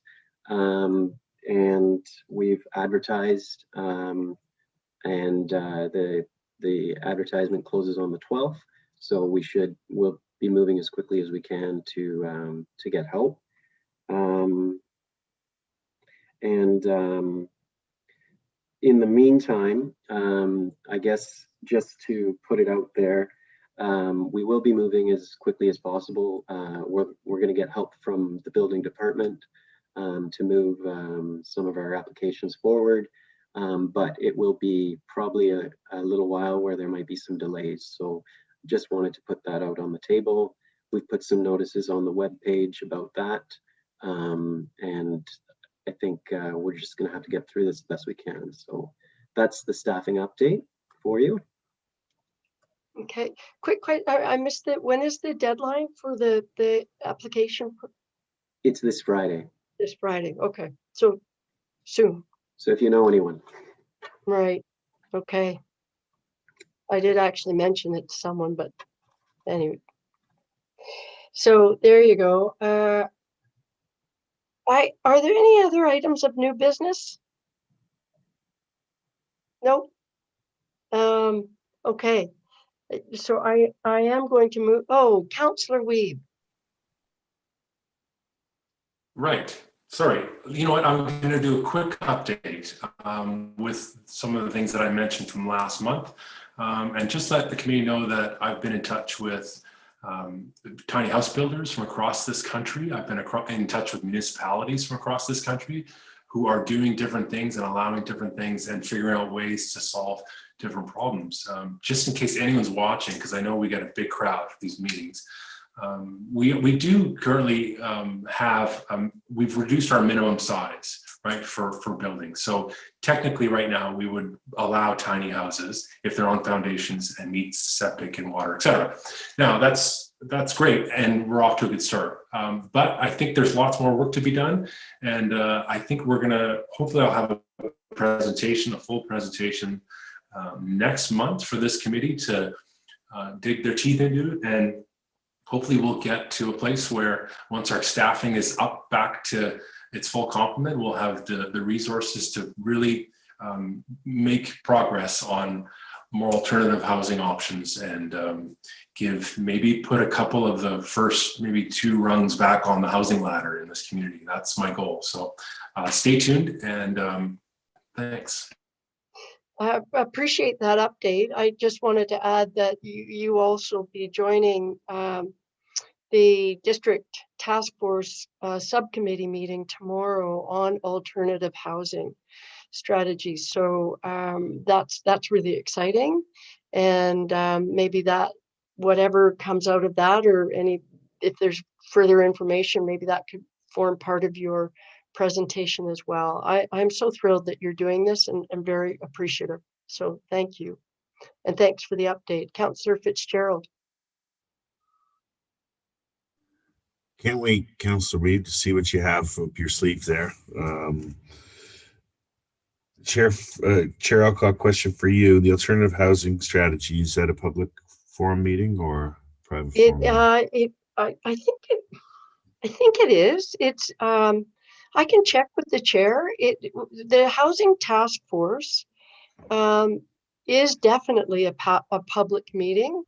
And we've advertised and the advertisement closes on the 12th. So we'll be moving as quickly as we can to get help. In the meantime, I guess just to put it out there, we will be moving as quickly as possible. We're going to get help from the building department to move some of our applications forward, but it will be probably a little while where there might be some delays. So just wanted to put that out on the table. We've put some notices on the webpage about that. And I think we're just going to have to get through this the best we can. So that's the staffing update for you. Okay, quick question. I missed it. When is the deadline for the application? It's this Friday. This Friday. Okay, so soon. So if you know anyone. Right. Okay. I did actually mention it to someone, but anyway. So there you go. Are there any other items of new business? Nope. Okay. So I am going to move. Oh, Councillor Weeb. Right. Sorry. You know what? I'm going to do a quick update with some of the things that I mentioned from last month, and just let the community know that I've been in touch with tiny house builders from across this country. I've been in touch with municipalities from across this country who are doing different things and allowing different things and figuring out ways to solve different problems. Just in case anyone's watching, because I know we get a big crowd for these meetings. We do currently have, we've reduced our minimum size, right, for buildings. So technically right now we would allow tiny houses if they're on foundations and meet septic and water, et cetera. Now that's great, and we're off to a good start. But I think there's lots more work to be done. And I think we're gonna, hopefully I'll have a presentation, a full presentation next month for this committee to dig their teeth into, and hopefully we'll get to a place where once our staffing is up back to its full complement, we'll have the resources to really make progress on more alternative housing options and put a couple of the first maybe 2 rungs back on the housing ladder in this community. That's my goal. So stay tuned, and thanks. I appreciate that update. I just wanted to add that you also be joining the district task force subcommittee meeting tomorrow on alternative housing strategies. So that's really exciting. And maybe that whatever comes out of that, or if there's further information, maybe that could form part of your presentation as well. I'm so thrilled that you're doing this, and I'm very appreciative. So thank you. And thanks for the update. Councillor Fitzgerald. Can't wait, Councillor Reid, to see what you have up your sleeve there. Chair Alcock, question for you. The alternative housing strategy, is that a public forum meeting or private forum? I think it is. It's I can check with the chair. The housing task force is definitely a public meeting.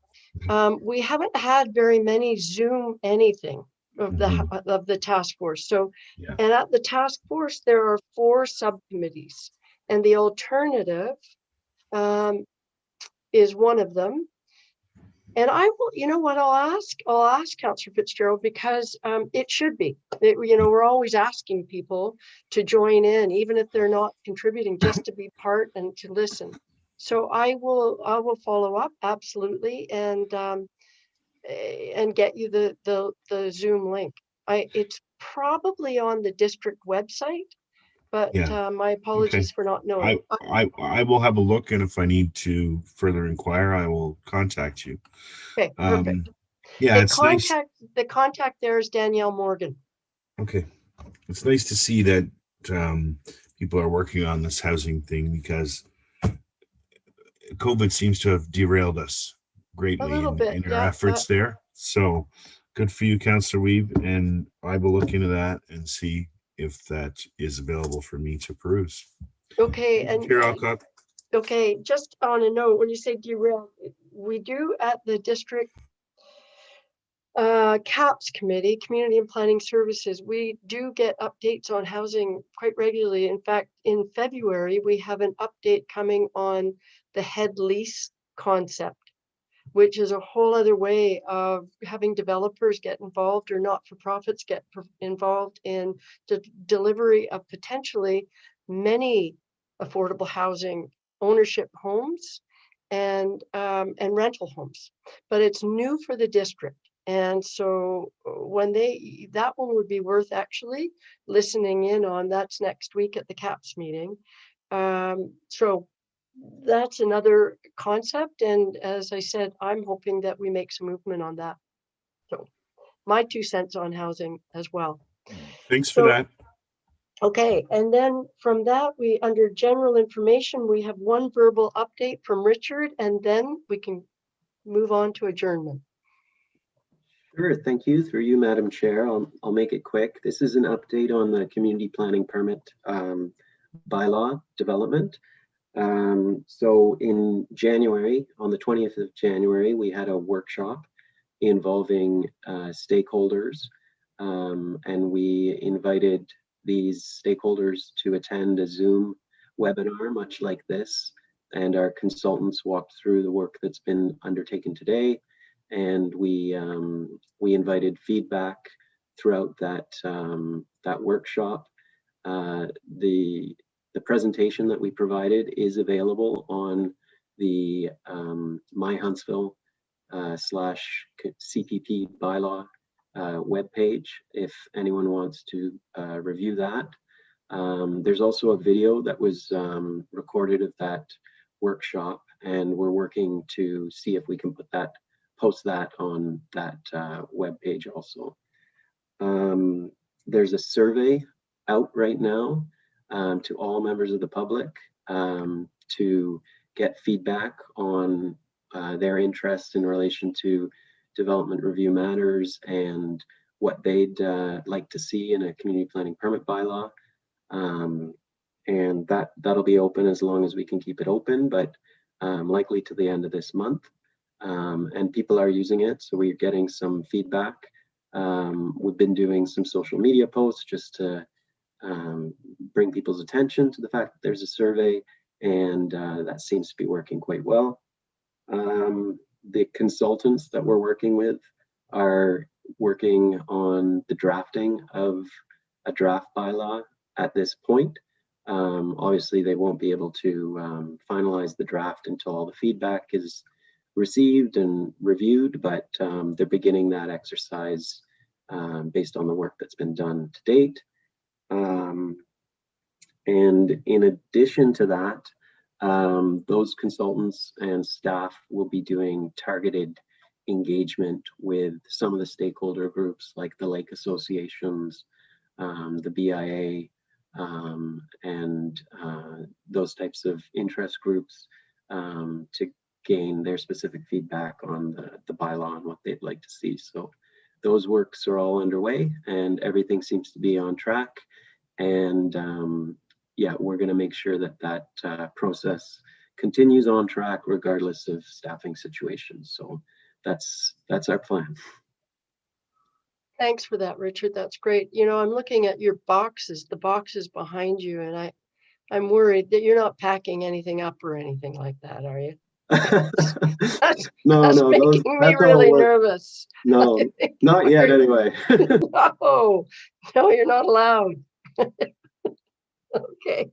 We haven't had very many Zoom anything of the task force. So, and at the task force, there are 4 subcommittees, and the alternative is one of them. And I will, you know what I'll ask Councillor Fitzgerald, because it should be, we're always asking people to join in, even if they're not contributing, just to be part and to listen. So I will follow up, absolutely, and get you the Zoom link. It's probably on the district website, but my apologies for not knowing. I will have a look, and if I need to further inquire, I will contact you. Okay, perfect. Yeah, it's nice. The contact there is Danielle Morgan. Okay, it's nice to see that people are working on this housing thing, because COVID seems to have derailed us greatly in our efforts there. So good for you, Councillor Wiebe, and I will look into that and see if that is available for me to peruse. Okay, and Chair Alcock. Okay, just on a note, when you say derail, we do at the district CAPS committee, Community and Planning Services, we do get updates on housing quite regularly. In fact, in February, we have an update coming on the head lease concept, which is a whole other way of having developers get involved, or not-for-profits get involved in the delivery of potentially many affordable housing ownership homes and rental homes. But it's new for the district. And so when that one would be worth actually listening in on. That's next week at the CAPS meeting. So that's another concept. And as I said, I'm hoping that we make some movement on that. So my 2 cents on housing as well. Thanks for that. Okay, and then from that, under general information, we have one verbal update from Richard, and then we can move on to adjournment. Sure, thank you. Through you, Madam Chair, I'll make it quick. This is an update on the community planning permit bylaw development. So in January, on the 20th of January, we had a workshop involving stakeholders, and we invited these stakeholders to attend a Zoom webinar, much like this, and our consultants walked through the work that's been undertaken today, and we invited feedback throughout that workshop. The presentation that we provided is available on the My Huntsville /CPP bylaw webpage if anyone wants to review that. There's also a video that was recorded of that workshop, and we're working to see if we can post that on that webpage also. There's a survey out right now to all members of the public to get feedback on their interest in relation to development review matters and what they'd like to see in a community planning permit bylaw. And that'll be open as long as we can keep it open, but likely to the end of this month. And people are using it, so we're getting some feedback. We've been doing some social media posts just to bring people's attention to the fact that there's a survey, and that seems to be working quite well. The consultants that we're working with are working on the drafting of a draft bylaw at this point. Obviously, they won't be able to finalize the draft until all the feedback is received and reviewed, but they're beginning that exercise based on the work that's been done to date. And in addition to that, those consultants and staff will be doing targeted engagement with some of the stakeholder groups like the lake associations, the BIA, and those types of interest groups to gain their specific feedback on the bylaw and what they'd like to see. So those works are all underway and everything seems to be on track. And yeah, we're going to make sure that that process continues on track regardless of staffing situations. So that's our plan. Thanks for that, Richard. That's great. You know, I'm looking at your boxes, the boxes behind you, and I'm worried that you're not packing anything up or anything like that, are you? That's making me really nervous. No, not yet anyway. No, you're not allowed. Okay.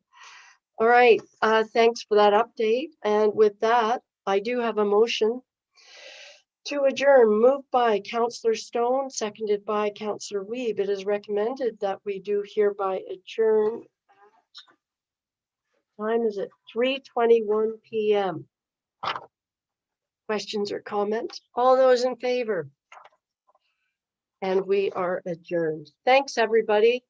All right. Thanks for that update. And with that, I do have a motion to adjourn, moved by Councillor Stone, seconded by Councillor Wiebe. It is recommended that we do hereby adjourn at, time is it 3:21 p.m. Questions or comments? All those in favor? And we are adjourned. Thanks, everybody.